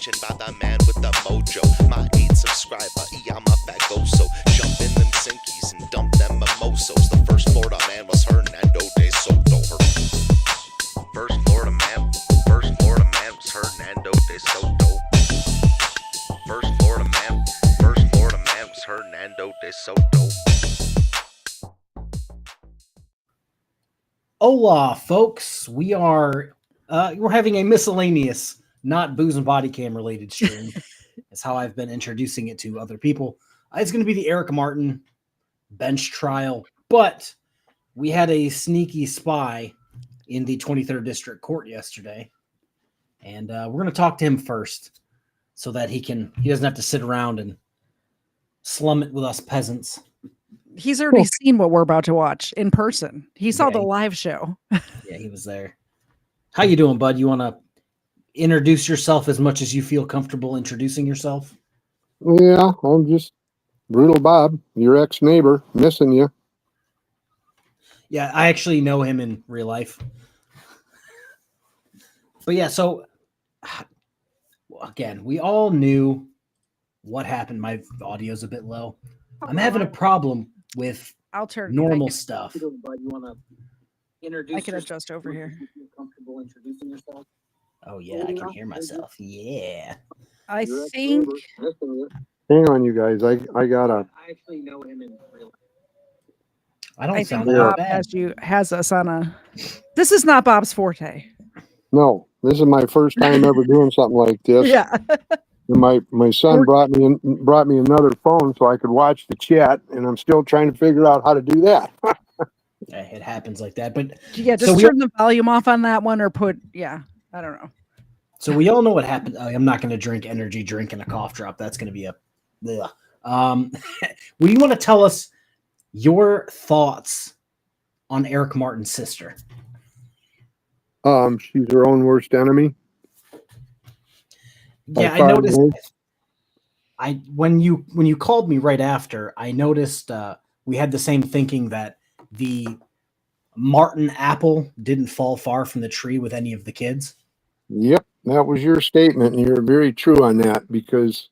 mentioned by the man with the mojo. My 8 subscriber, I'm up at Goso. Jump in them Sinkies and dump them mimosos. The first Florida man was Hernando de Soto. First Florida man was Hernando de Soto. First Florida man was Hernando de Soto. Hola, folks. We're having a miscellaneous, not booze and body cam related stream. That's how I've been introducing it to other people. It's going to be the Eric Martin bench trial, but we had a sneaky spy in the 23rd District Court yesterday, and we're going to talk to him first so that he doesn't have to sit around and slum it with us peasants. He's already seen what we're about to watch in person. He saw the live show. Yeah, he was there. How you doing, bud? You want to introduce yourself as much as you feel comfortable introducing yourself? Yeah, I'm just Brutal Bob, your ex-neighbor, missing you. Yeah, I actually know him in real life. But yeah, so again, we all knew what happened. My audio's a bit low. I'm having a problem with normal stuff. But you want to introduce? I can adjust over here. Comfortable introducing yourself? Oh yeah, I can hear myself. Yeah. I think. Hang on, you guys. I gotta. I actually know him in real life. I think Bob has us on a. This is not Bob's forte. No, this is my first time ever doing something like this. Yeah. And my son brought me another phone so I could watch the chat, and I'm still trying to figure out how to do that. It happens like that, but yeah, just turn the volume off on that one, or I don't know. So we all know what happened. I'm not going to drink energy drink and a cough drop. That's going to be a. Will you want to tell us your thoughts on Eric Martin's sister? She's her own worst enemy. Yeah, I noticed. When you called me right after, I noticed we had the same thinking that the Martin apple didn't fall far from the tree with any of the kids. Yep, that was your statement, and you're very true on that, because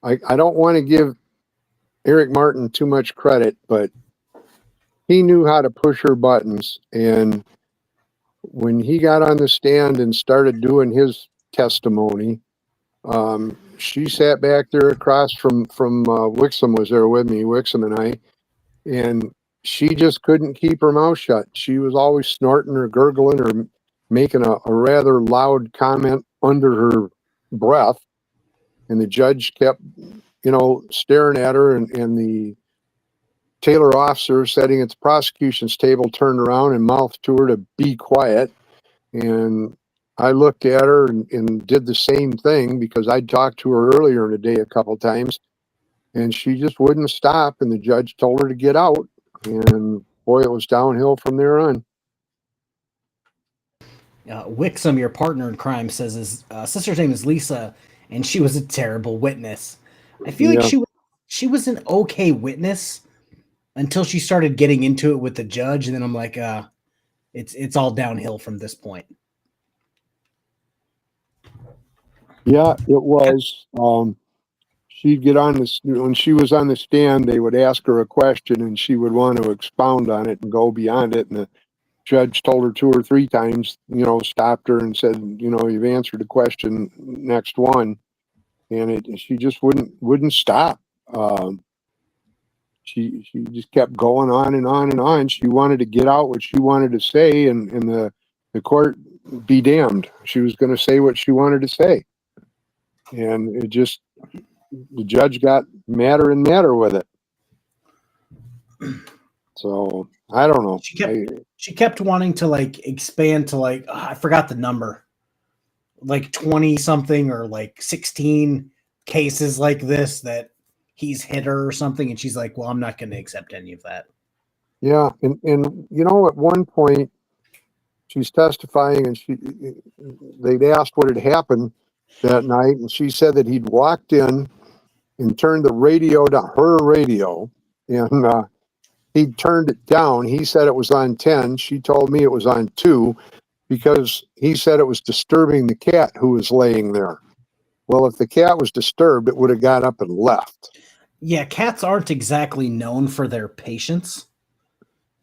I don't want to give Eric Martin too much credit, but he knew how to push her buttons. And when he got on the stand and started doing his testimony, she sat back there across from Wixom was there with me, Wixom and I, and she just couldn't keep her mouth shut. She was always snorting or gurgling or making a rather loud comment under her breath. And the judge kept, staring at her, and the Taylor officer sitting at the prosecution's table turned around and mouthed to her to be quiet. And I looked at her and did the same thing, because I'd talked to her earlier in the day a couple times, and she just wouldn't stop. And the judge told her to get out. And boy, it was downhill from there on. Wixom, your partner in crime, says his sister's name is Lisa, and she was a terrible witness. I feel like she was an okay witness until she started getting into it with the judge, and then I'm like, it's all downhill from this point. Yeah, it was. She'd get on this when she was on the stand. They would ask her a question, and she would want to expound on it and go beyond it. And the judge told her 2 or 3 times, stopped her and said, you've answered the question. Next one, and she just wouldn't stop. She just kept going on and on and on. She wanted to get out what she wanted to say, and the court be damned. She was going to say what she wanted to say, and the judge got madder and madder with it. So I don't know. She kept wanting to expand to I forgot the number, 20 something or 16 cases like this that he's hit her or something, and she's like, well, I'm not going to accept any of that. Yeah, and at one point she's testifying, and they'd asked what had happened that night, and she said that he'd walked in and turned the radio to her radio, and he turned it down. He said it was on 10. She told me it was on 2, because he said it was disturbing the cat who was laying there. Well, if the cat was disturbed, it would have got up and left. Yeah, cats aren't exactly known for their patience.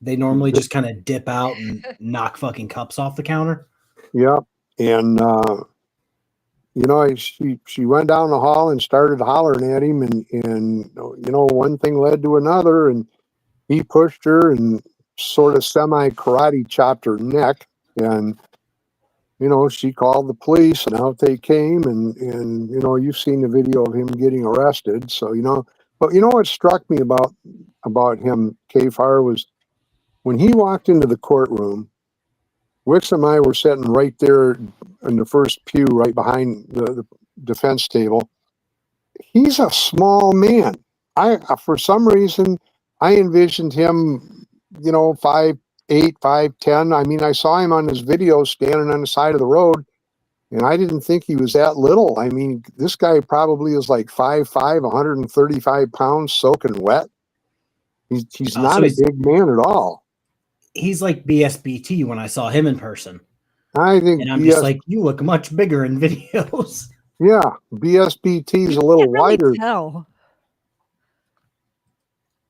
They normally just kind of dip out and knock fucking cups off the counter. Yep. And, you know, she went down the hall and started hollering at him, and you know, one thing led to another, and he pushed her and sort of semi-karate chopped her neck, and, you know, she called the police, and out they came, and you know, you've seen the video of him getting arrested, so, you know. But you know what struck me about him, KFARR, was when he walked into the courtroom, Wicks and I were sitting right there in the first pew right behind the defense table. He's a small man. For some reason, I envisioned him, you know, 5'8", 5'10". I mean, I saw him on his video standing on the side of the road, and I didn't think he was that little. I mean, this guy probably is like 5'5", 135 pounds, soaking wet. He's not a big man at all. He's like BSBT when I saw him in person. I think, and I'm just like, you look much bigger in videos. Yeah, BSBT's a little wider. Tell.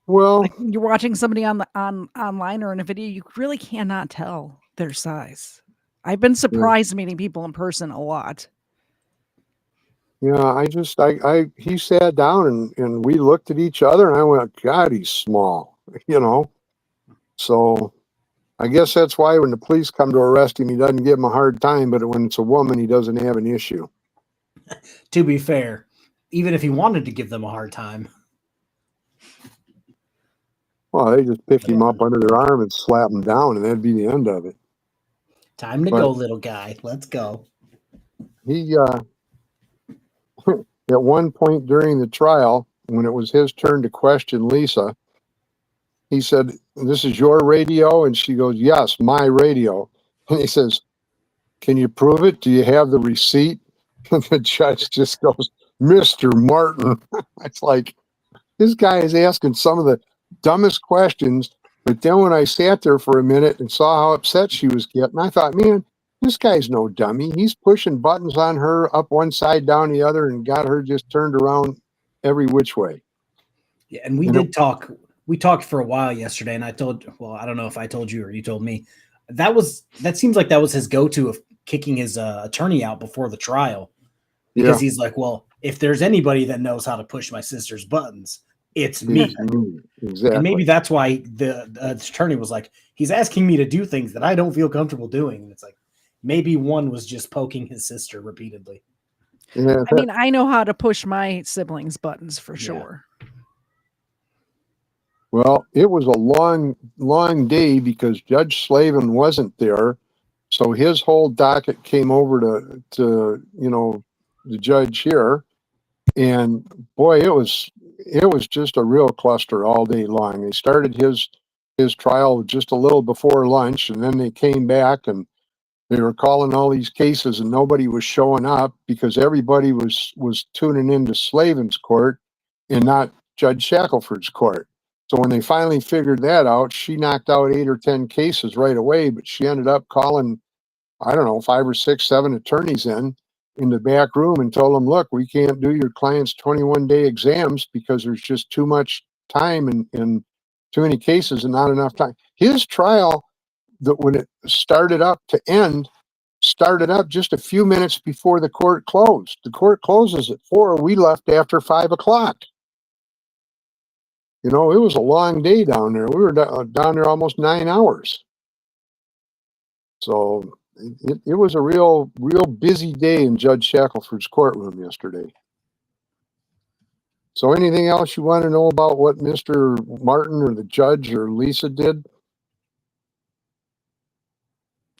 Well, like you're watching somebody online or in a video, you really cannot tell their size. I've been surprised meeting people in person a lot. Yeah, he sat down and we looked at each other, and I went, God, he's small, you know. So I guess that's why when the police come to arrest him, he doesn't give him a hard time, but when it's a woman, he doesn't have an issue. To be fair, even if he wanted to give them a hard time. Well, they just pick him up under their arm and slap him down, and that'd be the end of it. Time to go, little guy. Let's go. He, at one point during the trial, when it was his turn to question Lisa, he said, "This is your radio?" And she goes, "Yes, my radio." And he says, "Can you prove it? Do you have the receipt?" And the judge just goes, "Mr. Martin." It's like, this guy is asking some of the dumbest questions. But then when I sat there for a minute and saw how upset she was getting, I thought, man, this guy's no dummy. He's pushing buttons on her up one side, down the other, and got her just turned around every which way. Yeah, and we did talk. We talked for a while yesterday, and I told, well, I don't know if I told you or you told me, that seems like that was his go-to of kicking his attorney out before the trial, because he's like, well, if there's anybody that knows how to push my sister's buttons, it's me. Exactly. And maybe that's why the attorney was like, he's asking me to do things that I don't feel comfortable doing. And it's like, maybe one was just poking his sister repeatedly. Yeah. I mean, I know how to push my siblings' buttons for sure. Well, it was a long, long day because Judge Slavin wasn't there. So his whole docket came over to you know, the judge here. And boy, it was just a real cluster all day long. They started his trial just a little before lunch, and then they came back and they were calling all these cases, and nobody was showing up because everybody was tuning into Slavin's court and not Judge Shackelford's court. So when they finally figured that out, she knocked out 8 or 10 cases right away, but she ended up calling, I don't know, 5 or 6, 7 attorneys in the back room and told them, look, we can't do your client's 21-day exams because there's just too much time and too many cases and not enough time. His trial, that when it started up to end, started up just a few minutes before the court closed. The court closes at 4. We left after 5 o'clock. You know, it was a long day down there. We were down there almost 9 hours. So it was a real busy day in Judge Shackelford's courtroom yesterday. So anything else you want to know about what Mr. Martin or the judge or Lisa did?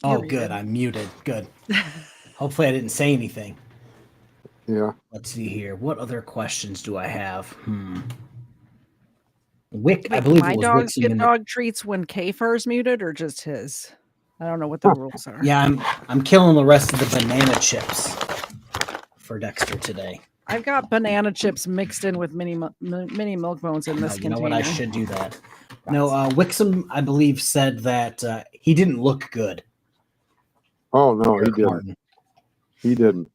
Oh, good. I'm muted. Good. Hopefully I didn't say anything. Yeah. Let's see here. What other questions do I have? Wick, I believe my it was dogs Wick get dog treats when KFARR's muted, or just his? I don't know what the rules are. Yeah, I'm killing the rest of the banana chips for Dexter today. I've got banana chips mixed in with mini milk bones in this container. You know what? I should do that. No, Wixom, I believe, said that he didn't look good. Oh no, he didn't. He didn't.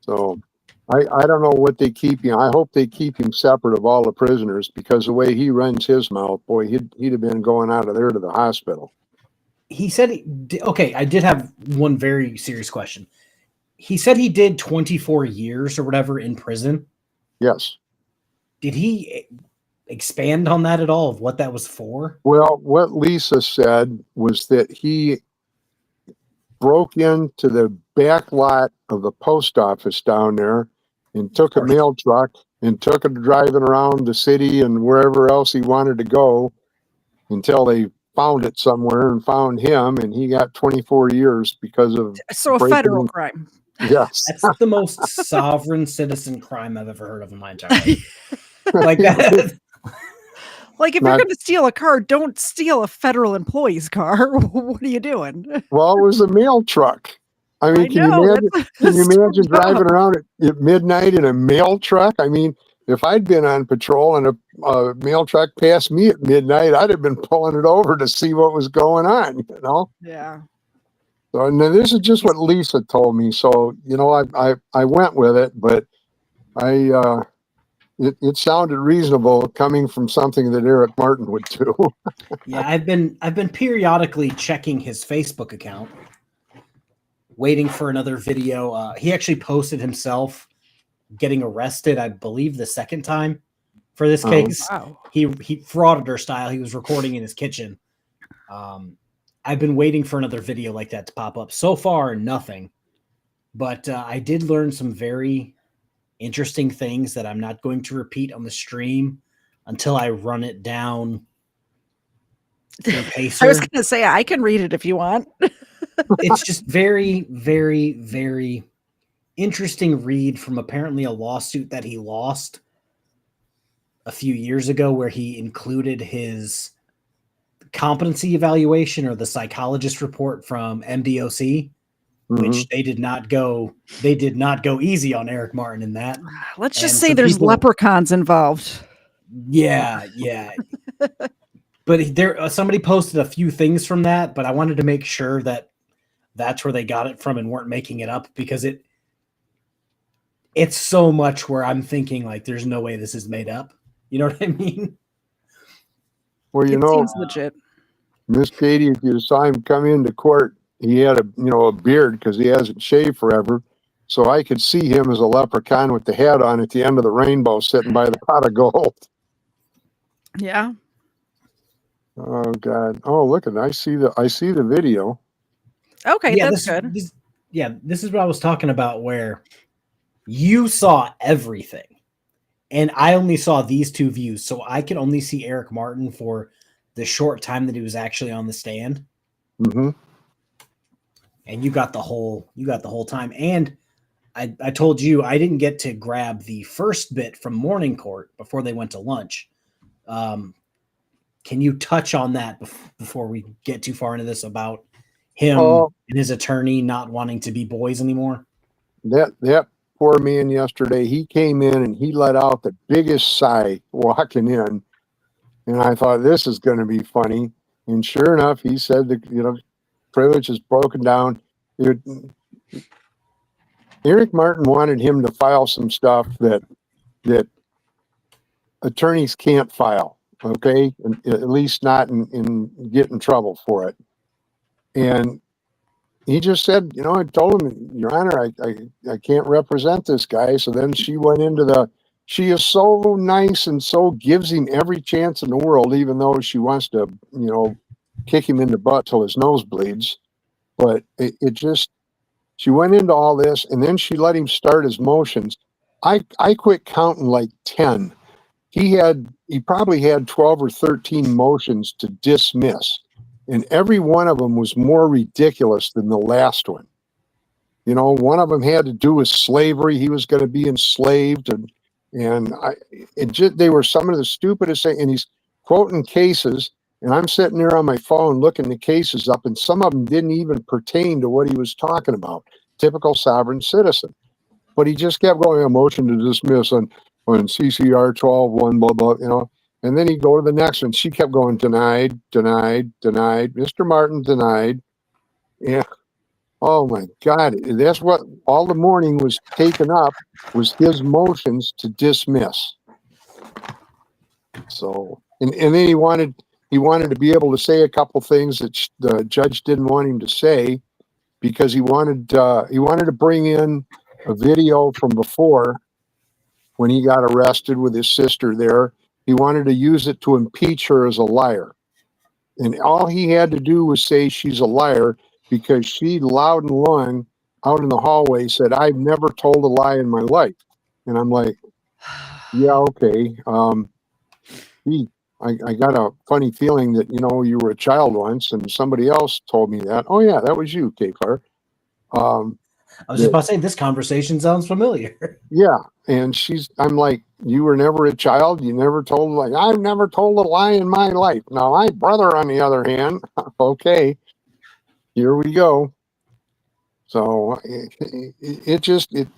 So I don't know what they keep him. I hope they keep him separate of all the prisoners, because the way he runs his mouth, boy, he'd have been going out of there to the hospital. He said, okay, I did have one very serious question. He said he did 24 years or whatever in prison. Yes. Did he expand on that at all of what that was for? Well, what Lisa said was that he broke into the back lot of the post office down there and took a mail truck and took it driving around the city and wherever else he wanted to go until they found it somewhere and found him, and he got 24 years because of So a federal crime. Yes. That's the most sovereign citizen crime I've ever heard of in my entire life. Like that. Like, if you're going to steal a car, don't steal a federal employee's car. What are you doing? Well, it was a mail truck. I mean, can you imagine driving around at midnight in a mail truck? I mean, if I'd been on patrol and a mail truck passed me at midnight, I'd have been pulling it over to see what was going on, you know? Yeah. So, and this is just what Lisa told me. So, you know, I went with it, but it sounded reasonable coming from something that Eric Martin would do. Yeah, I've been periodically checking his Facebook account, waiting for another video. He actually posted himself getting arrested, I believe, the second time for this case. Wow. He frauditor style. He was recording in his kitchen. I've been waiting for another video like that to pop up. So far, nothing. But I did learn some very interesting things that I'm not going to repeat on the stream until I run it down. I was going to say, I can read it if you want. It's just very, very, very interesting read from apparently a lawsuit that he lost a few years ago, where he included his competency evaluation or the psychologist report from MDOC, which they did not go easy on Eric Martin in that. Let's just say there's leprechauns involved. Yeah. But there, somebody posted a few things from that, but I wanted to make sure that that's where they got it from and weren't making it up, because it's so much where I'm thinking, like, there's no way this is made up. You know what I mean? Well, you it know, seems legit. Miss Katie, if you saw him come into court, he had a beard because he hasn't shaved forever. So I could see him as a leprechaun with the hat on at the end of the rainbow, sitting by the pot of gold. Yeah. Oh God! Oh, look at I see the video. Okay, yeah, that's good. This is what I was talking about, where you saw everything, and I only saw these two views, so I could only see Eric Martin for the short time that he was actually on the stand. Mm-hmm. And you got the whole time. And I told you I didn't get to grab the first bit from morning court before they went to lunch. Can you touch on that before we get too far into this, about him and his attorney not wanting to be boys anymore? That poor man yesterday, he came in and he let out the biggest sigh walking in. And I thought, this is going to be funny. And sure enough, he said that, privilege is broken down. Eric Martin wanted him to file some stuff that attorneys can't file. Okay, at least not in get in trouble for it. And he just said, I told him, Your Honor, I can't represent this guy. So then she went into she is so nice and so gives him every chance in the world, even though she wants to, kick him in the butt till his nose bleeds. But she went into all this, and then she let him start his motions. I quit counting like 10. He probably had 12 or 13 motions to dismiss, and every one of them was more ridiculous than the last one. One of them had to do with slavery. He was going to be enslaved, and they were some of the stupidest things. And he's quoting cases, and I'm sitting there on my phone looking the cases up, and some of them didn't even pertain to what he was talking about. Typical sovereign citizen. But he just kept going, a motion to dismiss on CCR 12-1, blah, blah, And then he'd go to the next one. She kept going, denied, denied, denied. Mr. Martin denied. Yeah. Oh my God. That's what all the morning was taken up, was his motions to dismiss. So, and then he wanted to be able to say a couple things that the judge didn't want him to say, because he wanted to bring in a video from before, when he got arrested with his sister there. He wanted to use it to impeach her as a liar. And all he had to do was say she's a liar, because she loud and long out in the hallway said, "I've never told a lie in my life." And I'm like, yeah, okay. Gee, I got a funny feeling that, you were a child once and somebody else told me that. Oh yeah, that was you, KFARR. I was just about to say, this conversation sounds familiar. Yeah. And I'm like, you were never a child. You never told, like, I've never told a lie in my life. Now my brother, on the other hand, okay, here we go. So it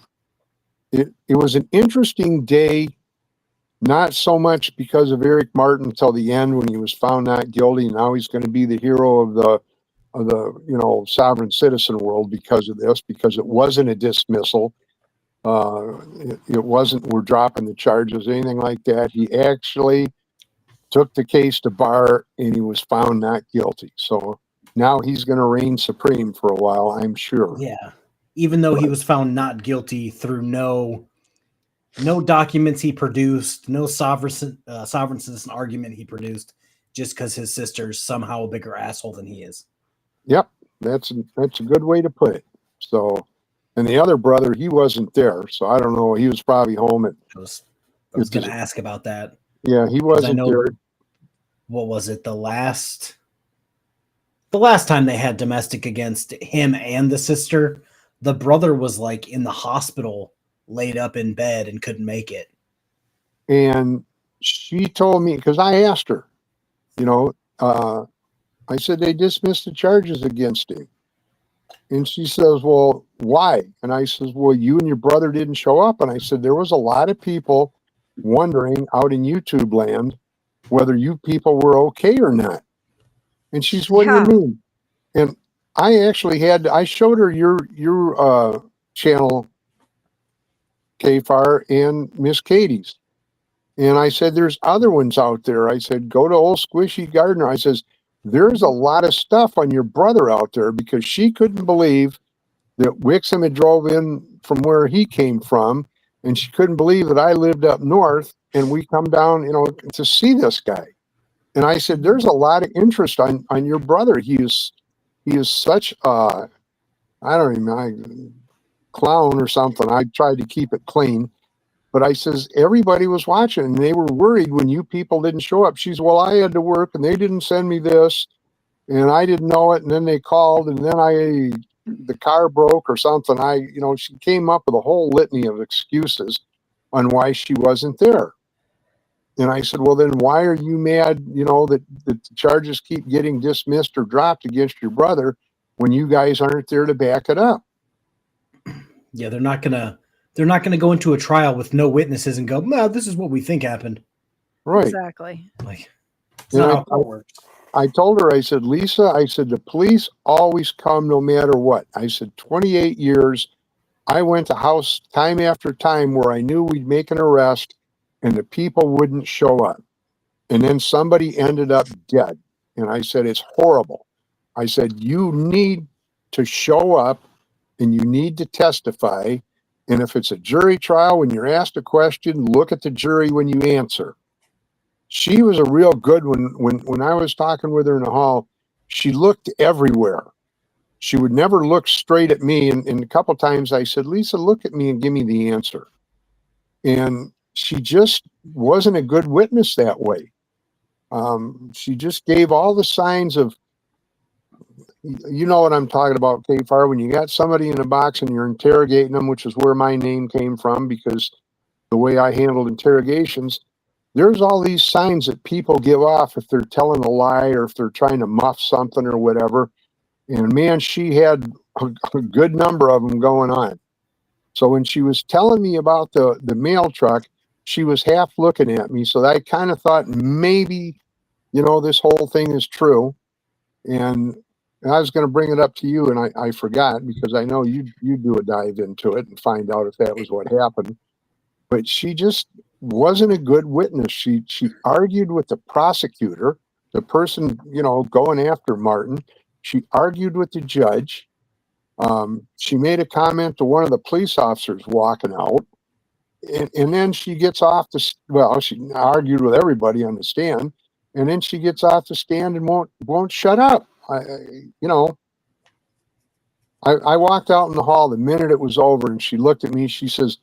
was an interesting day, not so much because of Eric Martin till the end, when he was found not guilty. Now he's going to be the hero of the sovereign citizen world because of this, because it wasn't a dismissal. It wasn't, we're dropping the charges, anything like that. He actually took the case to bar and he was found not guilty. So now he's going to reign supreme for a while, I'm sure. Yeah. Even though he was found not guilty through no documents he produced, no sovereign citizen argument he produced, just because his sister's somehow a bigger asshole than he is. Yep, that's a good way to put it. So, and the other brother, he wasn't there, so I don't know. He was probably home at. I was going to ask about that. Yeah, he wasn't there. What was it? The last time they had domestic against him and the sister, the brother was like in the hospital, laid up in bed, and couldn't make it. And she told me, because I asked her, I said, they dismissed the charges against him. And she says, well, why? And I says, well, you and your brother didn't show up. And I said, there was a lot of people wondering out in YouTube land whether you people were okay or not. And she's, what do you mean? And I actually I showed her your channel, KFARR, and Miss Katie's. And I said, there's other ones out there. I said, go to old Squishy Gardner. I says, there's a lot of stuff on your brother out there, because she couldn't believe that Wixom had drove in from where he came from. And she couldn't believe that I lived up north and we come down, to see this guy. And I said, there's a lot of interest on your brother. He is such a, I don't even, clown or something. I tried to keep it clean. But I says, everybody was watching and they were worried when you people didn't show up. She's, well, I had to work and they didn't send me this and I didn't know it. And then they called and then the car broke or something. She came up with a whole litany of excuses on why she wasn't there. And I said, well, then why are you mad, that the charges keep getting dismissed or dropped against your brother when you guys aren't there to back it up? Yeah, they're not gonna go into a trial with no witnesses and go, no, this is what we think happened. Right. Exactly. Like, it's not how it works. I told her, I said, Lisa, I said, the police always come no matter what. I said, 28 years, I went to house time after time where I knew we'd make an arrest and the people wouldn't show up. And then somebody ended up dead. And I said, it's horrible. I said, you need to show up and you need to testify. And if it's a jury trial, when you're asked a question, look at the jury when you answer. She was a real good one. When I was talking with her in the hall, she looked everywhere. She would never look straight at me. And a couple times I said, Lisa, look at me and give me the answer. And she just wasn't a good witness that way. She just gave all the signs of, you know what I'm talking about, KFARR, when you got somebody in a box and you're interrogating them, which is where my name came from, because the way I handled interrogations, there's all these signs that people give off if they're telling a lie or if they're trying to muff something or whatever. And man, she had a good number of them going on. So when she was telling me about the mail truck, she was half looking at me. So I kind of thought maybe, this whole thing is true. And and I was going to bring it up to you, and I forgot because I know you do a dive into it and find out if that was what happened. But she just wasn't a good witness. She argued with the prosecutor, the person, you know, going after Martin. She argued with the judge. She made a comment to one of the police officers walking out. And then she gets off she argued with everybody on the stand, and then she gets off the stand and won't shut up. I walked out in the hall the minute it was over, and she looked at me. She says,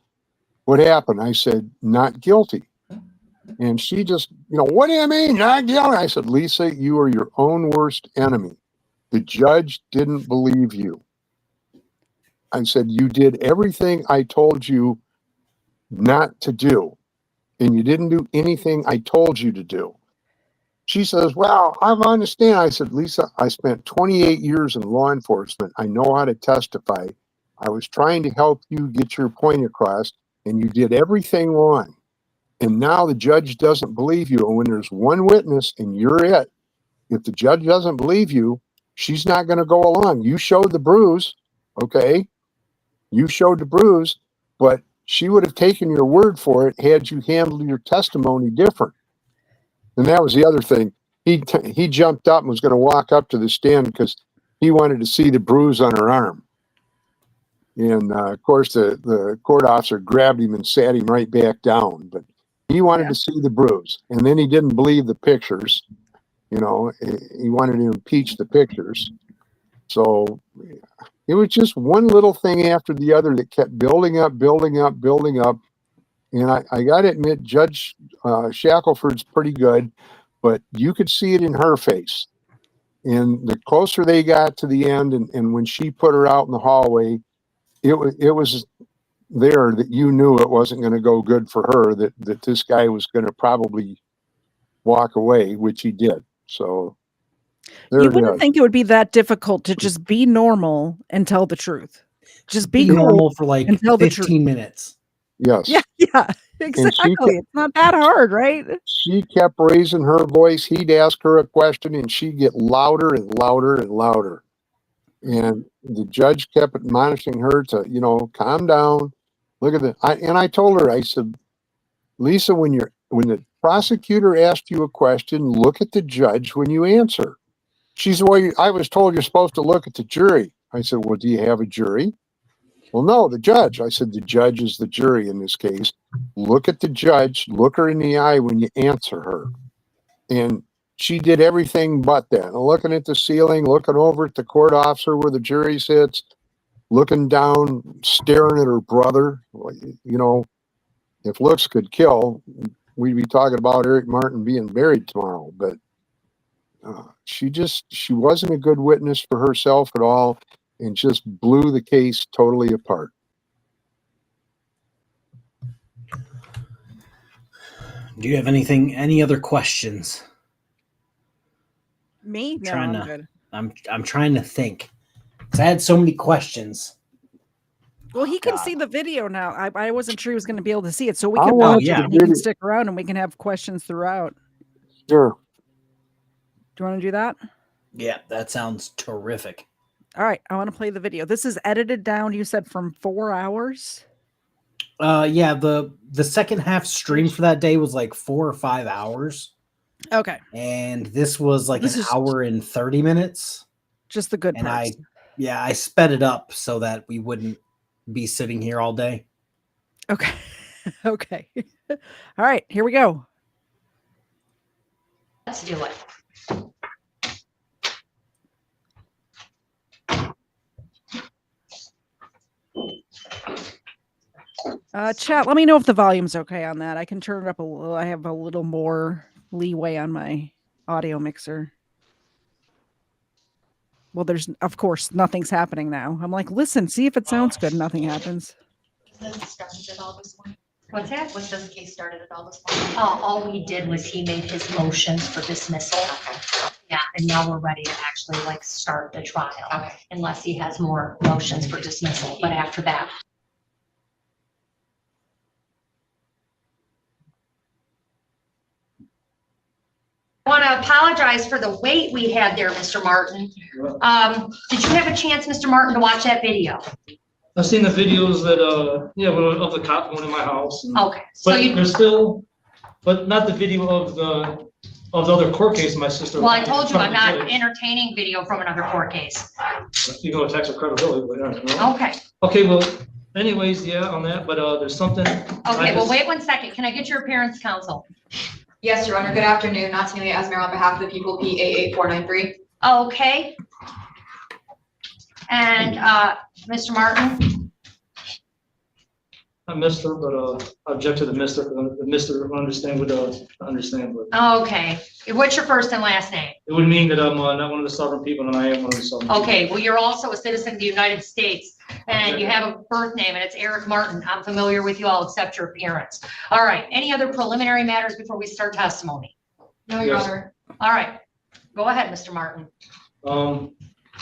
"What happened?" I said, "Not guilty." And she just, "What do you mean, not guilty?" I said, "Lisa, you are your own worst enemy. The judge didn't believe you." I said, "You did everything I told you not to do, and you didn't do anything I told you to do." She says, "Well, I understand." I said, "Lisa, I spent 28 years in law enforcement. I know how to testify. I was trying to help you get your point across, and you did everything wrong. And now the judge doesn't believe you. And when there's one witness and you're it, if the judge doesn't believe you, she's not going to go along. You showed the bruise, okay? You showed the bruise, but she would have taken your word for it had you handled your testimony different." And that was the other thing. He jumped up and was going to walk up to the stand because he wanted to see the bruise on her arm. And of course, the court officer grabbed him and sat him right back down. But he wanted to see the bruise. And then he didn't believe the pictures. He wanted to impeach the pictures. So it was just one little thing after the other that kept building up. And I got to admit, Judge Shackelford's pretty good, but you could see it in her face. And the closer they got to the end, and when she put her out in the hallway, it was there that you knew it wasn't going to go good for her, that this guy was going to probably walk away, which he did. So you wouldn't think it would be that difficult to just be normal and tell the truth. Just be normal for like 15 minutes. Yes. Yeah, exactly. It's not that hard, right? She kept raising her voice. He'd ask her a question and she'd get louder and louder and louder. And the judge kept admonishing her to, calm down. Look at that. I told her, I said, "Lisa, when the prosecutor asked you a question, look at the judge when you answer." She said, "Well, I was told you're supposed to look at the jury." I said, "Well, do you have a jury?" "Well, no, the judge." I said, "The judge is the jury in this case. Look at the judge, look her in the eye when you answer her." And she did everything but that. Looking at the ceiling, looking over at the court officer where the jury sits, looking down, staring at her brother. If looks could kill, we'd be talking about Eric Martin being buried tomorrow. But she wasn't a good witness for herself at all, and just blew the case totally apart. Do you have any other questions? Me? No, I'm good. I'm trying to think. 'Cause I had so many questions. Well, he can see the video now. I wasn't sure he was going to be able to see it, so we can he can stick around and we can have questions throughout. Sure. Do you want to do that? Yeah, that sounds terrific. All right, I want to play the video. This is edited down, you said, from 4 hours? Yeah, the second half stream for that day was like 4 or 5 hours. Okay. And this was like an hour and 30 minutes. Just the good parts. I sped it up so that we wouldn't be sitting here all day. Okay. Okay. All right, here we go. Let's do it. Chat, let me know if the volume's okay on that. I can turn it up a little. I have a little more leeway on my audio mixer. Well, of course, nothing's happening now. I'm like, listen, see if it sounds good. Nothing happens. What's that? Was this case started at all this morning? All we did was he made his motions for dismissal. Okay. Yeah, and now we're ready to actually start the trial. Okay. Unless he has more motions for dismissal, but after that. I want to apologize for the wait we had there, Mr. Martin. Did you have a chance, Mr. Martin, to watch that video? I've seen the videos that, of the cop going in my house. Okay, so But you, there's still, but not the video of the other court case my sister. well, I told you I'm not entertaining video from another court case. You know, attacks her credibility, but I don't know. Okay, Okay, well, anyways, yeah, on that, but, there's something. okay, well, wait 1 second. Can I get your appearance, counsel? Yes, Your Honor. Good afternoon. Natalia Esmer on behalf of the people, P88493. Okay. And, Mr. Martin? I'm Mr., but, I object to the Mr., the Mr. understand would, understand, but Okay. What's your first and last name? it would mean that I'm, not one of the sovereign people and I am one of the sovereign. Okay, well, you're also a citizen of the United States and you have a birth name and it's Eric Martin. I'm familiar with you. I'll accept your appearance. All right. Any other preliminary matters before we start testimony? No, Your Yes. Honor. All right. Go ahead, Mr. Martin.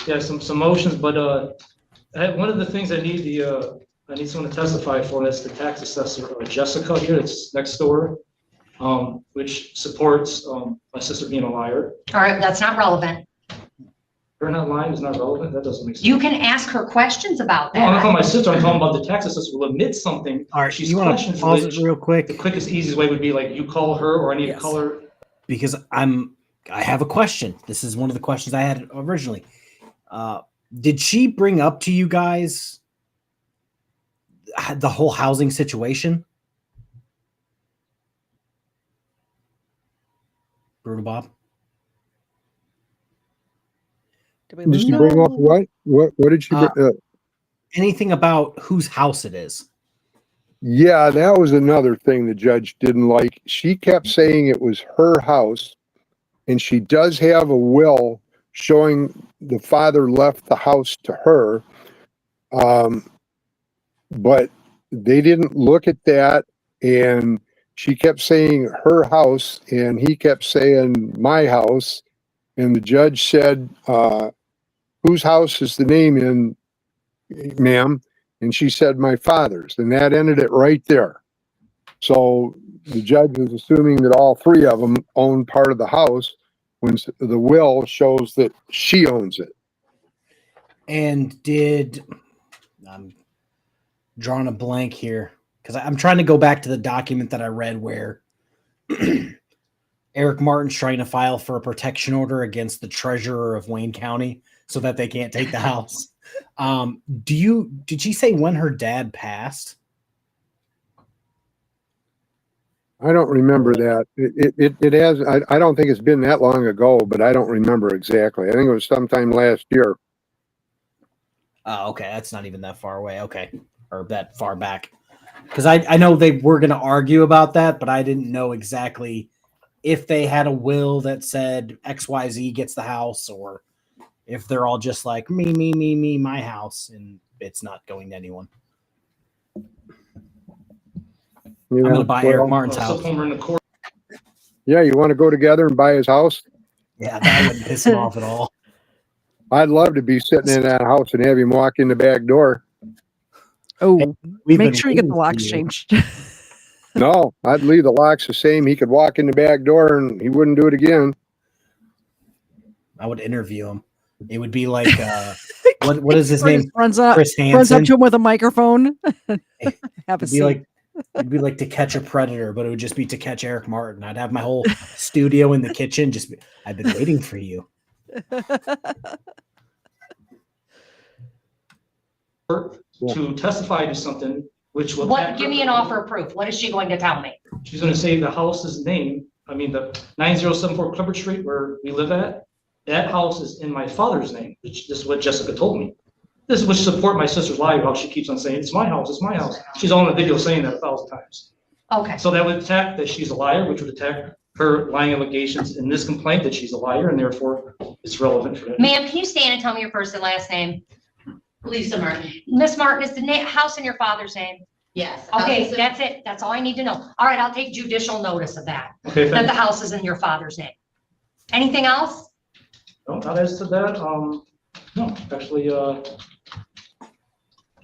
Yeah, some motions, but, one of the things I need I need someone to testify for, that's the tax assessor, Jessica here, that's next door, which supports, my sister being a liar. All right, that's not relevant. Her not lying is not relevant, that doesn't make sense. You can ask her questions about No, I'm not talking that. my sister, I'm talking about the tax assessor will admit something. All right, She's you want to questions pause related- it real The quick quickest, easiest way would be like you call her, or I need to Yes. call her. because I have a question. This is one of the questions I had originally. Did she bring up to you guys the whole housing situation? Brutal Bob? Did we Did lose she him? bring up what? What did she? Anything about whose house it is? Yeah, that was another thing the judge didn't like. She kept saying it was her house, and she does have a will showing the father left the house to her. But they didn't look at that, and she kept saying her house, and he kept saying my house, and the judge said, whose house is the name in, ma'am? And she said, my father's, and that ended it right there. So the judge was assuming that all three of them own part of the house when the will shows that she owns it. And I'm drawing a blank here because I'm trying to go back to the document that I read where Eric Martin's trying to file for a protection order against the treasurer of Wayne County so that they can't take the house. Did she say when her dad passed? I don't remember that. It has, I don't think it's been that long ago, but I don't remember exactly. I think it was sometime last year. Oh, okay. That's not even that far away. Okay. Or that far back. Because I know they were going to argue about that, but I didn't know exactly if they had a will that said XYZ gets the house or if they're all just like me, my house, and it's not going to anyone. I'm going to buy Eric Martin's house. When we're in the court. Yeah, you want to go together and buy his house? Yeah, that wouldn't piss him off at all. I'd love to be sitting in that house and have him walk in the back door. Oh, We've make been sure you get waiting the for locks you. changed. No, I'd leave the locks the same. He could walk in the back door and he wouldn't do it again. I would interview him. It would be like, what is his name? Runs up Chris to Hansen. him with a microphone. Have a seat. It'd be like To Catch a Predator, but it would just be To Catch Eric Martin. I'd have my whole studio in the kitchen. I've been waiting for you. To testify to something, which will. What, give me an offer of proof. What is she going to tell me? She's gonna say the house's name, I mean, the 9074 Clifford Street where we live at, that house is in my father's name, which this is what Jessica told me. This is what support my sister's lie, how she keeps on saying, it's my house, it's my house. She's on the video saying that 1,000 times. Okay. So that would attack that she's a liar, which would attack her lying allegations in this complaint that she's a liar, and therefore it's relevant for that. Ma'am, can you stand and tell me your first and last name? Lisa Martin. Miss Martin, is the house in your father's name? Yes. Okay, that's it. That's all I need to know. All right, I'll take judicial notice of that, Okay, that thank the you. house is in your father's name. Anything else? No, not as to that, no, actually,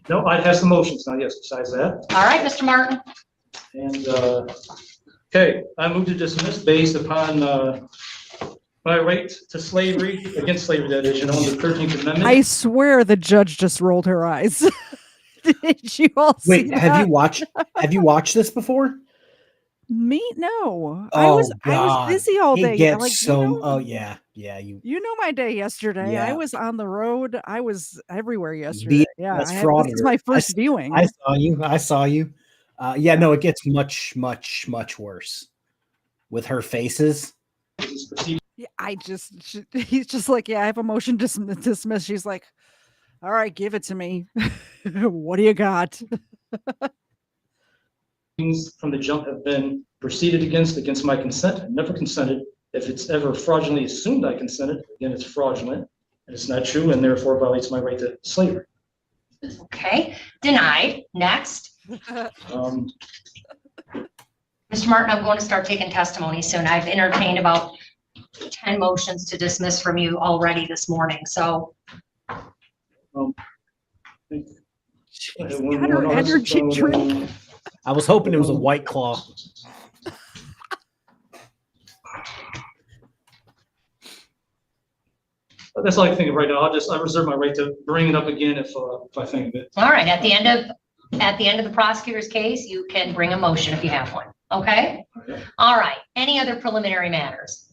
no, I have some motions now, yes, besides that. All right, Mr. Martin. And, okay, I move to dismiss based upon, my right to slavery, against slavery, that is, the 13th Amendment. I swear the judge just rolled her eyes. Did you all see Wait, that? have you watched this before? Me? No. Oh, I was God. busy all day. It gets Like, so. Oh yeah, yeah. you know my day yesterday. I Yeah. was on the road. I was everywhere yesterday. Yeah, BS this is my first viewing. I saw you. I saw you. Yeah, no, it gets much, much, much worse with her faces. Yeah, he's just like, yeah, I have a motion to dismiss. She's like, all right, give it to me. What do you got? Things from the jump have been proceeded against my consent. I never consented. If it's ever fraudulently assumed I consented, again, it's fraudulent and it's not true and therefore violates my right to slavery. Okay, denied. Next. Um, Mr. Martin, I'm going to start taking testimony soon. I've entertained about 10 motions to dismiss from you already this morning, so. Had her energy drink. I was hoping it was a White Claw. That's all I can think of right now. I reserve my right to bring it up again if I think of it. All right, at the end of the prosecutor's case, you can bring a motion if you have one, okay? Okay. All right, any other preliminary matters?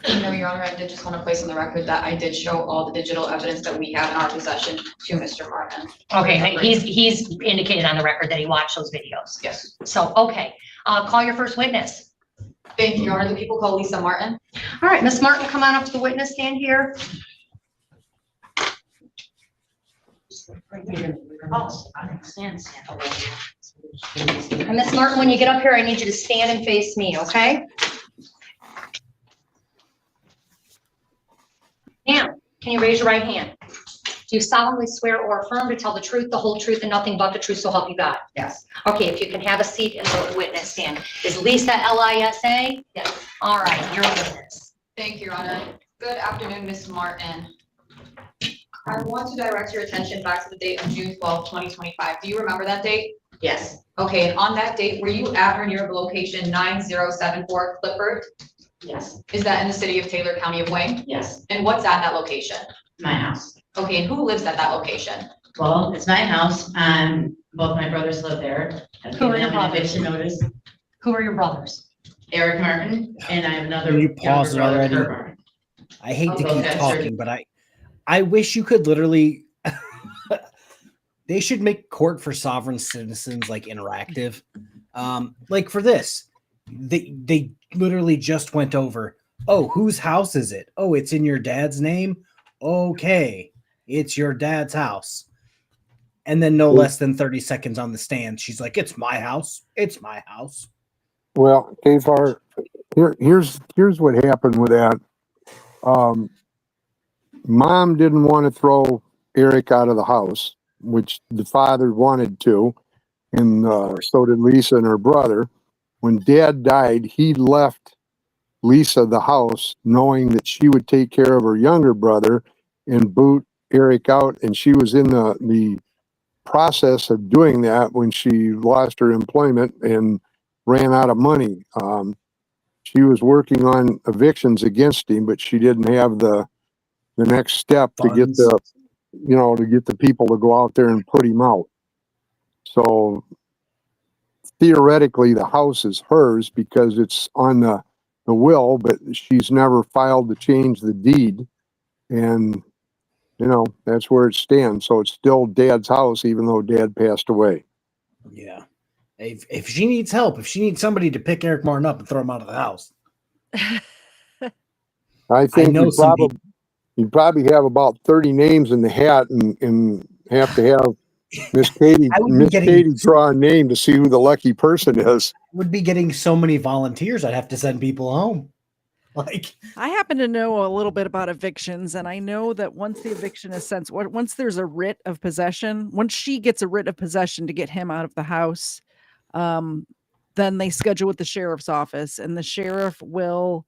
No, Your Honor, I did just want to place on the record that I did show all the digital evidence that we have in our possession to Mr. Martin. Okay, he's indicated on the record that he watched those videos. Yes. So, okay, call your first witness. Thank you, Your Honor. The people call Lisa Martin. All right, Ms. Martin, come on up to the witness stand here. And Ms. Martin, when you get up here, I need you to stand and face me, okay? Now, can you raise your right hand? Do you solemnly swear or affirm to tell the truth, the whole truth, and nothing but the truth, so help you God? Yes. Okay, if you can have a seat in the witness stand. Is Lisa Lisa? Yes. All right, you're a witness. Thank you, Your Honor. Good afternoon, Ms. Martin. I want to direct your attention back to the date of June 12, 2025. Do you remember that date? Yes. Okay, and on that date, were you at or near location 9074 Clifford? Yes, Is that in the city of Taylor, County of Wayne? yes, And what's at that location? my house. Okay, and who lives at that location? Well, it's my house and both my brothers live there. I've Who are given your them an brothers? eviction notice. Who are your brothers? Eric Martin and I have another. Can you younger pause it brother, already? Kurt Martin. I hate to I'll go keep ahead, talking, but I wish you could literally. They should make court for sovereign citizens like interactive. Like for this, they literally just went over. Oh, whose house is it? Oh, it's in your dad's name. Okay, it's your dad's house. And then no less than 30 seconds on the stand, she's like, "It's my house. It's my house." Well, KFARR, here's what happened with that. Mom didn't want to throw Eric out of the house, which the father wanted to, and so did Lisa and her brother. When Dad died, he left Lisa the house, knowing that she would take care of her younger brother and boot Eric out. And she was in the process of doing that when she lost her employment and ran out of money. She was working on evictions against him, but she didn't have the next step to get Funds. to get the people to go out there and put him out. So theoretically, the house is hers because it's on the will, but she's never filed to change the deed. And, that's where it stands. So it's still Dad's house, even though Dad passed away. Yeah. If she needs help, if she needs somebody to pick Eric Martin up and throw him out of the house, I think know some you'd probably have about 30 names in the hat and have to have Miss Katie I would be getting- draw a name to see who the lucky person is. would be getting so many volunteers. I'd have to send people home. Like, I happen to know a little bit about evictions, and I know that once the eviction is sent, once there's a writ of possession, once she gets a writ of possession to get him out of the house, then they schedule with the sheriff's office, and the sheriff will,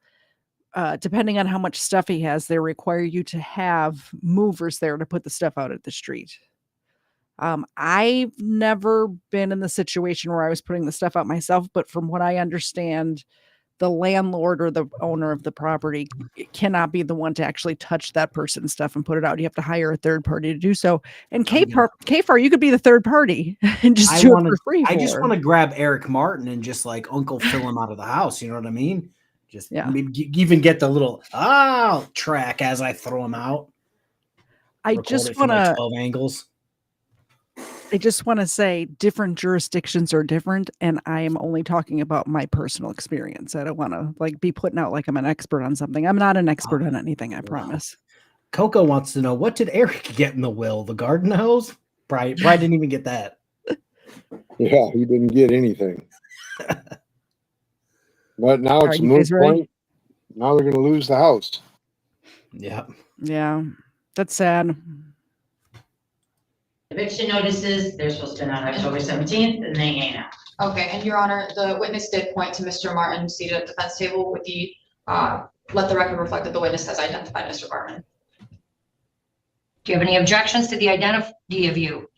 depending on how much stuff he has, they require you to have movers there to put the stuff out at the street. I've never been in the situation where I was putting the stuff out myself, but from what I understand, the landlord or the owner of the property cannot be the one to actually touch that person's stuff and put it out. You have to hire a third party to do so. And KFARR, you could be the third party and just do it for free. I just want to grab Eric Martin and just like Uncle Phil him out of the house. You know what I mean? Just maybe even get the little track as I throw him out. I just want to 12 angles. I just want to say different jurisdictions are different, and I am only talking about my personal experience. I don't want to like be putting out like I'm an expert on something. I'm not an expert on anything, I promise. Coco wants to know, what did Eric get in the will? The garden hose? Probably didn't even get that. Yeah, he didn't get anything. But now it's a moot point. Now they're going to lose the house. Yeah. Yeah, that's sad. Eviction notices, they're supposed to be on October 17th, and they ain't out. Okay, and Your Honor, the witness did point to Mr. Martin seated at the defense table with the, let the record reflect that the witness has identified Mr. Martin. Do you have any objections to the identity of you?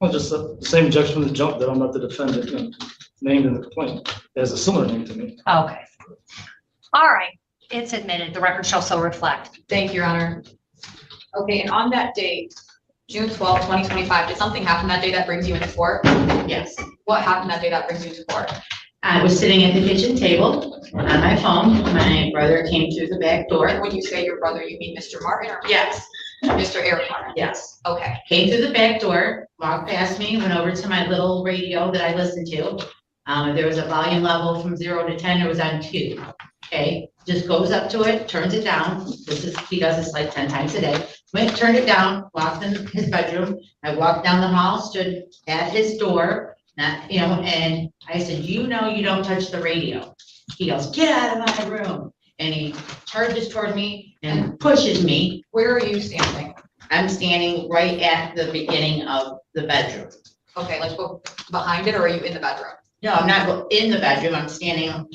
Well, just the same objection from the jump that I'm not the defendant named in the complaint. It has a similar name to me. Okay. All right. It's admitted. The record shall so reflect. Thank you, Your Honor. Okay, and on that date, June 12, 2025, did something happen that day that brings you into court? Yes. What happened that day that brings you into court? I was sitting at the kitchen table on my phone. My brother came through the back door. And when you say your brother, you mean Mr. Martin or? Yes. Mr. Eric Martin? Yes. Okay. Came through the back door, walked past me, went over to my little radio that I listened to. There was a volume level from 0 to 10. It was on 2. Okay. Just goes up to it, turns it down. He does this like 10 times a day. Went, turned it down, walked in his bedroom. I walked down the hall, stood at his door, and I said, you don't touch the radio. He goes, get out of my room. And he charges toward me and pushes me. Where are you standing? I'm standing right at the beginning of the bedroom. Okay, like behind it, or are you in the bedroom? No, I'm not in the bedroom. I'm standing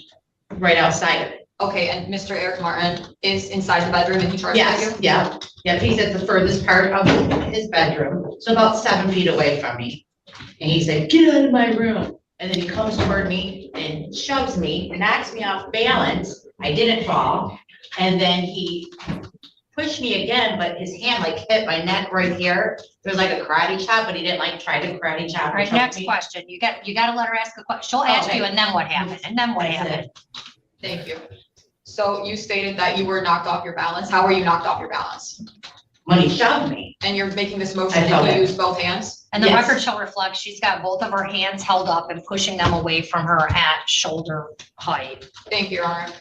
right outside of it. Okay, and Mr. Eric Martin is inside the bedroom and he charges at you? Yes, yeah. He's at the furthest part of his bedroom, so about 7 feet away from me. And he said, get out of my room. And then he comes toward me and shoves me, knocks me off balance. I didn't fall. And then he pushed me again, but his hand like hit my neck right here. There was like a karate chop, but he didn't like try to karate chop. All right, next question. You got to let her ask a question. She'll ask you, and then what happened? And then what happened? Thank you. So you stated that you were knocked off your balance. How were you knocked off your balance? When he shoved me. And you're making this motion that you use both hands? And the record shall reflect she's got both of her hands held up and pushing them away from her at shoulder height. Thank you, Your Honor.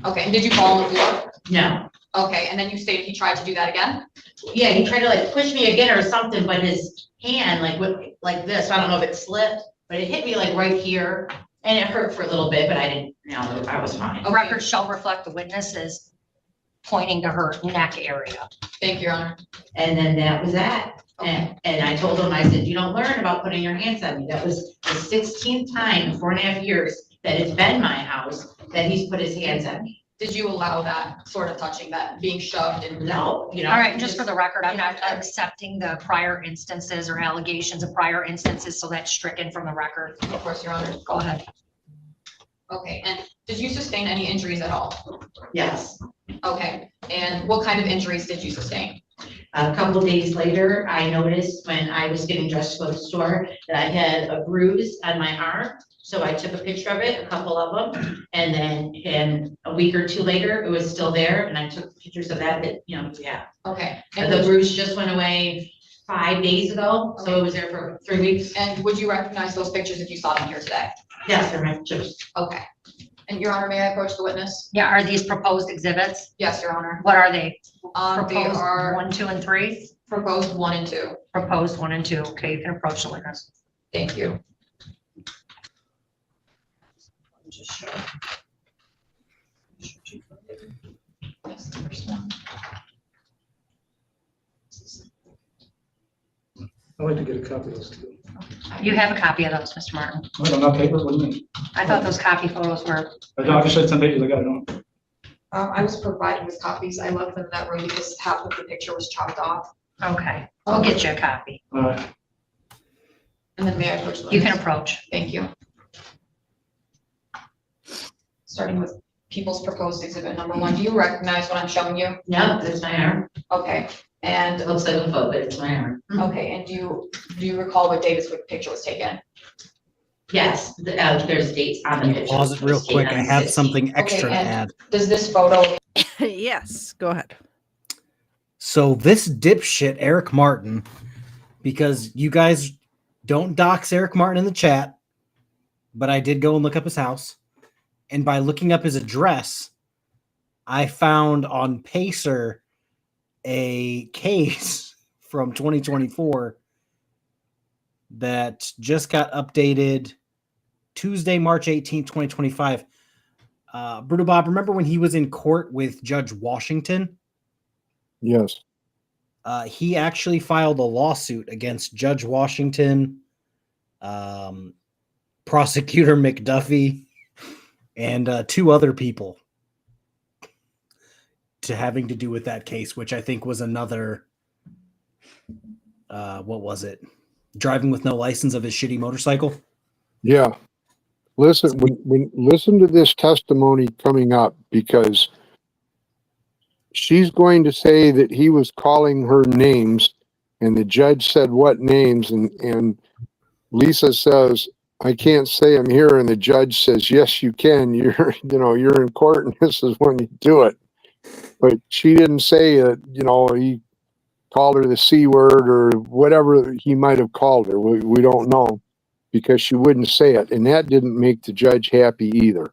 Okay, and did you fall on the floor? No. Okay, and then you stated he tried to do that again? Yeah, he tried to like push me again or something, but his hand like this, I don't know if it slipped, but it hit me like right here. And it hurt for a little bit, but I didn't, I was fine. A record shall reflect the witnesses pointing to her neck area. Thank you, Your Honor. And then that was that. And I told him, I said, you don't learn about putting your hands on me. That was the 16th time in 4.5 years that it's been my house that he's put his hands on me. Did you allow that sort of touching, that being shoved and? No, All right, just for the record, I'm not accepting the prior instances or allegations of prior instances, so that's stricken from the record. Of course, Your Honor. Go ahead. Okay, and did you sustain any injuries at all? Yes. Okay, and what kind of injuries did you sustain? A couple of days later, I noticed when I was getting dressed to go to the store that I had a bruise on my arm. So I took a picture of it, a couple of them, and then a week or 2 later, it was still there, and I took pictures of that, yeah. Okay. And the bruise just went away 5 days ago, so it was there for 3 weeks. And would you recognize those pictures if you saw them here today? Yes, they're my pictures. Okay. And Your Honor, may I approach the witness? Yeah, are these proposed exhibits? Yes, Your Honor. What are they? They Proposed are 1, 2, and 3? proposed 1 and 2. Proposed 1 and 2. Okay, you can approach the witness. Thank you. I'd like to get a copy of those too. You have a copy of those, Mr. Martin. I don't have paper, what do you mean? I thought those copy photos were. I can show you 10 pages, I got it on. I was provided with copies. I left them in that room because half of the picture was chopped off. Okay, I'll get you a copy. All right. And then may I approach the You witness? can approach. Thank you. starting with People's Proposed Exhibit number 1. Do you recognize what I'm showing you? No, that's my arm. Okay, and, It looks like a foot, but it's my arm. okay, and do you recall what day this picture was taken? Yes, there's dates on the Can you picture. pause it real It's dated quick? on I the have 16th. something extra Okay, to and- add. Does this photo, Yes, go ahead. So this dipshit Eric Martin, because you guys don't dox Eric Martin in the chat, but I did go and look up his house, and by looking up his address, I found on Pacer a case from 2024 that just got updated Tuesday, March 18th, 2025. Bruto Bob, remember when he was in court with Judge Washington? Yes. He actually filed a lawsuit against Judge Washington, Prosecutor McDuffie, and 2 other people to having to do with that case, which I think was another, what was it? Driving with no license of his shitty motorcycle. Yeah. Listen, listen to this testimony coming up, because she's going to say that he was calling her names, and the judge said what names, and Lisa says, I can't say I'm here, and the judge says, yes, you can. You're in court, and this is when you do it. But she didn't say that, he called her the C word or whatever he might have called her. We don't know, because she wouldn't say it. And that didn't make the judge happy either.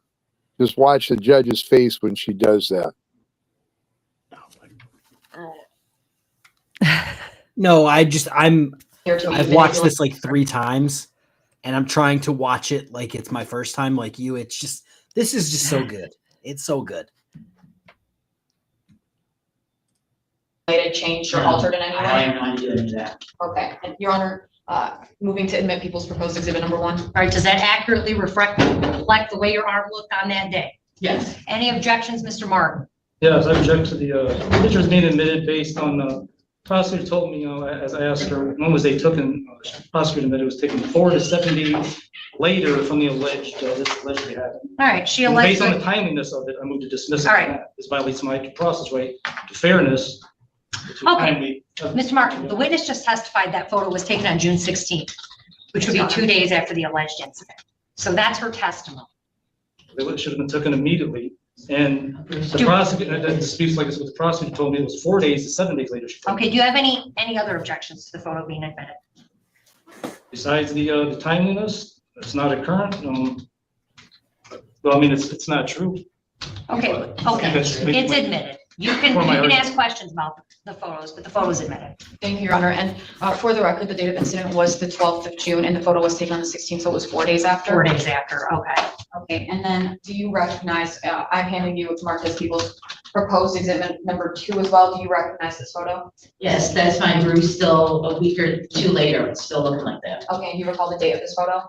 Just watch the judge's face when she does that. No, I've here to be watched manipulated? this like 3 times, and I'm trying to watch it like it's my first time, like you. It's just, this is just so good. It's so good. Changed or altered in any I way? have no idea any of that. Okay, and Your Honor, moving to admit People's Proposed Exhibit number 1. All right, does that accurately reflect the way your arm looked on that day? Yes. Any objections, Mr. Martin? Yes, I object to the pictures being admitted based on, prosecutor told me, as I asked her, when was they taken, prosecutor admitted it was taken 4 to 7 days later from the alleged, this allegedly happened. All right, she And based on the allegedly, timeliness of it, I moved to dismiss it. All right. This violates my due process right to fairness. To Okay. timely- Mr. Martin, the witness just testified that photo was taken on June 16th, which would be 2 days after the alleged incident. So that's her testimony. It should have been taken immediately. And the Do- prosecutor, that disputes like this, what the prosecutor told me, it was 4 days to 7 days later. Okay, do you have any other objections to the photo being admitted? Besides the timeliness, it's not a current, well, I mean, it's not true. Okay, okay, That's- it's admitted. You can For my argument. ask questions about the photos, but the photo's admitted. Thank you, Your Honor. And for the record, the date of incident was the 12th of June, and the photo was taken on the 16th, so it was 4 days after. 4 days after, okay. Okay, and then do you recognize, I'm handing you, it's marked as People's Proposed Exhibit number 2 as well. Do you recognize this photo? Yes, that's my bruise still a week or 2 later. It's still looking like that. Okay, and you recall the date of this photo?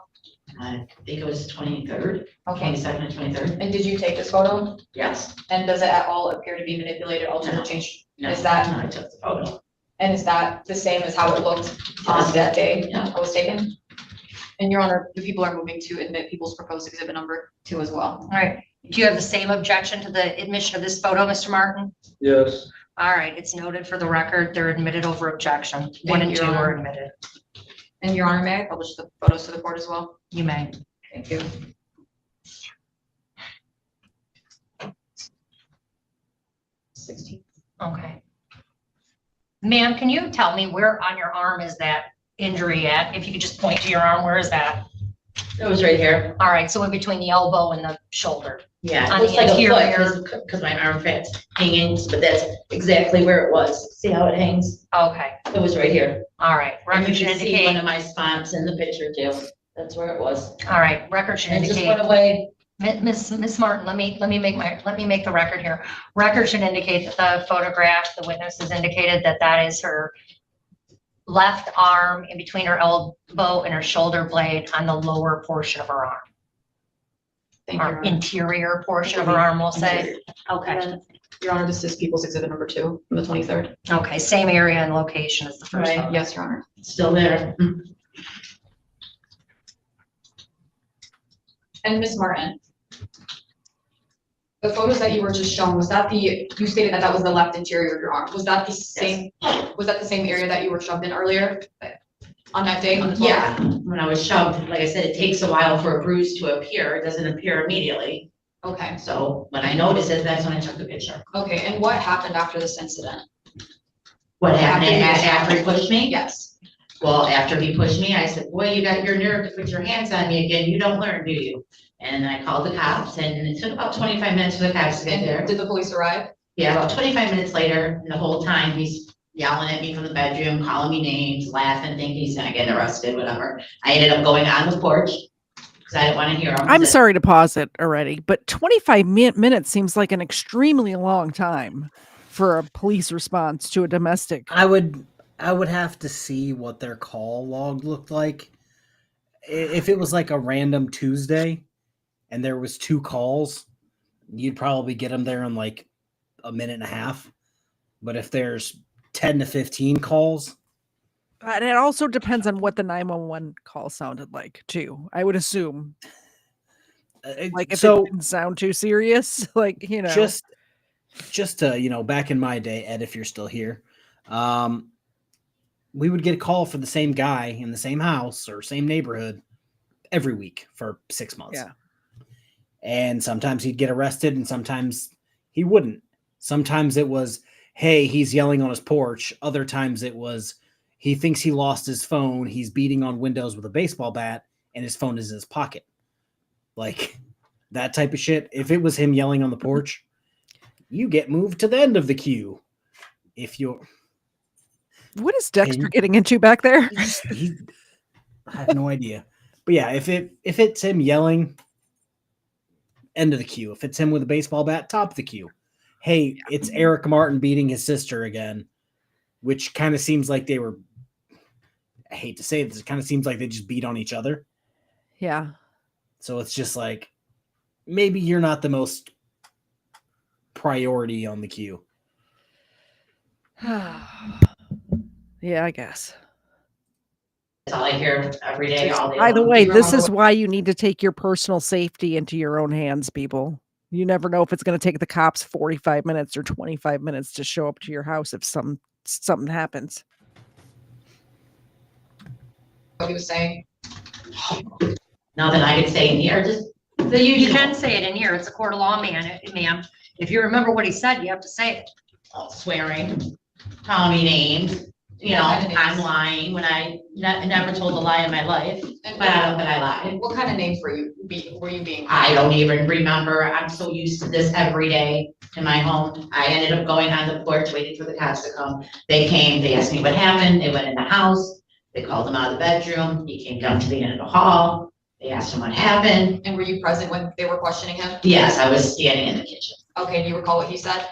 I think it was 23rd, Okay, 22nd and 23rd. and did you take this photo? Yes. And does it at all appear to be manipulated, altered, or changed? No, Is that- no, I took the photo. And is that the same as how it looked on that day Yeah. it was taken? And Your Honor, the people are moving to admit People's Proposed Exhibit number 2 as well. All right, do you have the same objection to the admission of this photo, Mr. Martin? Yes. All right, it's noted for the record. They're admitted over objection. 1 and you, 2 Your are Honor. admitted. And Your Honor, may I publish the photos to the court as well? You may. Thank you. 16. Okay. Ma'am, can you tell me where on your arm is that injury at? If you could just point to your arm, where is that? It was right here. All right, so in between the elbow and the shoulder. Yeah, On it looks the like a interior. foot because my arm fat's hanging, but that's exactly where it was. See how it hangs? Okay, It was right here. all right. And Record you should can see one indicate, of my spots in the picture too. That's where it was. all right, record should And it just went indicate, away. Miss Martin, let me make the record here. Record should indicate that the photograph, the witness has indicated that that is her left arm in between her elbow and her shoulder blade on the lower portion of her arm. Thank you, Your Or Honor. interior portion of her arm, we'll say. Okay, And Your Honor, this is People's Exhibit number 2 from the 23rd. okay, same area and location as the first Right. photo. Yes, Your Honor. It's still there. And Ms. Martin, The photos that you were just shown, was that you stated that that was the left interior of your arm. Was that the same, was that the same area that you were shoved in earlier on that day? On the 12th? Yeah, when I was shoved, like I said, it takes a while for a bruise to appear. It doesn't appear immediately. Okay, So when I noticed it, that's when I took the picture. okay, and what happened after this incident? What happened After after he pushed me? Yes. Well, after he pushed me, I said, boy, you got your nerve to put your hands on me again. You don't learn, do you? And I called the cops, and it took about 25 minutes for the cops to get there. And did the police arrive? Yeah, about 25 minutes later, and the whole time he's yelling at me from the bedroom, calling me names, laughing, thinking he's gonna get arrested, whatever. I ended up going on the porch because I didn't want to hear him. I'm sorry to pause it already, but 25 minutes seems like an extremely long time for a police response to a domestic. I would have to see what their call log looked like. If it was like a random Tuesday and there was 2 calls, you'd probably get them there in like a minute and a half. But if there's 10 to 15 calls, And it also depends on what the 911 call sounded like too. I would assume, like if it didn't sound too serious, like, you know, just to, back in my day, Ed, if you're still here, we would get a call for the same guy in the same house or same neighborhood every week for 6 months. Yeah. And sometimes he'd get arrested and sometimes he wouldn't. Sometimes it was, hey, he's yelling on his porch. Other times it was, he thinks he lost his phone. He's beating on windows with a baseball bat and his phone is in his pocket. Like that type of shit. If it was him yelling on the porch, you get moved to the end of the queue. If you're... What is Dexter getting into back there? I have no idea. But yeah, if it's him yelling, end of the queue. If it's him with a baseball bat, top of the queue. Hey, it's Eric Martin beating his sister again, which kind of seems like they were, I hate to say this, it kind of seems like they just beat on each other. Yeah. So it's just like, maybe you're not the most priority on the queue. Yeah, I guess. That's all I hear every day, all day By the long. way, this is why you need to take your personal safety into your own hands, people. You never know if it's going to take the cops 45 minutes or 25 minutes to show up to your house if something happens. What he was saying. Nothing I could say in here, just the You usual. can say it in here. It's a court of law, ma'am. If you remember what he said, you have to say it. Swearing, calling me names, I'm lying when I never told a lie in my life, but I lied. What kind of names were you being? I don't even remember. I'm so used to this every day in my home. I ended up going on the porch, waiting for the cops to come. They came, they asked me what happened. They went in the house. They called him out of the bedroom. He came down to the end of the hall. They asked him what happened. And were you present when they were questioning him? Yes, I was standing in the kitchen. Okay, do you recall what he said?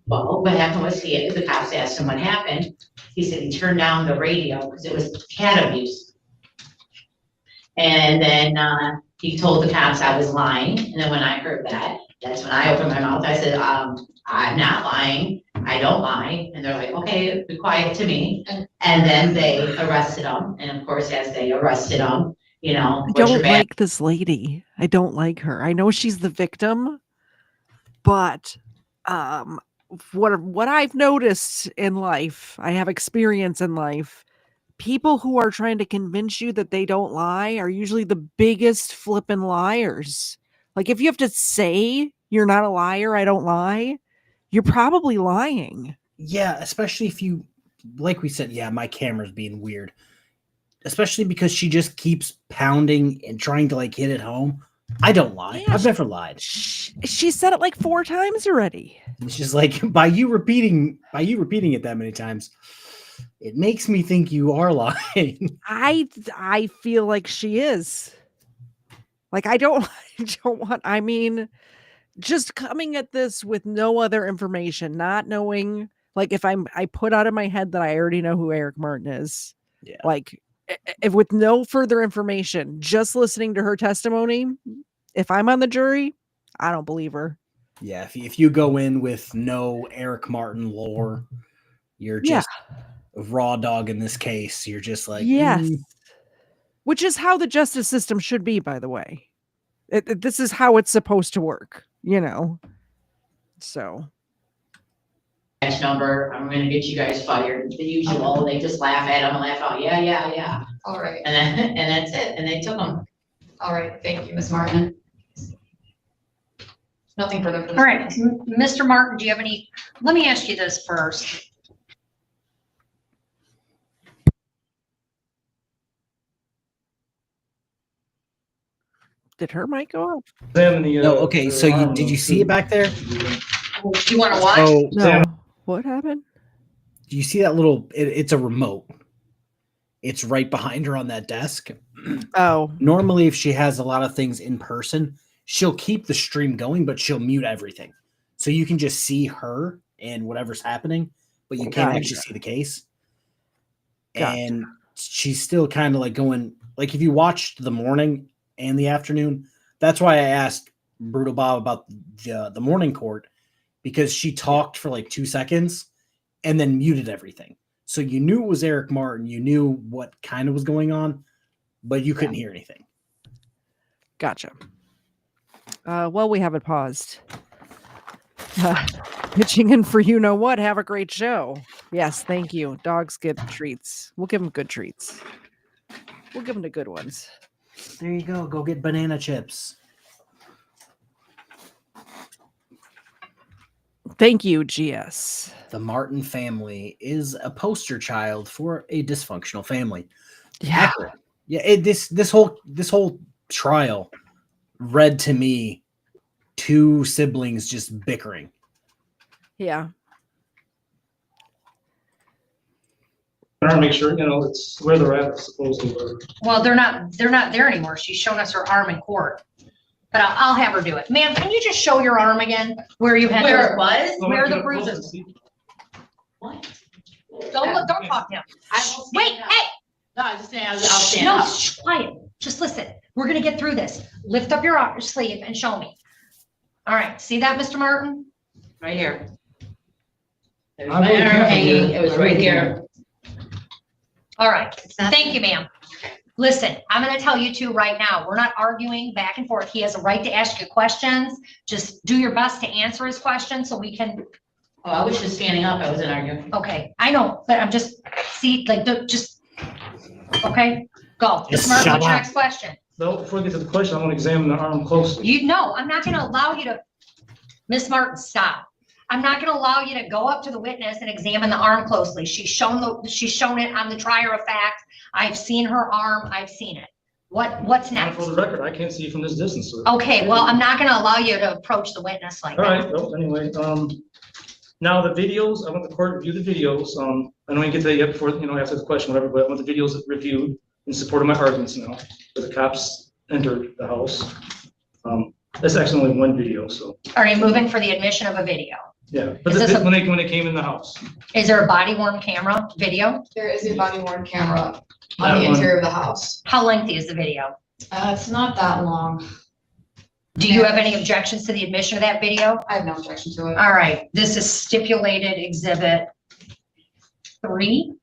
Well, what happened was the cops asked him what happened. He said he turned down the radio because it was cat abuse. And then he told the cops I was lying. And then when I heard that, that's when I opened my mouth. I said, I'm not lying. I don't lie. And they're like, okay, be quiet to me. And then they arrested him. And of course, as they arrested him, I don't like this lady. I don't like her. I know she's the victim, but what I've noticed in life, I have experience in life, people who are trying to convince you that they don't lie are usually the biggest flippin' liars. Like if you have to say you're not a liar, I don't lie, you're probably lying. Yeah, especially if you, like we said, yeah, my camera's being weird. Especially because she just keeps pounding and trying to like hit it home. I don't lie. Yeah, I've never lied. She said it like 4 times already. It's just like by you repeating it that many times, it makes me think you are lying. I feel like she is. Like I don't want, I mean, just coming at this with no other information, not knowing, like if I put out of my head that I already know who Eric Martin is. Yeah. Like if with no further information, just listening to her testimony, if I'm on the jury, I don't believe her. Yeah, if you go in with no Eric Martin lore, you're just a raw dog in this case. You're just like, yes, which is how the justice system should be, by the way. This is how it's supposed to work. you know. So Catch number, I'm gonna get you guys fired, the usual, they just laugh at them and laugh out, yeah. All right, And then, and that's it, and they took them. all right, thank you, Ms. Martin. Nothing further. for this. All right, Mr. Martin, do you have any, let me ask you this first. did her mic go up? Examine the, No, okay. the So arm did you though, see too. it back there? Do you want to watch? Oh, No. Sam. What happened? do you see that little? It's a remote. It's right behind her on that desk. Oh, Normally, if she has a lot of things in person, she'll keep the stream going, but she'll mute everything, so you can just see her and whatever's happening, but you can't actually see the case. Gotcha. And she's still kind of like going, like if you watched the morning and the afternoon, that's why I asked Brutal Bob about the morning court, because she talked for like 2 seconds and then muted everything. So you knew it was Eric Martin, you knew what kind of was going on, but you couldn't hear anything. Gotcha. Well, we have it paused. Pitching in for you know what. Have a great show. Yes, thank you. Dogs get treats. We'll give them good treats. We'll give them the good ones. There you go. Go get banana chips. Thank you, GS. The Martin family is a poster child for a dysfunctional family. Yeah. Accurate. Yeah, this whole trial read to me two siblings just bickering. Yeah. I want to make sure, you know, it's where they're at, supposedly. Well, they're not there anymore. She's shown us her arm in court. But I'll have her do it. Ma'am, can you just show your arm again where you had Where it was? where the bruises? What? Don't talk to him. I will Wait, stand up. hey, No, I was just saying, I'll stand no, up. shh, quiet. Just listen. We're gonna get through this. Lift up your sleeve and show me. All right, see that, Mr. Martin? Right here. There's I'm my really arm careful hanging, here. it was I'm right really here. All right, not- thank you, ma'am. Listen, I'm gonna tell you two right now, we're not arguing back and forth. He has a right to ask you questions. Just do your best to answer his questions so we can, Oh, I was just standing up, I wasn't arguing. okay, I know, but I'm just, see, like, just, okay, go. Just Mr. Martin, shut what's your up. next question? No, before I get to the question, I want to examine the arm closely. You know, I'm not gonna allow you to, Miss Martin, stop. I'm not gonna allow you to go up to the witness and examine the arm closely. She's shown it on the trier of fact. I've seen her arm, I've seen it. What's Now, next? for the record, I can't see from this distance, sir. Okay, well, I'm not gonna allow you to approach the witness like All that. right, well, anyway, now the videos, I want the court to review the videos. I don't even get to that yet before, you know, after the question, whatever, but I want the videos reviewed in support of my arguments now, where the cops entered the house. That's actually only one video, so, Are you moving for the admission of a video? yeah. But Is this a- when they came in the house. Is there a body worn camera video? There is a body worn camera That on the one. interior of the house. How lengthy is the video? It's not that long. Do you have any objections to the admission of that video? I have no objection to it. All right, this is stipulated exhibit 3.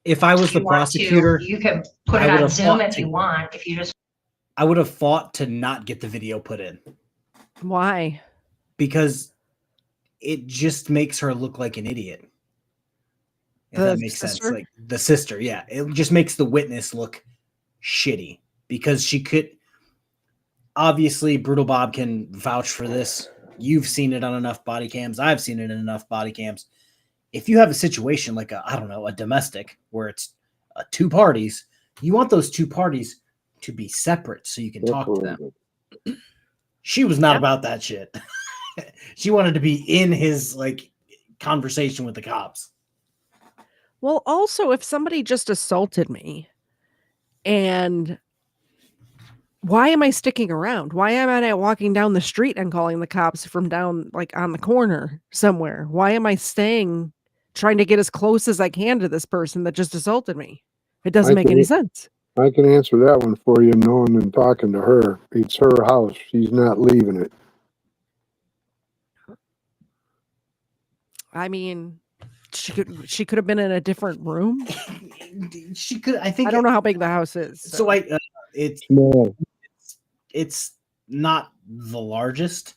If I was If the you want to, prosecutor, you can put I it would on have Zoom fought if to- you want, if you just, I would have fought to not get the video put in, Why? because it just makes her look like an idiot. If The that makes sense. sister? Like the sister, yeah. It just makes the witness look shitty because she could obviously Brutal Bob can vouch for this. You've seen it on enough body cams. I've seen it in enough body cams. If you have a situation like a domestic where it's two parties, you want those two parties to be separate so you can talk to them. She was not about that shit. She wanted to be in his like conversation with the cops. Well, also, if somebody just assaulted me, and why am I sticking around? Why am I not walking down the street and calling the cops from down like on the corner somewhere? Why am I staying, trying to get as close as I can to this person that just assaulted me? It doesn't make any sense. I can answer that one for you, knowing and talking to her. It's her house. She's not leaving it. I mean, she could have been in a different room. She could. I think. I don't know how big the house is. So it's Small. it's not the largest.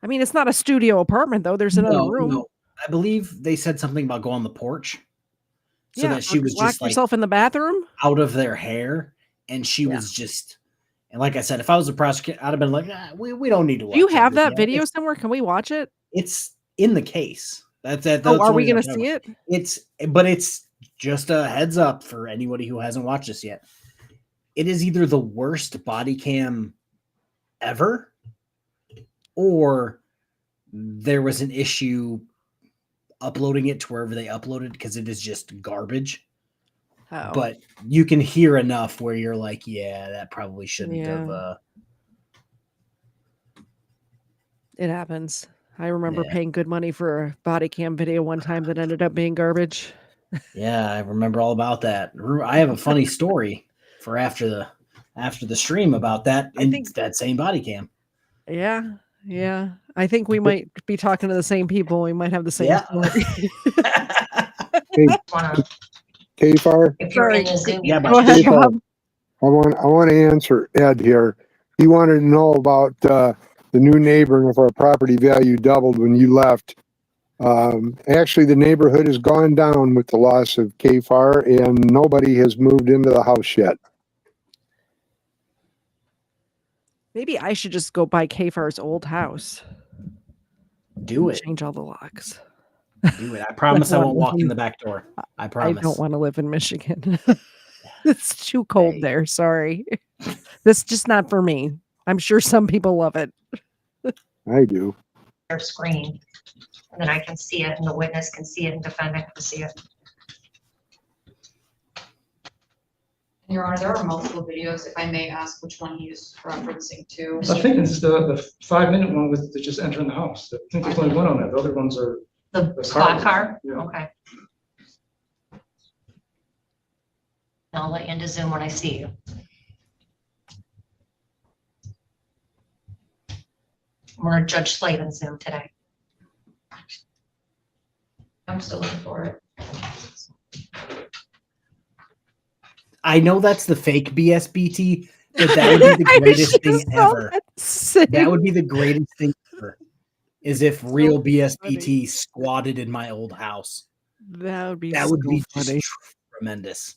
I mean, it's not a studio apartment though. There's another room. No. I believe they said something about go on the porch. So Yeah, that she was lock just like yourself in the bathroom. out of their hair, and she Yeah. was just. And like I said, if I was a prosecutor, I'd have been like, we don't need to watch. Do you have that yet. video somewhere? Can we watch it? It's in the case. That's Oh, are the we reason going to I'm see talking it? about. It's just a heads up for anybody who hasn't watched this yet. It is either the worst body cam ever, or there was an issue uploading it to wherever they uploaded because it is just garbage. Oh. But you can hear enough where you're like, yeah, that probably shouldn't have. It happens. I remember Yeah. paying good money for a body cam video one time that ended up being garbage. Yeah, I remember all about that. I have a funny story for after the stream about that. I think that same body cam. Yeah. I think we might be talking to the same people. We might have the same story. Hey, KFAR, If you're in the Sorry. Zoom. Yeah, Go ahead, Hey, Bob. I want to answer Ed here. He wanted to know about the new neighbor and if our property value doubled when you left. Actually, the neighborhood has gone down with the loss of KFAR, and nobody has moved into the house yet. Maybe I should just go buy KFAR's old house. Do it. Change all the locks. Do it. I promise I won't walk in the back door. I promise. I don't want to live in Michigan. It's too cold there. Sorry. This is just not for me. I'm sure some people love it. I do. Their screen, and then I can see it, and the witness can see it, and defendant can see it. Your Honor, there are multiple videos, if I may ask which one he's referencing to. I think it's the 5-minute one with just entering the house. I think there's only one on that. The other ones are. The The squad car. car? Yeah. Okay. I'll let you into Zoom when I see you. We're in Judge Slavin's Zoom today. I'm still looking for it. I know that's the fake BSBT, but that would be the greatest thing ever. That would be the greatest thing ever. Is if real BSBT squatted in my old house. That would be That would be funny. just tremendous.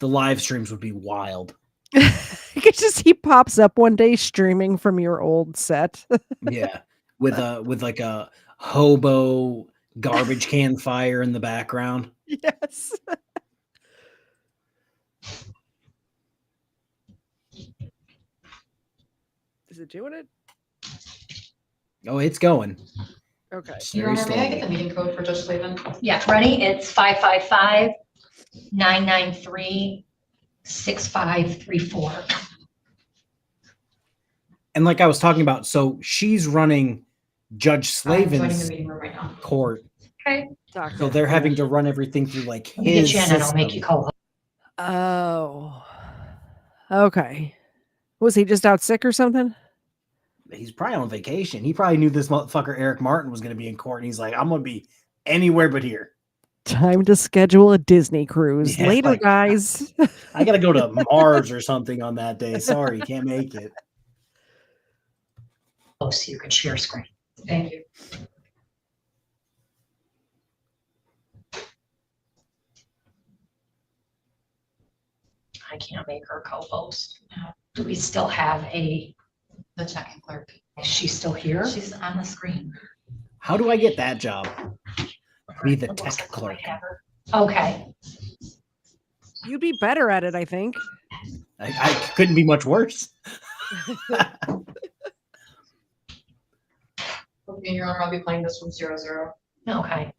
The live streams would be wild. He pops up one day streaming from your old set. Yeah, with like a hobo garbage can fire in the background. Yes. Is it doing it? Oh, it's going. Okay. Your Very Honor, may I get slowly. the meeting code for Judge Slavin? Yeah, ready? It's 555-993-6534. And like I was talking about, so she's running Judge I'm joining the Slavin's meeting room right now. court. Okay. So they're having to run everything through like Let me get his you in and I'll make you system. co-host. Oh. Okay. Was he just out sick or something? He's probably on vacation. He probably knew this motherfucker Eric Martin was going to be in court, and he's like, "I'm going to be anywhere but here." Time to schedule a Disney cruise. Yeah, Later, like- guys. I got to go to Mars or something on that day. Sorry, can't make it. Oh, so you can share screen. Thank you. I can't make her co-host. Do we still have the check-in clerk? Is she still here? She's on the screen. How do I get that job? Be the It looks tech like we might clerk. have her. Okay. You'd be better at it, I think. I couldn't be much worse. Okay, Your Honor, I'll be playing this from 00. Okay.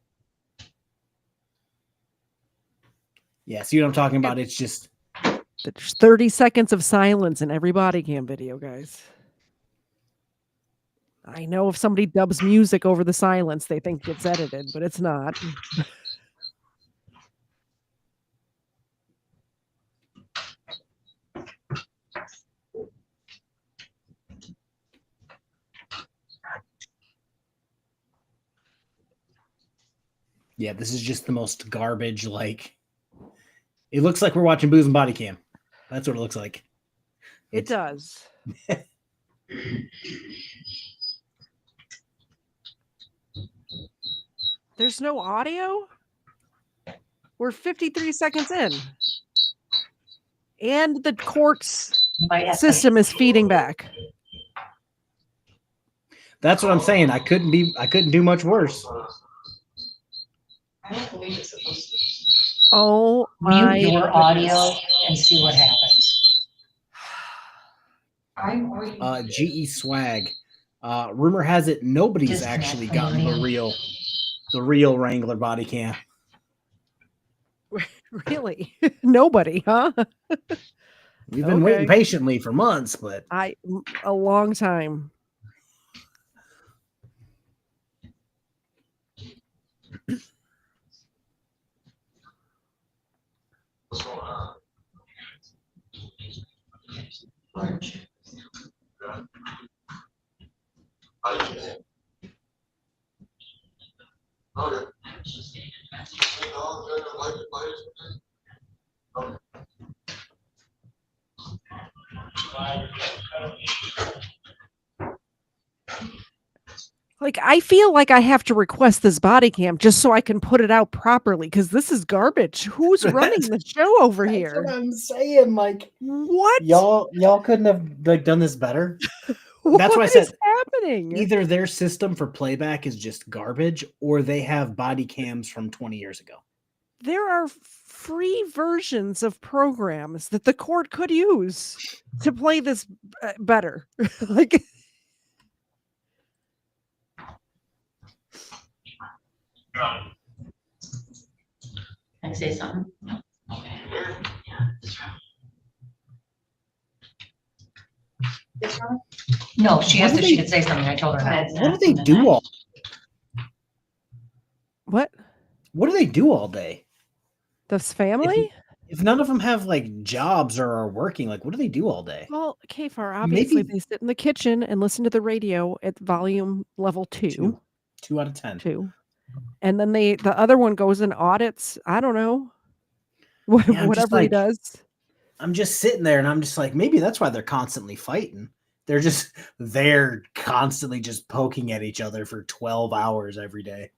Yeah, see what I'm talking about? It's just There's 30 seconds of silence in every body cam video, guys. I know if somebody dubs music over the silence, they think it's edited, but it's not. yeah, this is just the most garbage. Like, it looks like we're watching Booze and Body Cam. That's what it looks like. It does. There's no audio? We're 53 seconds in. And the court's You might have to- system is feeding back. That's what I'm saying. I couldn't do much worse. I don't believe it's supposed to. Oh my Mute your goodness. audio and see what happens. GE Swag. Rumor has it nobody's Disconnect actually from the gotten mail. the real Wrangler body cam. Really? Nobody, huh? We've been waiting Okay. patiently for months, but A long time. Like, I feel like I have to request this body cam just so I can put it out properly because this is garbage. Who's running the show over that's here? what I'm saying. Like, What? y'all couldn't have like done this better. That's why I What said is happening? either their system for playback is just garbage, or they have body cams from 20 years ago. There are free versions of programs that the court could use to play this better. Like, Can I say something? No, she asked if she could say something. I told her no. What do they do all? what? What do they do all day? This family? If none of them have like jobs or are working, like what do they do all day? Well, KFAR, obviously Maybe- they sit in the kitchen and listen to the radio at volume level 2. 2 out of 10. 2. And then the other one goes and audits. I don't know. Yeah, I'm just Whatever he like- does. I'm just sitting there and I'm just like, maybe that's why they're constantly fighting. They're constantly just poking at each other for 12 hours every day.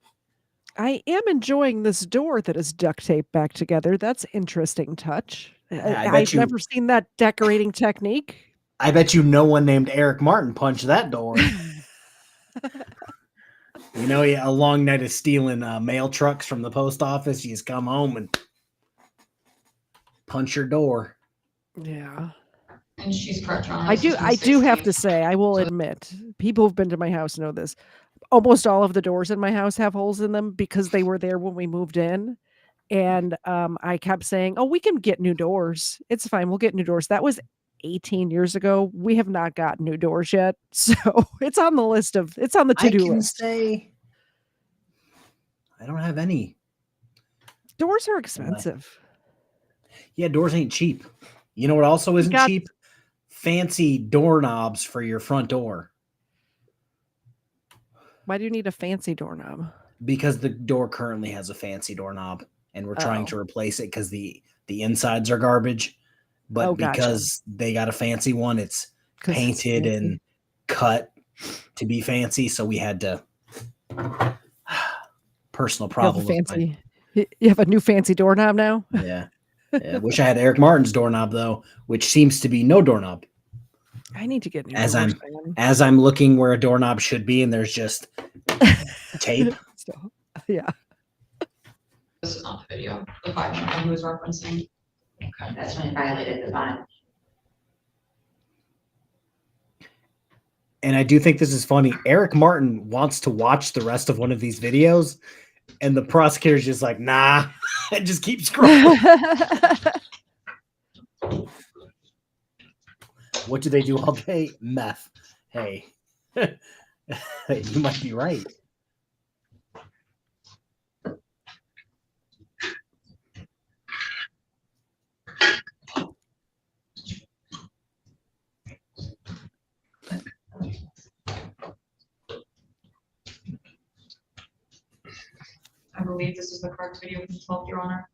I am enjoying this door that is duct taped back together. That's interesting touch. I bet I've you- never seen that decorating technique. I bet you no one named Eric Martin punched that door. You know, a long night of stealing mail trucks from the post office. You just come home and punch your door. Yeah. And she's correct, Ron. I do have to say, I will So- admit, people who've been to my house know this. Almost all of the doors in my house have holes in them because they were there when we moved in. And I kept saying, oh, we can get new doors. It's fine. We'll get new doors. That was 18 years ago. We have not got new doors yet. So it's on the list it's on the I to-do can list. say I don't have any. Doors are expensive. Yeah, doors ain't cheap. You know what also isn't got- cheap? Fancy doorknobs for your front door. Why do you need a fancy doorknob? Because the door currently has a fancy doorknob and we're trying to replace it because the insides are garbage. But Oh, gotcha. because they got a fancy one, it's 'Cause it's painted fancy. and cut to be fancy. So we had to personal You have a problem. with my- fancy. You have a new fancy doorknob now? yeah. Yeah. Wish I had Eric Martin's doorknob though, which seems to be no doorknob. I need to get new As doors, I'm- man. As I'm looking where a doorknob should be, and there's just tape. So, yeah. This is not the video, the 5 he was referencing. Okay, that's when it violated the bond. And I do think this is funny. Eric Martin wants to watch the rest of one of these videos, and the prosecutor's just like, nah, and just keep scrolling. What do they do all day? Meth. Hey, you might be right. I believe this is the correct video from 12th, Your Honor.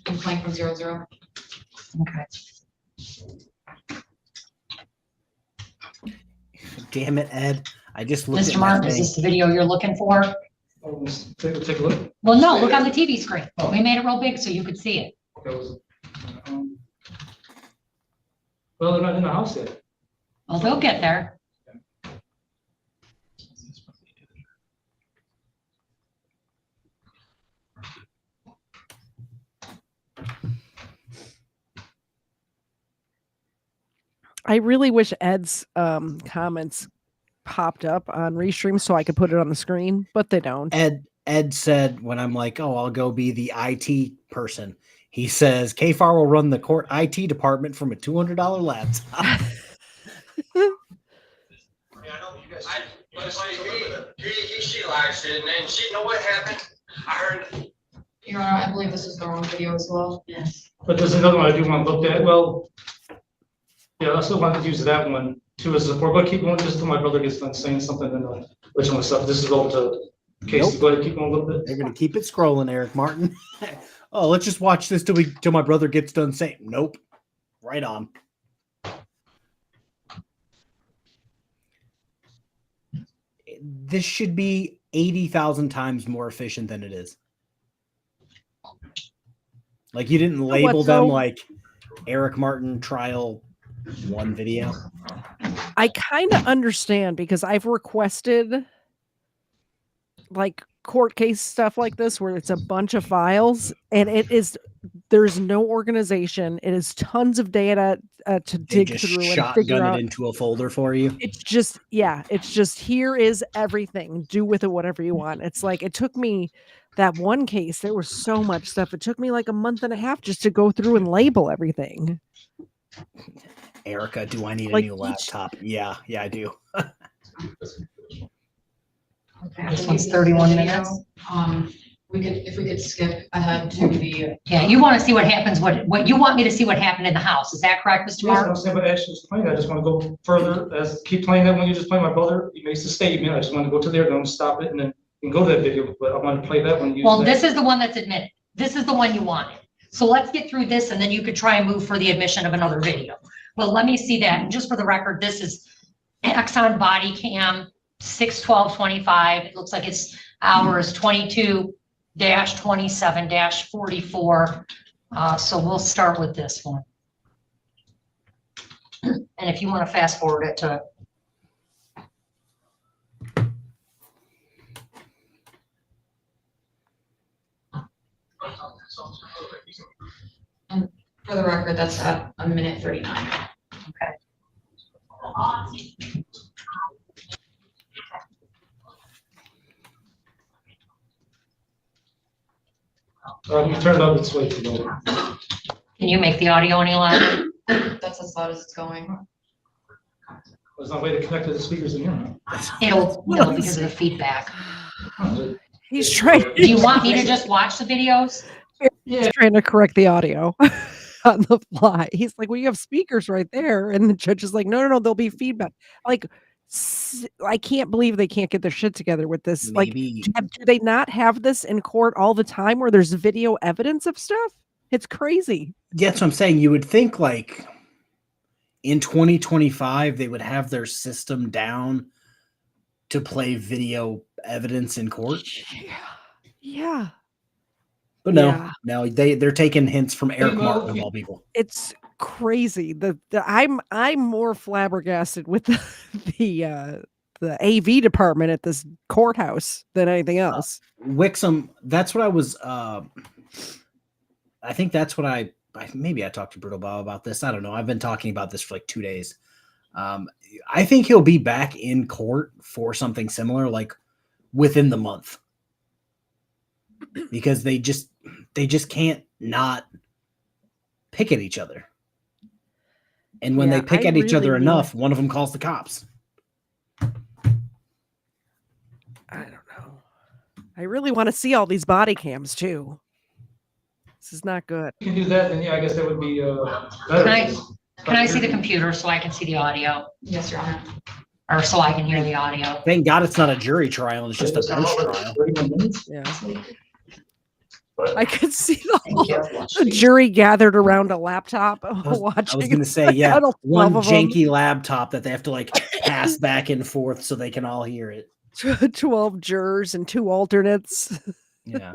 I'm playing from 00. Okay. damn it, Ed. I just looked Mr. at my Martin, is thing. this the video you're looking for? Oh, let's take a look. Well, no, look on the TV screen. We made it real big so you could see it. Okay, well, they're not in the house yet. Well, they'll get there. I really wish Ed's comments popped up on Restream so I could put it on the screen, but they don't. Ed said when I'm like, oh, I'll go be the IT person. He says KFARR will run the court IT department from a $200 laptop. She likes it, and then she know what happened. I heard. Your Honor, I believe this is the wrong video as well. Yes. But there's another one I do want to look at. Well, yeah, I still want to use that one too as support, but keep going just until my brother gets done saying something and the original stuff. This is over to Casey. Nope. Go ahead, keep going a little bit. They're gonna keep it scrolling, Eric Martin. Oh, let's just watch this till my brother gets done saying nope. Right on. This should be 80,000 times more efficient than it is. Like you didn't label them like Eric Martin trial 1 video. I kind of understand because I've requested like court case stuff like this where it's a bunch of files and there's no organization. It is tons of data to They dig just through and figure shotgun out. it into a folder for you. It's just here is everything. Do with it whatever you want. It's like it took me that one case. There was so much stuff. It took me like a month and a half just to go through and label everything. Erica, do I need Like a new laptop? Yeah, I do. Okay, This one's 31 minutes. If we could skip ahead to the. Yeah, you want to see what happens, what you want me to see what happened in the house. Is that correct, Mr. Yes, I'm Martin? saying, but as she's playing, I just want to go further. Keep playing that when you just play my brother. He makes a statement. I just want to go to there, don't stop it, and then you can go to that video. But I want to play that one. Well, this is the one that's admitted. This is the one you wanted. So let's get through this and then you could try and move for the admission of another video. Well, let me see that. And just for the record, this is Exxon body cam 6/12/25. It looks like it's hours 22-27-44. So we'll start with this one. And if you want to fast forward it to For the record, that's at 1:39. okay. You turn it up its way to go. Can you make the audio any louder? That's as loud as it's going. There's no way to connect to the speakers in here. Huh? It'll, no, because of the feedback. He's trying. Do you want me to just watch the videos? He's trying to correct the audio on the fly. He's like, well, you have speakers right there. And the judge is like, no, there'll be feedback. Like, I can't believe they can't get their shit together with this. Maybe. Like, do they not have this in court all the time where there's video evidence of stuff? It's crazy. Yeah, that's what I'm saying. You would think like in 2025, they would have their system down to play video evidence in court. Yeah. But no, they're taking hints from Eric Martin of all people. It's crazy. I'm more flabbergasted with the AV department at this courthouse than anything else. Wixom, that's what I was. I think that's what I maybe I talked to Brutal Bob about this. I don't know. I've been talking about this for like 2 days. I think he'll be back in court for something similar, like within the month, because they just can't not pick at each other. And when they pick at each other enough, one of them calls the cops. I don't know. I really want to see all these body cams too. This is not good. You can do that, then yeah, I guess that would be better. Can I see the computer so I can see the audio? Yes, Your Honor. Or so I can hear the audio? Thank God it's not a jury trial. It's just a bench trial. 31 minutes? Yeah. I could see the jury gathered around a laptop watching. I was going to say, yeah, I don't one love 'em. janky laptop that they have to like pass back and forth so they can all hear it. 12 jurors and 2 alternates. Yeah.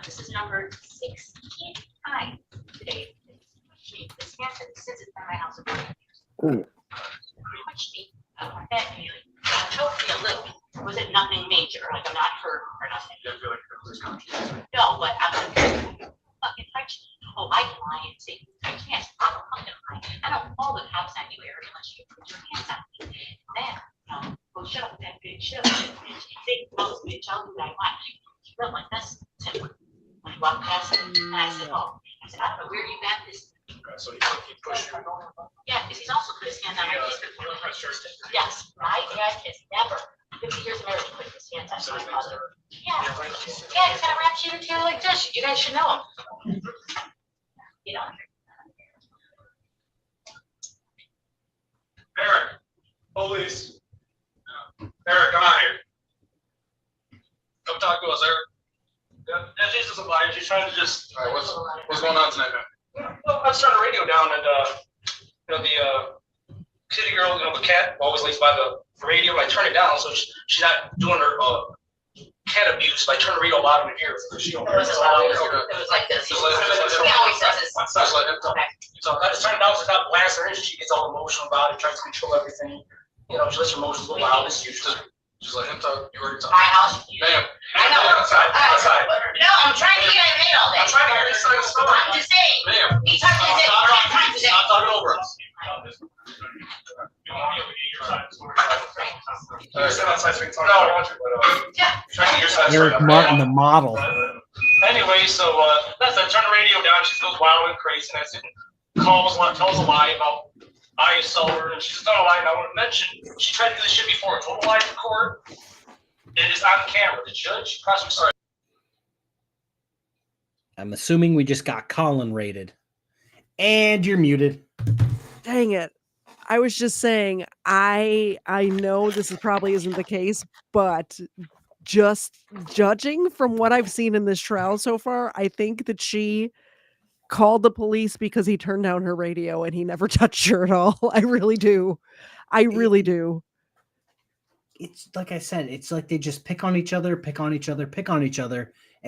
This is number 16. Hi. Today, this man sits in my house. Punched me. That feeling. Choked me a little. Was it nothing major? Like I'm not hurt or nothing. No, but I'm fucking touch me. Oh, I can lie and say I can't. I'm fucking lie. I don't call the cops on you, Eric, unless you put your hands on me. Then, oh, shut up, that bitch. Shut up, that bitch. Big nose bitch. I'll do what I want. She felt like that's simple. When he walked past him, and I said, oh, I said, I don't know where you got this. So he pushed you. Yeah, because he's also put his hands on my face before. Yes, my dad has never, 50 years of marriage, put his hands on my mother. Yeah, he's got a rap sheet and tail like this. You guys should know him. You know. Eric, police. Eric, come out here. Come talk to us, Eric. Yeah, she's just a liar. She's trying to just. All right, what's going on tonight, man? Well, I was turning the radio down, and the city girl, the cat always lays by the radio. And I turn it down, so she's not doing her cat abuse. I turn the radio loud in her ear. She don't. It was like this. He always says this. So I just turn it down so it's not blasting her. She gets all emotional about it, tries to control everything. She lets her emotions go loud. It's usually. Just let him talk. You already talked. My house. Ma'am. I know. Outside. No, I'm trying to get him in all day. I'm trying to get this side of the story. I'm just saying. Ma'am. He touches it 10 times a day. Stop talking over us. Eric Martin, the model. Anyway, so that's I turn the radio down. She goes wild and crazy, and I sit and tells a lie about I assault her, and she's not a lie. And I want to mention she tried to do this shit before. A total lie in court. It is on camera. The judge, prosecutor. I'm assuming we just got Colin rated. And you're muted. Dang it. I was just saying, I know this probably isn't the case, but just judging from what I've seen in this trial so far, I think that she called the police because he turned down her radio and he never touched her at all. I really do. I really do. It's like I said, it's like they just pick on each other, and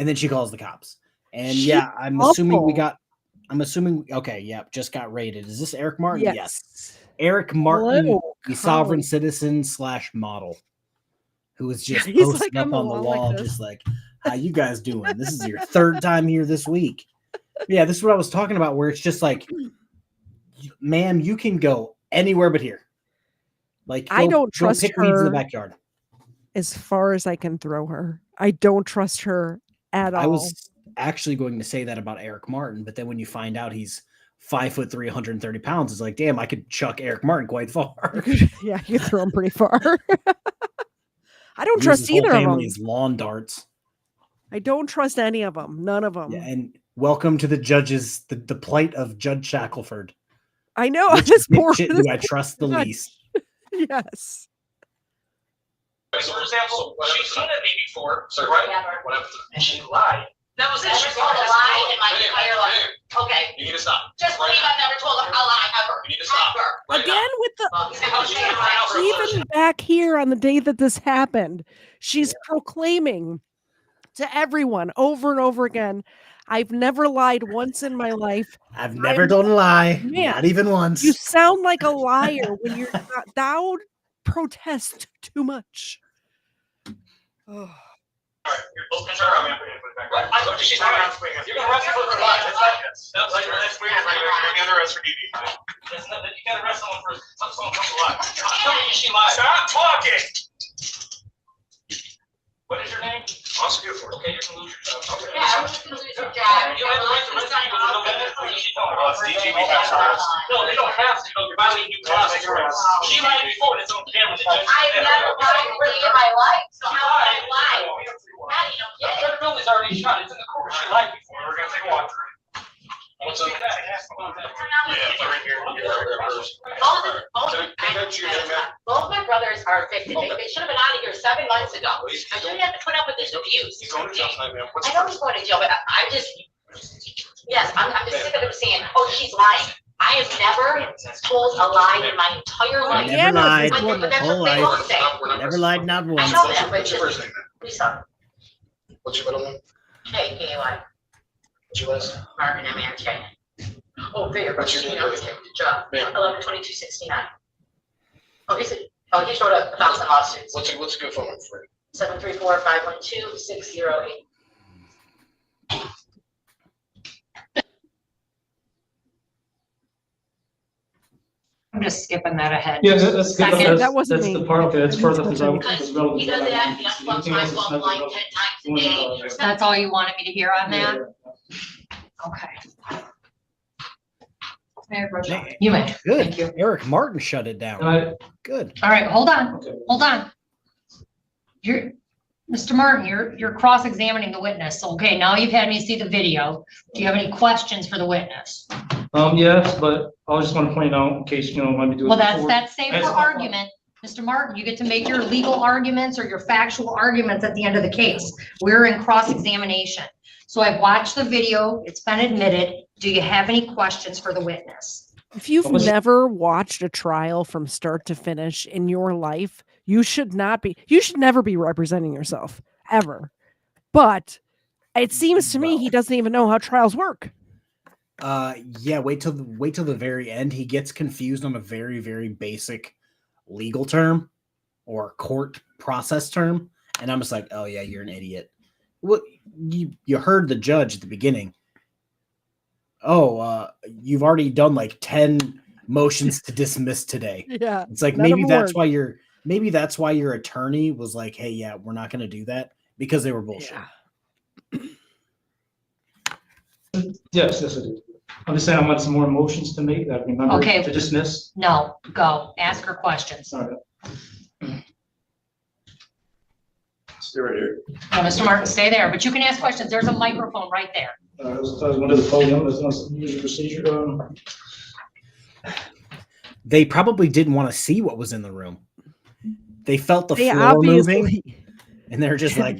then she calls the cops. And yeah, I'm assuming, okay, yeah, just got raided. Is this Eric Martin? Yes. Eric Martin, Hello, the sovereign citizen / model, who is just He's posting like up on on the the wall wall, like this. just like, how you guys doing? This is your third time here this week. Yeah, this is what I was talking about, where it's just like, ma'am, you can go anywhere but here. Like, I don't trust pick weeds in the her backyard. as far as I can throw her. I don't trust her at all. I was actually going to say that about Eric Martin, but then when you find out he's 5'3", 130 pounds, it's like, damn, I could chuck Eric Martin quite far. Yeah, you throw him pretty far. I don't Use trust his whole either of family them. as lawn darts. I don't trust any of them. None of them. Yeah, and welcome to the judges, the plight of Judge Shackelford. I know. Which This poor. shit This do I trust the judge. least? Yes. So, for example, she's seen it me before, so right? Whatever. And she lied. That was it. Never She told a lie in my entire life. lied. Okay, You need to stop. just believe I've never told a lie ever. You need to stop. Ever. Right now. Again with the. Well, see how she did my house. Even back here on the day that this happened, she's proclaiming to everyone over and over again, I've never lied once in my life. I've never told a lie, Man, not even once. You sound like a liar when you're not, thou protest too much. Oh. All right, you're both concerned. I'm gonna put it back. I told you she's not around. You're gonna arrest her for lies. That's like that's weird. You're gonna arrest for DV. You can't arrest someone for someone for lie. I'm telling you, she lied. Stop talking. What is your name? Oscar Gifford. Okay, you're gonna lose your job. Okay. Yeah, I'm just gonna lose your job. You have the right to arrest me with no benefit. No, they don't have to. You're violating due process. She lied before, and it's on camera. I've never lied a day in my life, so how would I lie? How do you know? The credibility's already shot. It's in the court. She lied before. We're gonna take a walk through. What's up? Yeah, it's right here. All of What's your name, man? Both my brothers are evicted. They should have been out of here 7 months ago. Well, he's- I shouldn't have to put up with this abuse. He's going to jail tonight, man. What's I know he's going to jail, but I'm just, yes, I'm just sick of them saying, oh, she's lying. I have never told a lie in my entire life. Never lied. But that's Whole what they life. all say. Never lied, not I once. know that, but What's your first name, man? Lisa, What's your middle name? K-A-Y, What's your last name? Martin, M-A-N-K. Oh, there, What's your name? job, Ma'am. 11/22/69. Oh, he showed up 1,000 lawsuits. What's a good phone number for you? 734-512-608. I'm just skipping that ahead. Yeah, that's good. Second. That's- That wasn't That's me. the part, okay, that's further, because I Because was relevant. he does that, he has one Anything time, else that's one not line relevant? 10 times a day. That's all you wanted me to hear on that? Okay. Mayor Pro Tem. You may. Good. Thank you. Eric Martin shut it And down. I, Good. All right, hold on, okay. hold on. Mr. Martin, you're cross-examining the witness. Okay, now you've had me see the video. Do you have any questions for the witness? Yes, but I just want to point out, in case, let me do it. Well, that's before- safe That's for fine. argument. Mr. Martin, you get to make your legal arguments or your factual arguments at the end of the case. We're in cross-examination. So I've watched the video. It's been admitted. Do you have any questions for the witness? If you've What was- never watched a trial from start to finish in your life, you should never be representing yourself ever. But it seems to me he doesn't even know how trials work. Yeah, wait till the very end. He gets confused on a very, very basic legal term or court process term. And I'm just like, oh yeah, you're an idiot. Well, you heard the judge at the beginning. Oh, you've already done like 10 motions to dismiss today. Yeah. It's like None of maybe them that's work. why your attorney was like, hey, yeah, we're not gonna do that because they were bullshit. Yeah. Yes, I do. I'm just saying I want some more motions to make that, remember, Okay. to dismiss. No, go. Ask her questions. All right. Stay right here. No, Mr. Martin, stay there, but you can ask questions. There's a microphone right there. I was going to the podium, there's no usual procedure. They probably didn't want to see what was in the room. They felt the They floor moving, obviously and they're just like,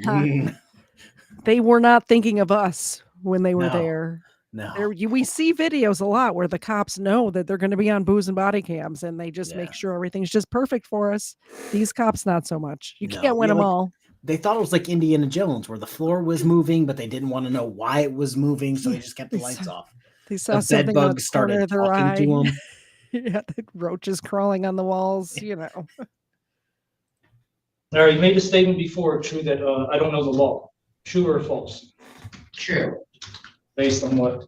they were not thinking of us when they were No. there. no. We see videos a lot where the cops know that they're going to be on booze and body cams, and they just Yeah. make sure everything's just perfect for us. These cops, not so much. You No. can't win Yeah, them like- all. They thought it was like Indiana Jones, where the floor was moving, but they didn't want to know why it was moving, so they just kept the They lights saw- off. They saw The bed something on the bugs corner started of their talking eye. to them. Yeah, the roaches crawling on the walls. All right, you made a statement before, true, that I don't know the law. True or false? True. Based on what?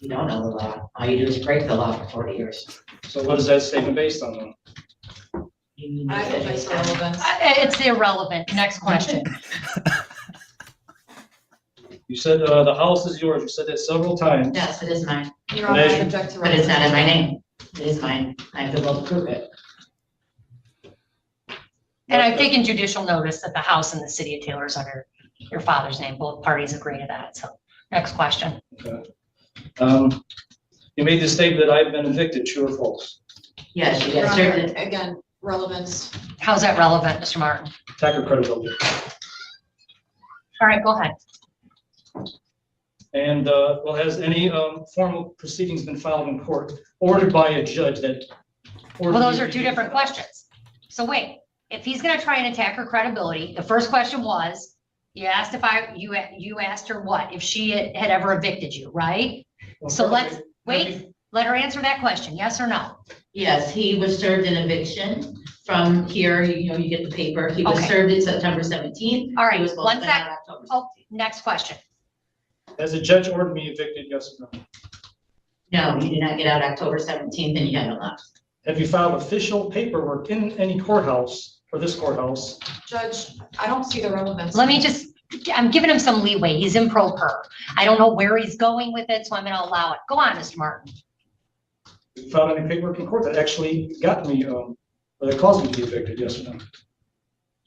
You don't know the law. All you do is break the law for 40 years. So what is that statement based on then? I have advice for relevance. It's irrelevant. Next question. You said the house is yours. You said that several times. Yes, it is mine, Your Honor, I object to but it's not in my relevance. name. It is mine. I have to go prove it. And I've taken judicial notice that the house and the city of Taylor is under your father's name. Both parties agree to that. So next question. Okay. You made the statement that I've been evicted, true or false? Yes, you Your got Honor, certain, again, relevance. How's that relevant, Mr. Martin? Attack or credibility? All right, go ahead. And well, has any formal proceedings been filed in court ordered by a judge that? Well, those are two different questions. So wait, if he's gonna try and attack her credibility, the first question was, you asked you asked her what, if she had ever evicted you, right? So let's, wait, let her answer that question, yes or no? yes, he was served an eviction from here, you get the paper. He was Okay. served it September 17th. All right, He was supposed one to be out sec. October Oh, 17th. next question. Has a judge ordered me evicted, yes or no? No, you did not get out October 17th and you haven't left. Have you filed official paperwork in any courthouse or this courthouse? Judge, I don't see the relevance. Let me just, I'm giving him some leeway. He's in pro per. I don't know where he's going with it, so I'm gonna allow it. Go on, Mr. Martin. Filed any paperwork in court that actually got me, or that caused me to be evicted, yes or no?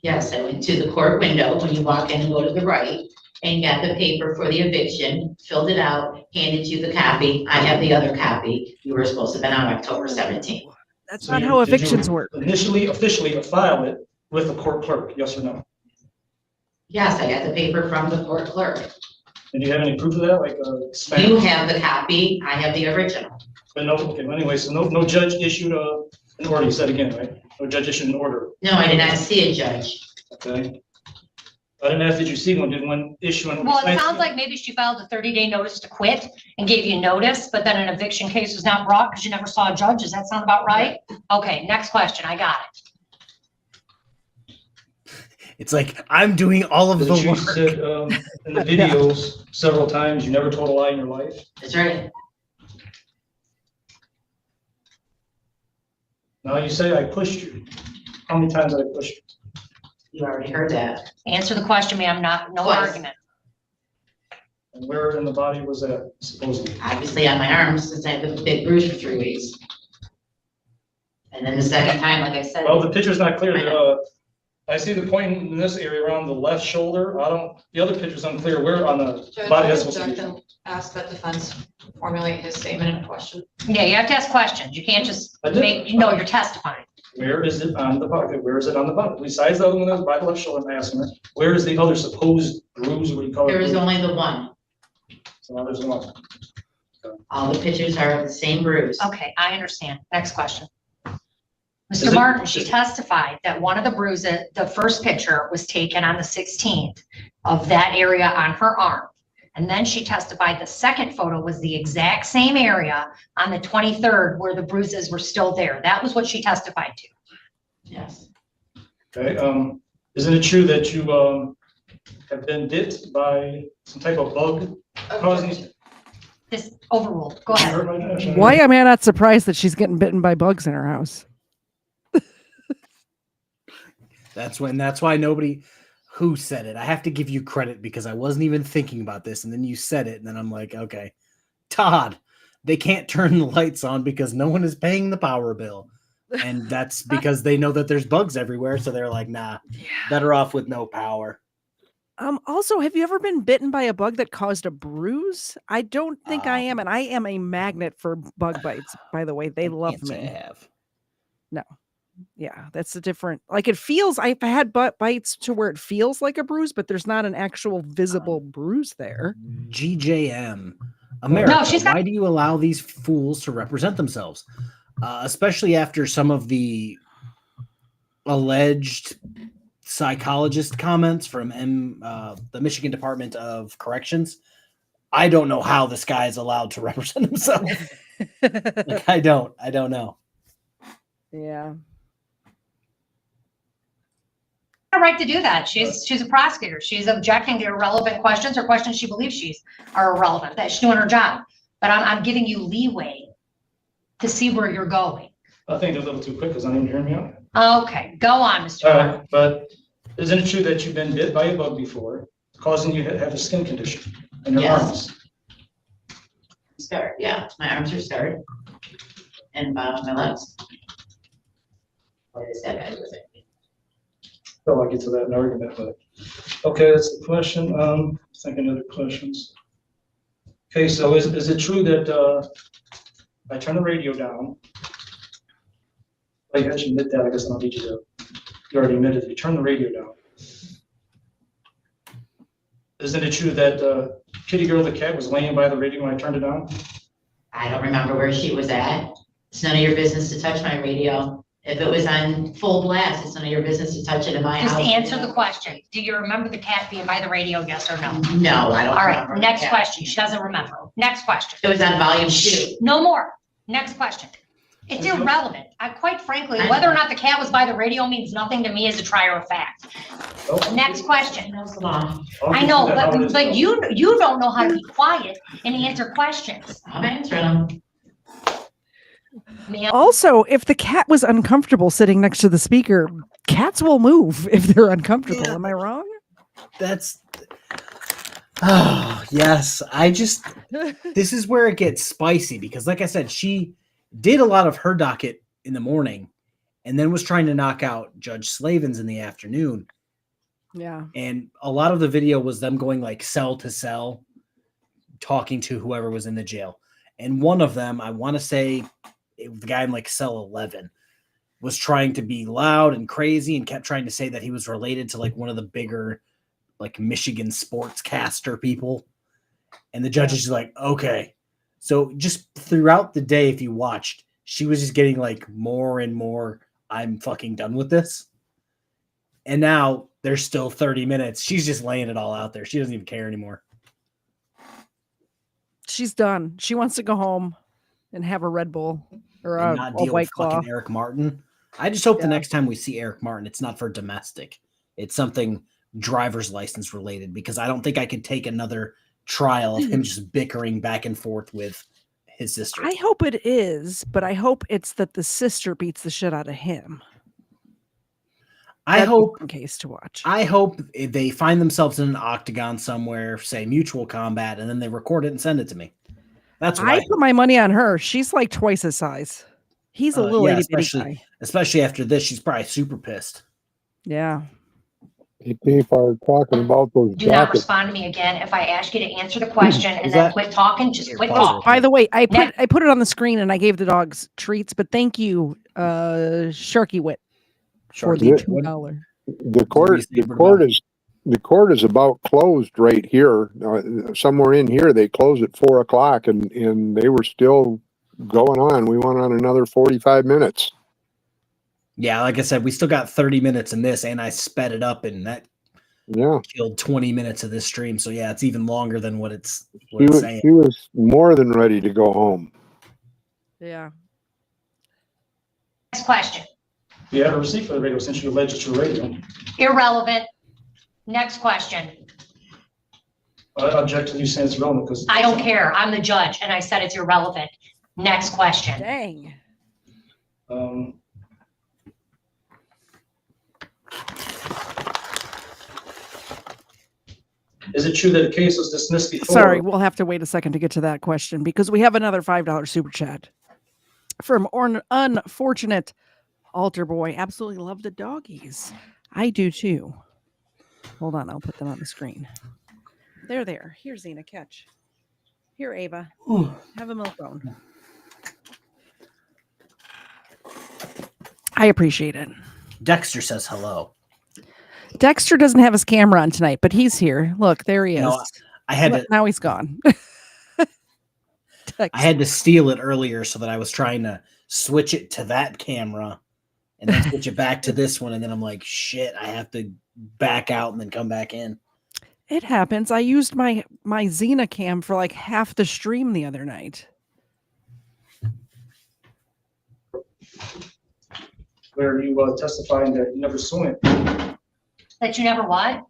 Yes, I went to the court window when you walk in and go to the right and got the paper for the eviction, filled it out, handed you the copy. I have the other copy. You were supposed to have been out October 17th. That's So not you- how did you evictions work. Initially, officially file it with the court clerk, yes or no? Yes, I got the paper from the court clerk. And do you have any proof of that, like stamp? You have the copy, I have the original. But no, okay, well, anyway, so no judge issued an order, you said again, right? No judge issued an order, No, I did not see a judge. okay? I didn't ask, did you see one? Did one issue an? Well, it sounds like maybe she filed a 30-day notice to quit and gave you notice, but then an eviction case was not brought because you never saw a judge. Does that sound about right? Okay, next question. I got it. It's like I'm doing all of the But you work. said in the videos several times, you never told a lie in your life. That's right. Now you say I pushed you. How many times did I push you? You already heard that. Answer the question, ma'am. No Twice. argument. And where in the body was that supposedly? Obviously on my arms, since I had the big bruise for 3 weeks. And then the second time, like I said. Well, the picture's not clear. I see the point in this area around the left shoulder. The other picture's unclear. Where on the Judge, body I that's would supposed to object be? and ask that defense formulate his statement in a question. Yeah, you have to ask questions. You can't just I did. make, you're testifying. Where is it on the body? Where is it on the body? Besides the other one that's by the left shoulder, I'm asking her, where is the other supposed bruise? What do you call it? There is only the one. So now there's one. All the pictures are of the same bruise. Okay, I understand. Next question. Is Mr. it- Martin, she testified that one of the bruises, the first picture was taken on the 16th of that area on her arm. And then she testified the second photo was the exact same area on the 23rd where the bruises were still there. That was what she testified to. Yes. Okay, isn't it true that you, have been bit by some type of bug causing? This overruled. Go You ahead. hurt my gosh, Why am I not surprised that she's getting bitten by bugs in her house? That's why nobody who said it. I have to give you credit because I wasn't even thinking about this. And then you said it. And then I'm like, okay, Todd, they can't turn the lights on because no one is paying the power bill. And that's because they know that there's bugs everywhere. So they're like, nah, better off with no power. Also, have you ever been bitten by a bug that caused a bruise? I don't think I am. And I am a magnet for bug bites, by the way. They love Can't say I me. have. No. Yeah, that's a different, like it feels, I've had butt bites to where it feels like a bruise, but there's not an actual visible bruise there. GJM. America, she's got- why do you allow these fools to represent themselves? Especially after some of the alleged psychologist comments from the Michigan Department of Corrections. I don't know how this guy is allowed to represent himself. Like, I don't know. Yeah. A right to do that. She's a prosecutor. She's objecting to irrelevant questions or questions she believes are irrelevant. That she's doing her job. But I'm giving you leeway to see where you're going. I think they're a little too quick because I didn't hear me out. Okay, go on, Mr. Martin. But isn't it true that you've been bit by a bug before, causing you to have a skin condition in your Yes. arms? Scarred, yeah, my arms are scarred. And bottom of my legs. What is that bad with it? I'll get to that in argument, but, okay, that's the question. Thinking other questions. Okay, so is it true that, I turn the radio down? I guess you admit that, I guess I don't need you to, you already admitted you turn the radio down. Isn't it true that, Kitty Girl the cat was laying by the radio when I turned it on? I don't remember where she was at. It's none of your business to touch my radio. If it was on full blast, it's none of your business to touch it in my Just house. answer the question. Do you remember the cat being by the radio? Yes or no? No, I don't All remember. right, next Yeah. question. She doesn't remember. Next question. It was on volume 2. No more. Next question. It's irrelevant. Quite frankly, whether or not the cat was by the radio means nothing to me as a trier of fact. Next question. Knows the law. I know, but you don't know how to be quiet and answer questions. I'm answering them. Ma'am. Also, if the cat was uncomfortable sitting next to the speaker, cats will move if they're uncomfortable. Yeah. Am I wrong? That's yes. This is where it gets spicy because like I said, she did a lot of her docket in the morning and then was trying to knock out Judge Slavens in the afternoon. Yeah. And a lot of the video was them going like cell to cell, talking to whoever was in the jail. And one of them, I want to say the guy in like cell 11 was trying to be loud and crazy and kept trying to say that he was related to like one of the bigger like Michigan sportscaster people. And the judge is just like, okay. So just throughout the day, if you watched, she was just getting like more and more, I'm fucking done with this. And now there's still 30 minutes. She's just laying it all out there. She doesn't even care anymore. She's done. She wants to go home and have a Red Bull or And a not deal White with Claw. fucking Eric Martin. I just hope the Yeah. next time we see Eric Martin, it's not for domestic. It's something driver's license related, because I don't think I could take another trial of him just bickering back and forth with his sister. I hope it is, but I hope it's that the sister beats the shit out of him. I hope in case to watch. I hope they find themselves in an octagon somewhere, say mutual combat, and then they record it and send it to me. That's what I put my money on her. She's like twice his size. He's a little itty bitty guy. Especially after this, she's probably super pissed. Yeah. Hey, KFARR, talking about those Do not jackets. respond to me again. If I ask you to answer the question and Is then that- quit talking, just Here, quit pause it real talking. By the way, I Next. put it on the screen and I gave the dogs treats, but thank you, Sharky Wit, for the Sharky Wit. $2. The court is about closed right here. Somewhere in here, they close at 4 o'clock, and they were still going on. We went on another 45 minutes. Yeah, like I said, we still got 30 minutes in this, and I sped it up, and that killed 20 minutes of this stream. So yeah, it's even longer than what it's saying. She was more than ready to go home. Yeah. Next question. You have a receipt for the radio since you alleged it's your radio. Irrelevant. Next question. I object to you saying it's relevant because. I don't care. I'm the judge and I said it's irrelevant. Next question. Dang. Is it true that a case was dismissed before? Sorry, we'll have to wait a second to get to that question because we have another $5 super chat from Unfortunate Altar Boy. Absolutely love the doggies. I do too. Hold on, I'll put them on the screen. They're there. Here, Zena, catch. Here, Ava. Have a milk bone. I appreciate it. Dexter says hello. Dexter doesn't have his camera on tonight, but he's here. Look, there he is. No, I had to. Now he's gone. I had to steal it earlier so that I was trying to switch it to that camera and then switch it back to this one. And then I'm like, shit, I have to back out and then come back in. It happens. I used my Xena cam for like half the stream the other night. Where you testifying that you never saw it. That you never what?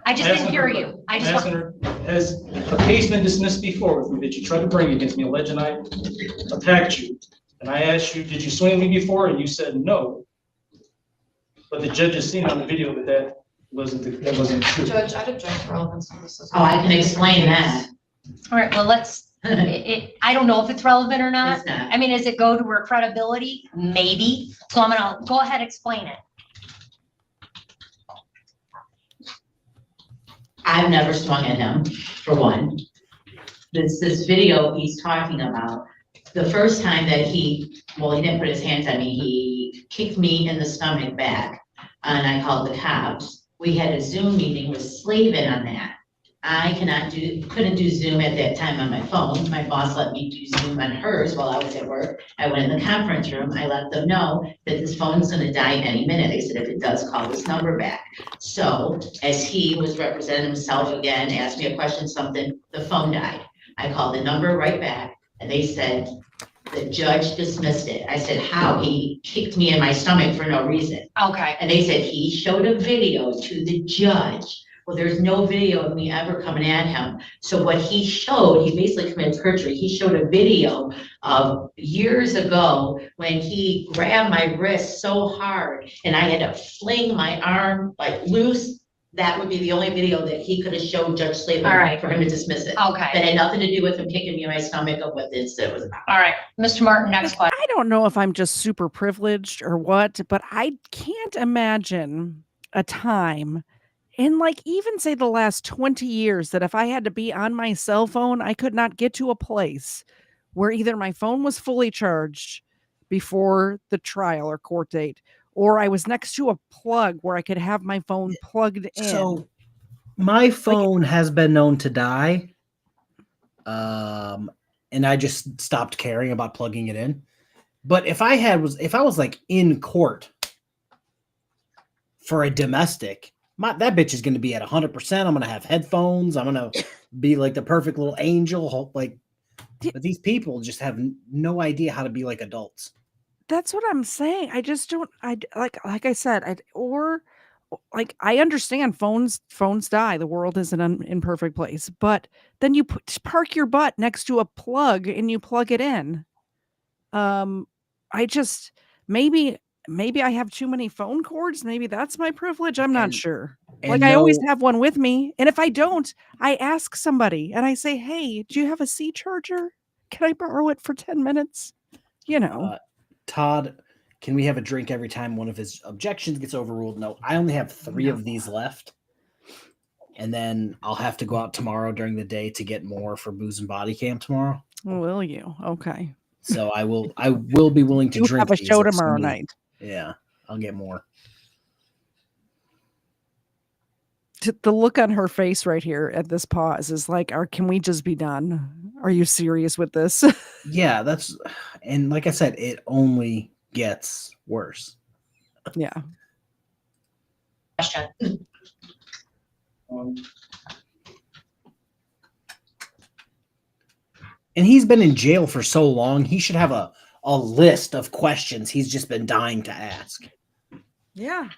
I just didn't hear you. I just asking her, has a case been dismissed before with me that you tried to bring against me, alleging I attacked you? And I asked you, did you swing me before? And you said no. But the judge has seen on the video that wasn't true. Judge, I'd object to relevance on this as Oh, well. I can explain that. All right, well, let's, I don't know if it's relevant or not. It's not. I mean, does it go to her credibility? Maybe. So I'm gonna, go ahead, explain it. I've never swung at him, for one. This video he's talking about, the first time that he didn't put his hands on me, he kicked me in the stomach back, and I called the cops. We had a Zoom meeting with Slavin on that. I couldn't do Zoom at that time on my phone. My boss let me do Zoom on hers while I was at work. I went in the conference room. I let them know that this phone's gonna die any minute. They said, if it does, call this number back. So as he was representing himself again, asked me a question, something, the phone died. I called the number right back and they said, the judge dismissed it. I said, how? He kicked me in my stomach for no reason. Okay. And they said he showed a video to the judge. Well, there's no video of me ever coming at him. So what he showed, he basically committed perjury. He showed a video of years ago when he grabbed my wrist so hard and I had to fling my arm like loose. That would be the only video that he could have showed Judge Slavin All right. for him to dismiss it. Okay. That had nothing to do with him kicking me in my stomach of what this was about. All right, Mr. Martin, next question. I don't know if I'm just super privileged or what, but I can't imagine a time in like even say the last 20 years that if I had to be on my cell phone, I could not get to a place where either my phone was fully charged, before the trial or court date, or I was next to a plug where I could have my phone plugged in. So my phone has been known to die. And I just stopped caring about plugging it in. But if I was like in court for a domestic, that bitch is going to be at 100%. I'm going to have headphones. I'm going to be like the perfect little angel. Like, but these people just have no idea how to be like adults. That's what I'm saying. I just don't. Like I said. I understand phones die. The world is an imperfect place. But then you park your butt next to a plug and you plug it in. I just maybe I have too many phone cords. Maybe that's my privilege. I'm not sure. Like I always have one with me, and if I don't, I ask somebody and I say, "Hey, do you have a C charger? Can I borrow it for 10 minutes?" You know. Todd, can we have a drink every time one of his objections gets overruled? No, I only have 3 of these left. And then I'll have to go out tomorrow during the day to get more for Booze and Body Cam tomorrow. Will you? Okay. So I will be willing to You drink. have a show tomorrow night. Yeah, I'll get more. The look on her face right here at this pause is like, can we just be done? Are you serious with this? Yeah, and like I said, it only gets worse. Yeah. Question. And he's been in jail for so long, he should have a list of questions he's just been dying to ask. Yeah.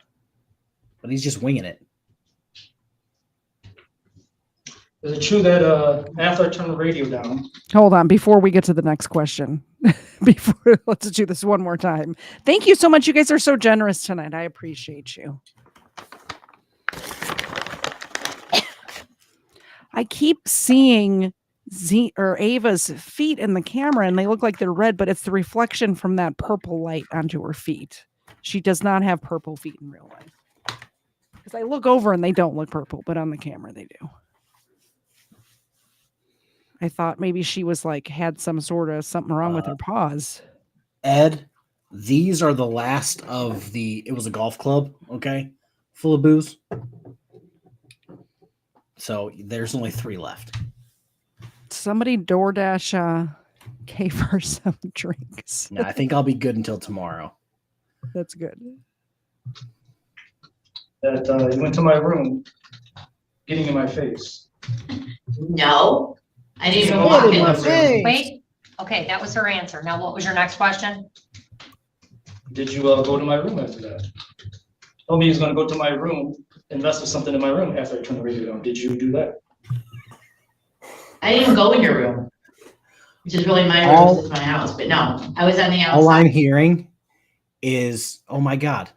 But he's just winging it. Is it true that after I turn the radio down? Hold on, before we get to the next question. Let's do this one more time. Thank you so much. You guys are so generous tonight. I appreciate you. I keep seeing Ava's feet in the camera and they look like they're red, but it's the reflection from that purple light onto her feet. She does not have purple feet in real life. Because I look over and they don't look purple, but on the camera they do. I thought maybe she was like, had some sort of something wrong with her paws. Ed, these are the last of it was a golf club, okay? Full of booze. So there's only 3 left. Somebody DoorDash KFARR some drinks. No, I think I'll be good until tomorrow. That's good. That you went to my room, getting in my face. No, I didn't even Oh, walk in my the room. face. Wait, okay, that was her answer. Now, what was your next question? Did you go to my room after that? Told me he was going to go to my room, invest with something in my room after I turned the radio on. Did you do that? I didn't even go in your room, which is really my room, this is my house, but no, I was on the outside. All I'm hearing is, oh my God,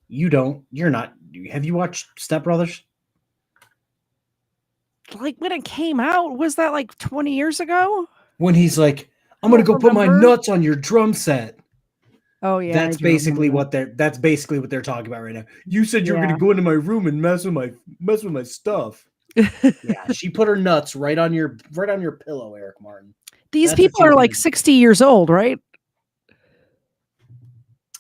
you're not, have you watched Step Brothers? Like when it came out, was that like 20 years ago? When he's like, I'm going to go put my nuts on your drum set. Oh yeah. That's basically what they're talking about right now. You said you were going to go into my room and mess with my stuff. Yeah, she put her nuts right on your pillow, Eric Martin. These people are like 60 years old, right?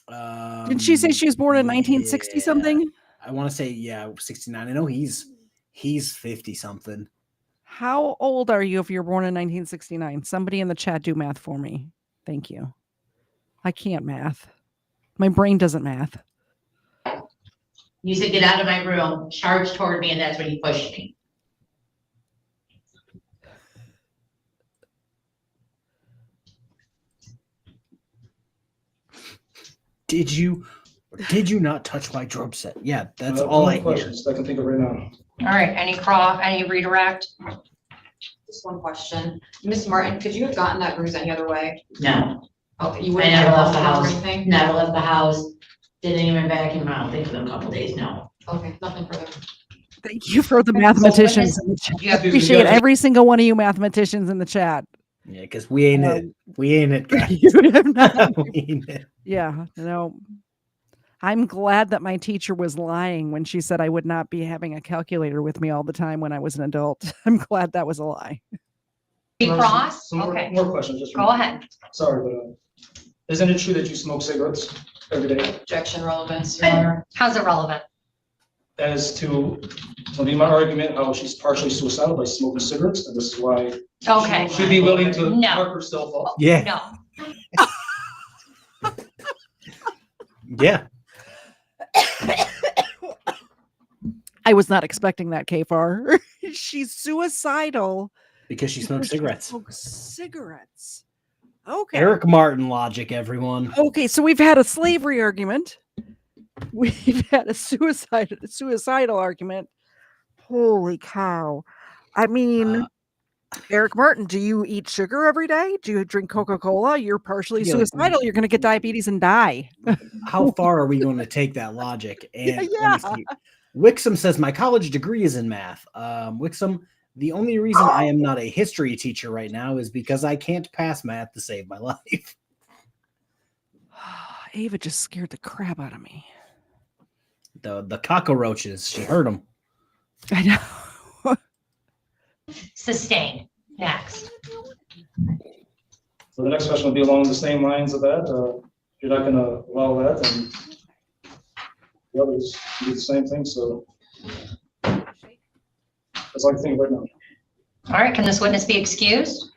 Didn't she say she was born in 1960 something? I want to say 69. I know he's 50 something. How old are you if you're born in 1969? Somebody in the chat do math for me. Thank you. I can't math. My brain doesn't math. You said get out of my room, charge toward me, and that's when you pushed me. Did you not touch my drum set? Yeah, that's all I hear. Questions I can think of right now. All right, any redirect? Just one question. Ms. Martin, could you have gotten that bruise any other way? No, Oh, you I wouldn't never have left the or house, anything? never left the house, didn't even vacuum my own thing for a couple days, no. Okay, nothing further. Thank you for the mathematicians in the chat. I appreciate every single one of you mathematicians in the chat. Yeah, because we ain't it. We ain't it, guys. You have not. We ain't it. Yeah, no. I'm glad that my teacher was lying when she said I would not be having a calculator with me all the time when I was an adult. I'm glad that was a lie. Cross? Some Okay. more questions. Just Go ahead. Sorry, but Isn't it true that you smoke cigarettes every day? Objection relevance, Your Honor. How's it relevant? As to be my argument, how she's partially suicidal by smoking cigarettes, and this is why Okay. she'd be willing to No. mark herself off. Yeah. No. Yeah. I was not expecting that, KFARR. She's suicidal Because she smokes because she cigarettes. smokes cigarettes. Okay. Eric Martin logic, everyone. Okay, so we've had a slavery argument. We've had a suicidal argument. Holy cow. I mean, Eric Martin, do you eat sugar every day? Do you drink Coca-Cola? You're partially Yeah, like- suicidal. You're going to get diabetes and die. How far are we going to take that logic? And let me Yeah. see. Wixom says my college degree is in math. Wixom, the only reason I am not a history teacher right now is because I can't pass math to save my life. Ava just scared the crap out of me. The cockroaches, she heard them. I know. Sustained. Next. So the next question will be along the same lines of that. If you're not gonna allow that, then the others do the same thing, so. That's all I think right now. All right, can this witness be excused?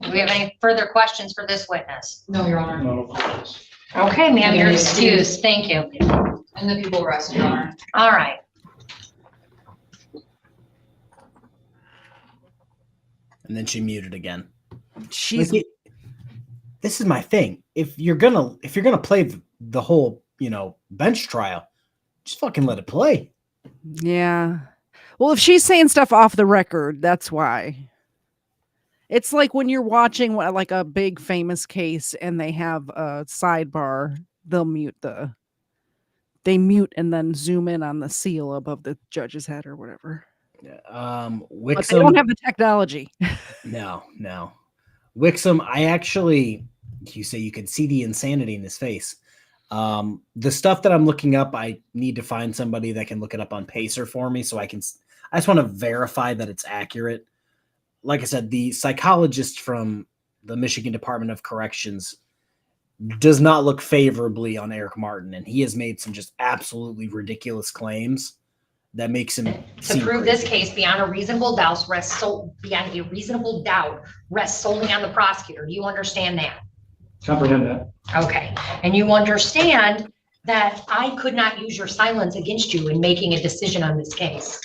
Do we have any further questions for this witness? No, Your Honor. No questions. Okay, ma'am, you're Okay, excused. Thank you. And the people rest, Your Honor. All right. And then she muted again. She's Like, this is my thing. If you're gonna play the whole, bench trial, just fucking let it play. yeah. Well, if she's saying stuff off the record, that's why. It's like when you're watching like a big famous case and they have a sidebar, they mute and then zoom in on the seal above the judge's head or whatever. But they don't Wixom, have the technology. no. Wixom, you say you could see the insanity in his face. The stuff that I'm looking up, I need to find somebody that can look it up on Pacer for me so I just want to verify that it's accurate. Like I said, the psychologist from the Michigan Department of Corrections does not look favorably on Eric Martin, and he has made some just absolutely ridiculous claims that makes him To seem prove crazy. this case beyond a reasonable doubt rests solely on the prosecutor. Do you understand that? Comprehend that. Okay. And you understand that I could not use your silence against you in making a decision on this case.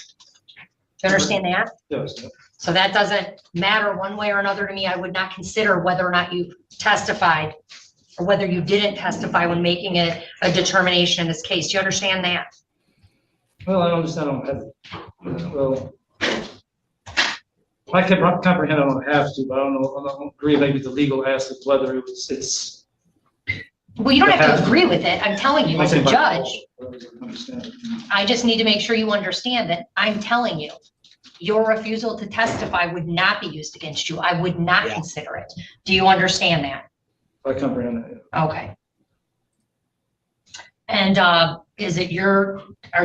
Do you understand that? Yes. So that doesn't matter one way or another to me. I would not consider whether or not you testified or whether you didn't testify when making a determination in this case. Do you understand that? Well, I understand. I can comprehend. I don't have to, but I don't agree. Maybe the legal aspect, whether it's. Well, you don't have to agree with it. I'm telling you, as a judge, Understand. I just need to make sure you understand that I'm telling you, your refusal to testify would not be used against you. I would not consider it. Do you understand that? I comprehend that. Okay. And are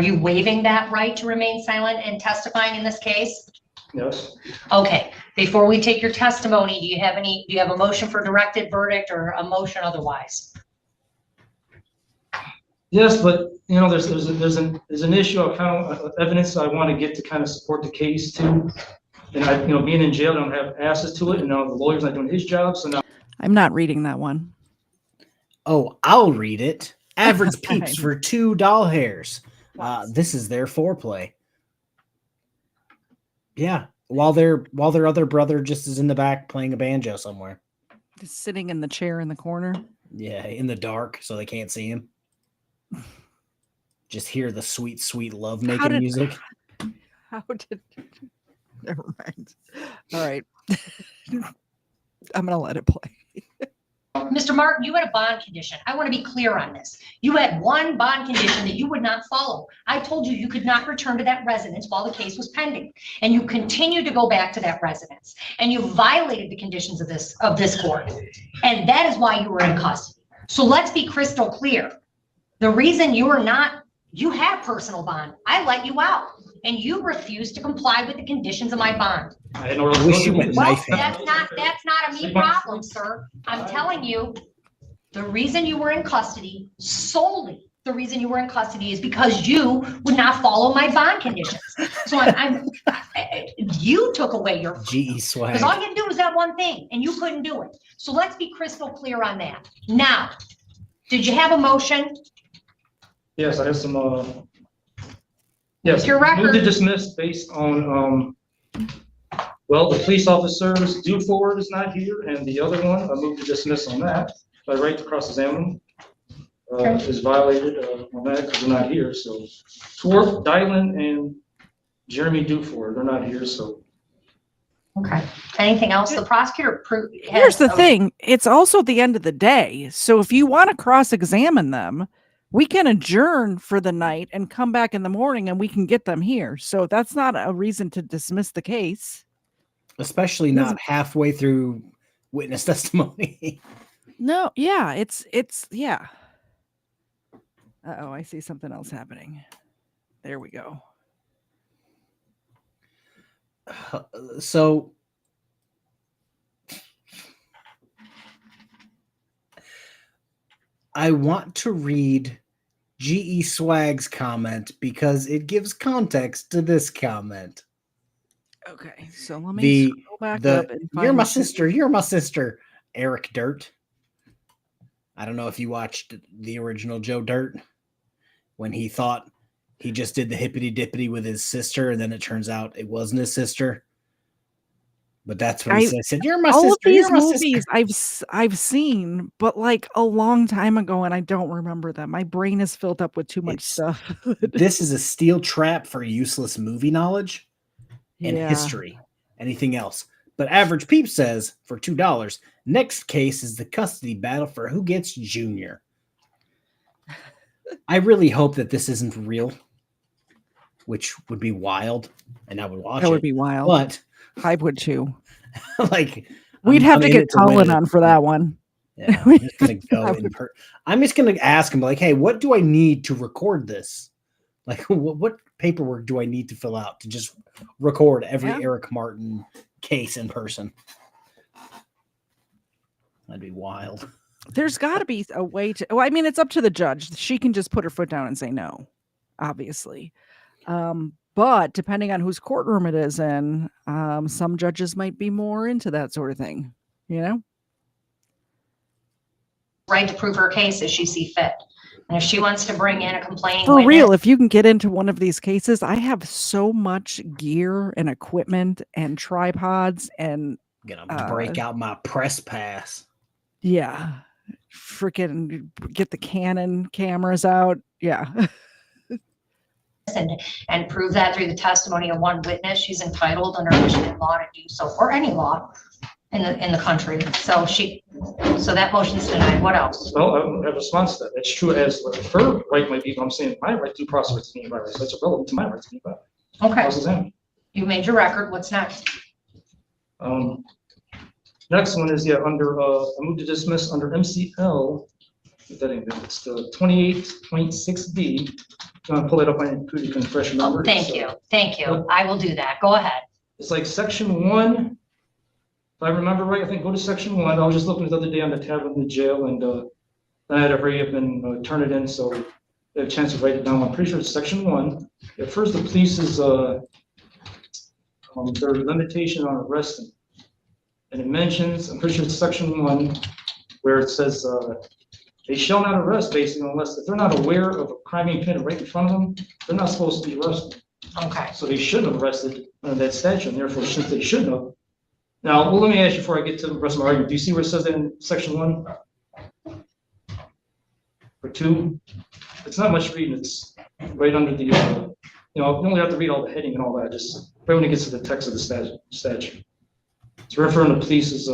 you waiving that right to remain silent and testifying in this case? Yes. Okay, before we take your testimony, do you have a motion for directed verdict or a motion otherwise? Yes, but there's an issue of evidence I want to get to kind of support the case too. And being in jail, I don't have access to it, and now the lawyer's not doing his job, so now. I'm not reading that one. Oh, I'll read it. Average peeps for 2 doll hairs. This is their foreplay. Yeah, while their other brother just is in the back playing a banjo somewhere. Just sitting in the chair in the corner. Yeah, in the dark, so they can't see him. Just hear the sweet, sweet love making music. How did? Never mind. All right, I'm gonna let it play. Mr. Martin, you had a bond condition. I want to be clear on this. You had one bond condition that you would not follow. I told you you could not return to that residence while the case was pending. And you continued to go back to that residence. And you violated the conditions of this court. And that is why you were in custody. So let's be crystal clear. The reason you have personal bond, I let you out. and you refused to comply with the conditions of my bond. I had no I wish you went Well, knife handle. that's not a me problem, sir. I'm telling you, the reason you were in custody, solely the reason you were in custody is because you would not follow my bond conditions. So you took away your freedom. GE swag. Because all you had to do was that one thing, and you couldn't do it. So let's be crystal clear on that. Now, did you have a motion? Yes, I have some, yes. Your record. Move to dismiss based on, well, the police officers due forward is not here, and the other one, I move to dismiss on that. My right to cross-examine is violated on that because they're not here, so. Twerp, Dylan, and Jeremy Duford, they're not here, so. Okay. Anything else? The prosecutor Here's the thing. It's also the end of the day. So if you want to cross-examine them, we can adjourn for the night and come back in the morning and we can get them here. So that's not a reason to dismiss the case. Especially not halfway through witness testimony. No, yeah, it's yeah. Uh-oh, I see something else happening. There we go. So I want to read GE Swag's comment because it gives context to this comment. Okay, so let me scroll back up and find you're my sister, you're my sister, Eric Dirt. I don't know if you watched the original Joe Dirt when he thought he just did the hippity dippity with his sister, and then it turns out it wasn't his sister. But that's what he said. He said, "You're my all sister." Of these you're my movies sister. I've seen, but like a long time ago, and I don't remember them. My brain is filled up with too much stuff. This is a steel trap for useless movie knowledge and Yeah. history. Anything else? But Average Peep says for $2. Next case is the custody battle for who gets Junior. I really hope that this isn't real, which would be wild, and I would watch it. That would be wild. But I would too. like We'd have to in get it win Colin it. on for that one. Yeah, I'm just gonna go I'm just gonna ask him like, hey, what do I need to record this? Like, what paperwork do I need to fill out to just record every Eric Martin case in person? That'd be wild. There's got to be a way to. Well, I mean, it's up to the judge. She can just put her foot down and say no, obviously. But depending on whose courtroom it is in, some judges might be more into that sort of thing. You know, right to prove her case as she see fit. And if she wants to bring in a complaining for witness, real, if you can get into one of these cases, I have so much gear and equipment and tripods and gonna break out my press pass. Yeah, freaking get the Canon cameras out. Yeah. and prove that through the testimony of one witness, she's entitled under Michigan law to do so, or any law in the country. So that motion's denied. What else? Well, I have a response to that. It's true as her right might be, but I'm saying my right to process is being violated. So it's irrelevant to my right to be violated. Okay. You made your record. What's next? Next one is under I move to dismiss under MCL. It's the 28.6B. I'm gonna pull it up on you can refresh your memory. Thank you. I will do that. Go ahead. It's like section 1. If I remember right, I think go to section 1. I was just looking the other day on the tab of the jail, and I had to hurry up and turn it in so I have a chance to write it down. I'm pretty sure it's section 1. At first, the police's their limitation on arresting, and it mentions, I'm pretty sure it's section 1, where it says they shall not arrest basically unless if they're not aware of a crime being committed right in front of them, they're not supposed to be arrested. Okay. So they shouldn't have arrested under that statute, and therefore since they shouldn't have. Now, well, let me ask you before I get to the rest of my argument. Do you see where it says that in section 1? Or 2? It's not much reading. It's right under the, you only have to read all the heading and all that, just right when it gets to the text of the statute. It's referring to police as,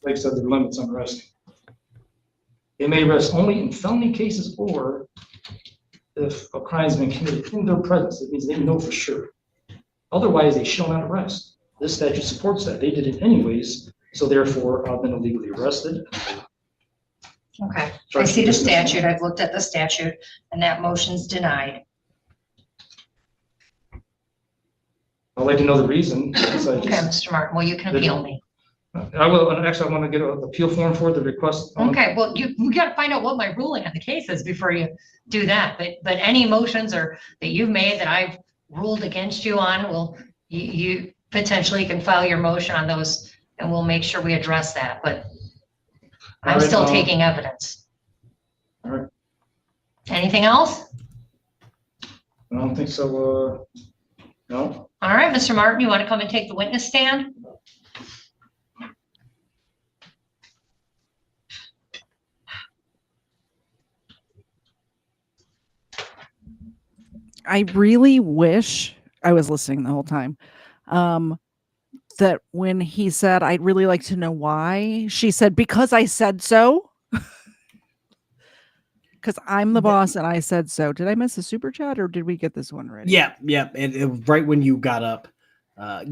like I said, the limits on arresting. They may arrest only in felony cases or if a crime has been committed in their presence. It means they know for sure. Otherwise, they shall not arrest. This statute supports that. They did it anyways, so therefore been illegally arrested. Okay. I see the statute. I've looked at the statute, and that motion's denied. I'd like to know the reason. So I Okay, just- Mr. Martin, well, you can appeal me. I will, and actually, I want to get an appeal form for the request. Okay, well, we gotta find out what my ruling on the case is before you do that, but any motions or that you've made that I've ruled against you on, well, you potentially can file your motion on those and we'll make sure we address that, but I'm Alright, still taking evidence. Alright. Anything else? I don't think so, no. All right, Mr. Martin, you want to come and take the witness stand? I really wish I was listening the whole time. That when he said, I'd really like to know why, she said, because I said so. Because I'm the boss and I said so. Did I miss a super chat or did we get this one ready? Yeah. And right when you got up,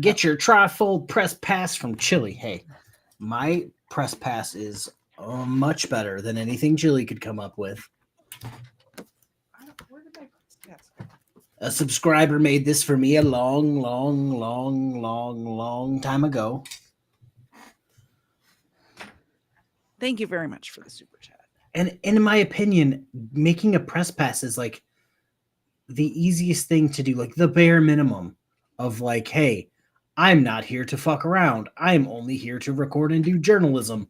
get your trifold press pass from Chili. Hey, my press pass is much better than anything Chili could come up with. Where did my press pass go? A subscriber made this for me a long time ago. Thank you very much for the super chat. And in my opinion, making a press pass is like the easiest thing to do, like the bare minimum of like, hey, I'm not here to fuck around. I'm only here to record and do journalism.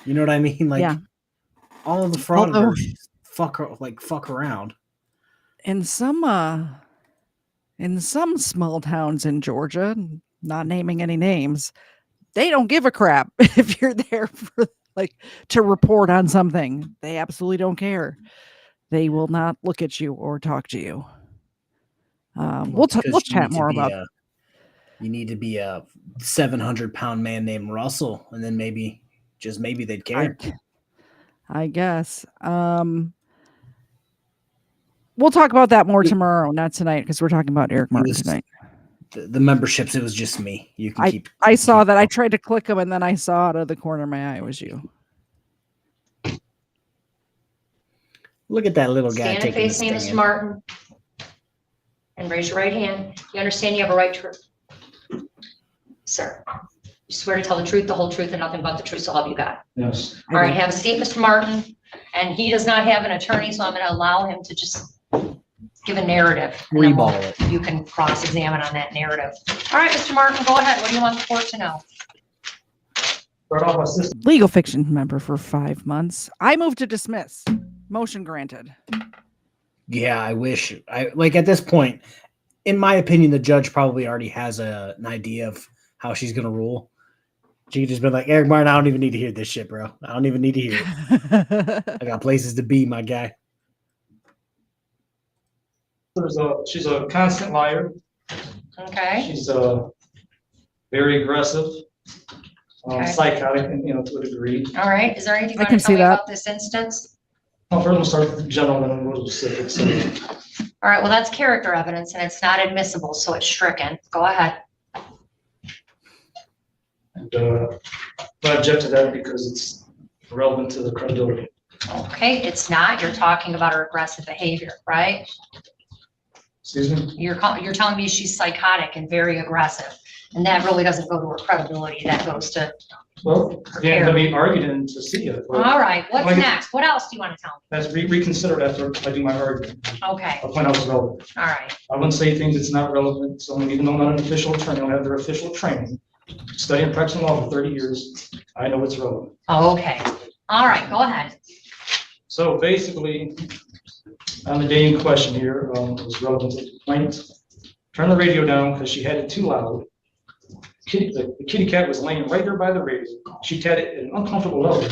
You know what I mean? Like, Yeah. all of the fraudsters fuck around. In some small towns in Georgia, not naming any names, they don't give a crap if you're there for like to report on something. They absolutely don't care. They will not look at you or talk to you. We'll chat more about. You need to be a 700-pound man named Russell, and then maybe they'd care. I guess. We'll talk about that more tomorrow, not tonight, because we're talking about Eric Martin tonight. The memberships, it was just me. You can I saw that. I tried to click them, and then I saw out of the corner of my eye it was you. Look at that little guy Stand and taking face this me, thing Mr. in. Martin. And raise your right hand. You understand you have a right to. Sir, you swear to tell the truth, the whole truth, and nothing but the truth, so help you God. Yes. All right, have a seat, Mr. Martin. And he does not have an attorney, so I'm going to allow him to just give a narrative. And then Reball it. you can cross-examine on that narrative. All right, Mr. Martin, go ahead. What do you want the court to know? Start off my system. Legal fiction member for 5 months. I move to dismiss. Motion granted. Yeah, I wish. At this point, in my opinion, the judge probably already has an idea of how she's going to rule. She could just be like, Eric Martin, I don't even need to hear this shit, bro. I don't even need to hear it. I got places to be, my guy. She's a constant liar. Okay, She's very aggressive, Okay. psychotic, and to a degree. all right. Is there anything you I want can to tell see me that. about this instance? Well, first we'll start with the general, then we'll go to specifics. All right, well, that's character evidence and it's not admissible, so it's stricken. Go ahead. And I object to that because it's relevant to the credibility. Okay, it's not. You're talking about her aggressive behavior, right? Excuse me? You're telling me she's psychotic and very aggressive, and that really doesn't go to her credibility. That goes to, Well, again, let me argue then to see it. but all right, what's Like- next? What else do you want to tell That's reconsidered after I do my argument. me? Okay, I'll point out it's relevant. all right, I wouldn't say things that's not relevant. So even though I'm not an official attorney, I don't have their official training. Studying practicing law for 30 years, I know it's relevant. okay. All right, go ahead. So basically, on the day in question here, was relevant to the complaint. Turn the radio down because she had it too loud. The kitty cat was laying right there by the radio. She had it at an uncomfortable level.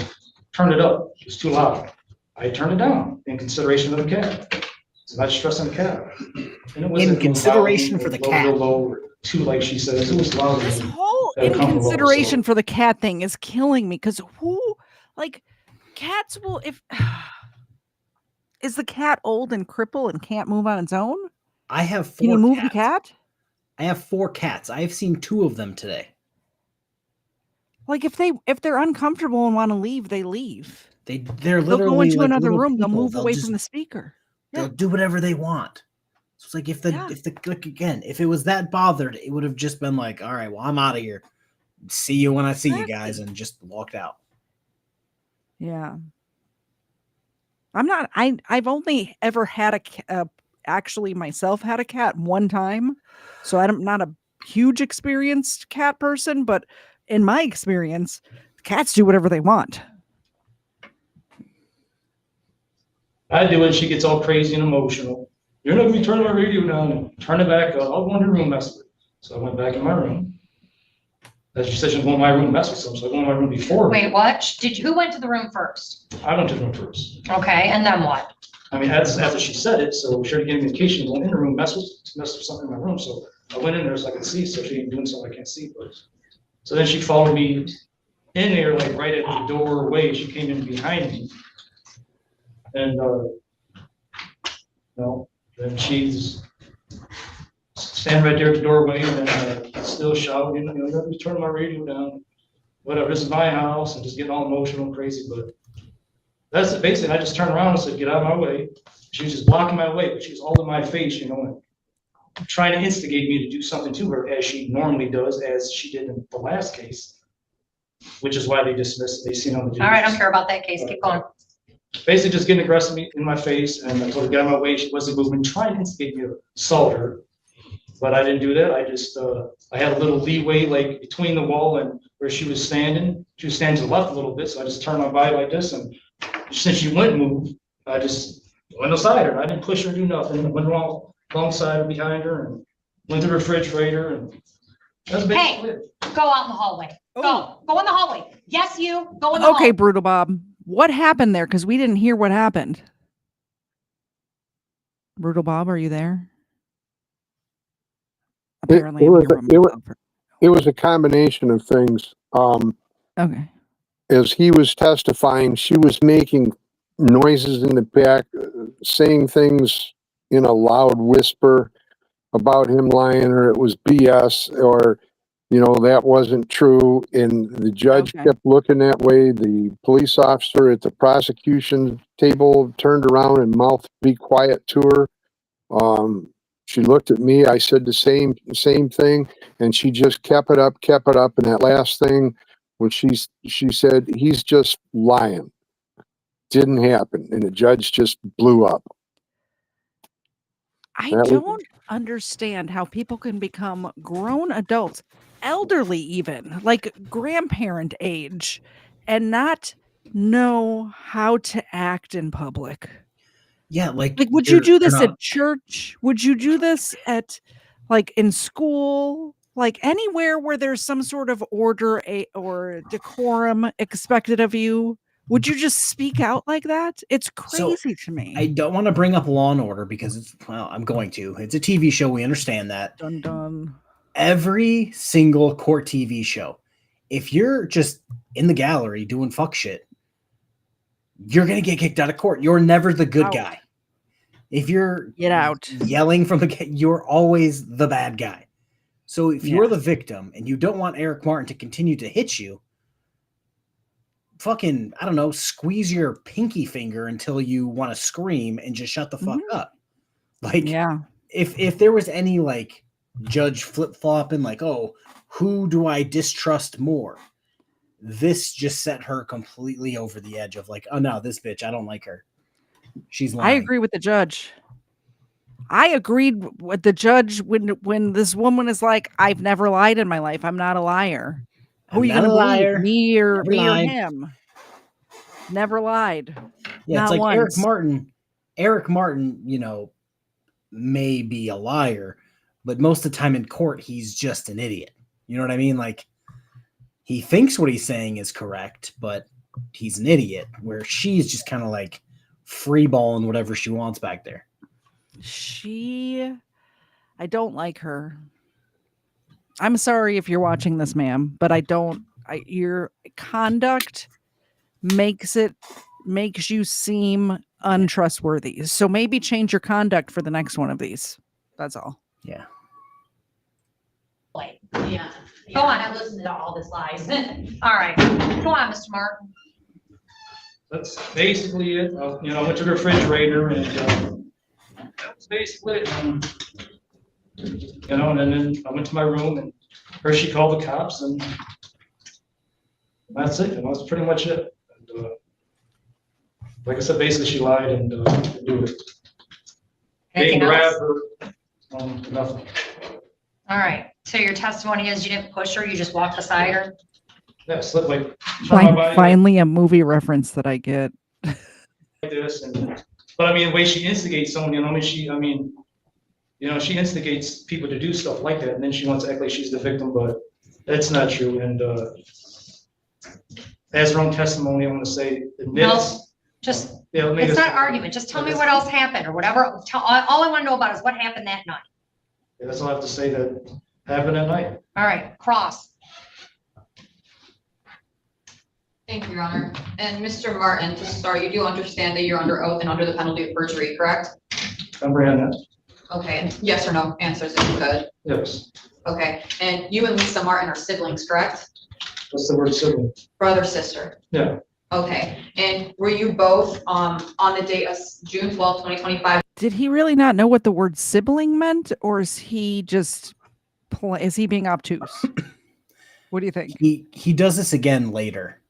Turned it up, it was too loud. I turned it down in consideration of the cat. It's not stressing the cat. And it wasn't consideration loud, for the low, cat. Real low, or too, like she says, it was loud. This whole at a in comfortable level, consideration so- for the cat thing is killing me because cats will if is the cat old and crippled and can't move on its own? I have 4 Can you move the cats. cat? I have 4 cats. I have seen 2 of them today. Like if they're uncomfortable and want to leave, they leave. They're They'll literally go into like another little room. They'll people. move away just- from the speaker. They'll do whatever they want. So it's like if the Yeah. like again, if it was that bothered, it would have just been like, all right, well, I'm out of here. See you when I see you guys, and just walked out. Yeah. I've only ever had actually myself had a cat one time. So I'm not a huge experienced cat person, but in my experience, cats do whatever they want. I do it, she gets all crazy and emotional. You're not gonna be turning my radio down and turn it back up. I'll go in your room, mess with it. So I went back in my room. As she said, she was going in my room and mess with something, so I went in my room before. Wait, what? Who went to the room first? I went to the room first. Okay, and then what? I mean, after she said it, so she started getting indication, going in the room, mess with something in my room. So I went in there so I could see, so she ain't doing something I can't see. But so then she followed me in there, like right at the doorway. She came in behind me, and then she's standing right there at the doorway, and then still shouting, you know, let me turn my radio down. Whatever, this is my house, and just getting all emotional and crazy. But that's it. Basically, I just turned around and said, get out of my way. She was just blocking my way, but she was all in my face, you know, and trying to instigate me to do something to her, as she normally does, as she did in the last case, which is why they dismissed it. They seen on the. All right, I don't care about that case. Keep going. Basically, just getting aggressive in my face, and I told her, get out of my way. She wasn't moving, trying to instigate me to assault her. But I didn't do that. I just, I had a little leeway, like between the wall and where she was standing. She was standing to the left a little bit, so I just turned my body like this, and since she wouldn't move, I just went aside her. I didn't push her, do nothing. I went alongside her, behind her, and went to the refrigerator, and that's basically it. Go out in the hallway. Oh. Go in the hallway. Yes, you. Go in the hallway. Okay, Brutal Bob. What happened there? Because we didn't hear what happened. Brutal Bob, are you there? Apparently, it was a combination of things. Okay. As he was testifying, she was making noises in the back, saying things in a loud whisper about him lying, or it was BS, or, you know, that wasn't true. And the judge kept looking that way. The police officer at the prosecution table turned around and mouthed, "Be quiet," to her. She looked at me. I said the same thing, and she just kept it up. And that last thing, when she said, "He's just lying," didn't happen, and the judge just blew up. I don't understand how people can become grown adults, elderly even, like grandparent age, and not know how to act in public. Yeah, like would you do this at church? Would you do this at, like, in school? Like anywhere where there's some sort of order or decorum expected of you? Would you just speak out like that? It's crazy to me. I don't want to bring up Law and Order because I'm going to. It's a TV show. We understand that. Dun dun. Every single court TV show, if you're just in the gallery doing fuck shit, you're going to get kicked out of court. You're never the good guy. If you're get out yelling from the, you're always the bad guy. So if you're the victim and you don't want Eric Martin to continue to hit you, fucking, I don't know, squeeze your pinky finger until you want to scream and just shut the fuck up. Like, if there was any like judge flip-flopping, like, oh, who do I distrust more? This just set her completely over the edge of like, oh no, this bitch, I don't like her. She's lying. I agree with the judge. I agreed with the judge when this woman is like, I've never lied in my life. I'm not a liar. Who are you going to believe? Me or him? Never lied. Yeah, not it's like once. Eric Martin, you know, may be a liar, but most of the time in court, he's just an idiot. You know what I mean? Like, he thinks what he's saying is correct, but he's an idiot, where she's just kind of like freeballing whatever she wants back there. I don't like her. I'm sorry if you're watching this, ma'am, but your conduct makes you seem untrustworthy. So maybe change your conduct for the next one of these. That's all. Yeah. Yeah. Go on. I listened to all this lies. All right. Go on, Mr. Martin. That's basically it. You know, I went to the refrigerator and That was basically it. You know, and then I went to my room and she called the cops and that's it. You know, that's pretty much it. And, like I said, basically she lied and didn't do it. They Anything grabbed else? her, nothing. All right, so your testimony is you didn't push her, you just walked beside her? Yeah, slipped like from my body Finally, a movie reference that I get. like this. And, but I mean, the way she instigates someone, you know, you know, she instigates people to do stuff like that, and then she wants to act like she's the victim, but that's not true. And as her own testimony, I want to say, admits. Just, Yeah, it's not argument, just tell me what else happened or whatever. All I want to know about is what happened that night. Yeah, that's all I have to say that happened at night. All right, Cross. Thank you, Your Honor. And Mr. Martin, to start, you do understand that you're under oath and under the penalty of perjury, correct? Comprehend that? Okay, and yes or no answers if you could. Yes. Okay, and you and Lisa Martin are siblings, correct? What's the word sibling? Brother, sister. Yeah. Okay, and were you both on the date of June 12th, 2025? Did he really not know what the word sibling meant, or is he just is he being obtuse? What do you think? He does this again later,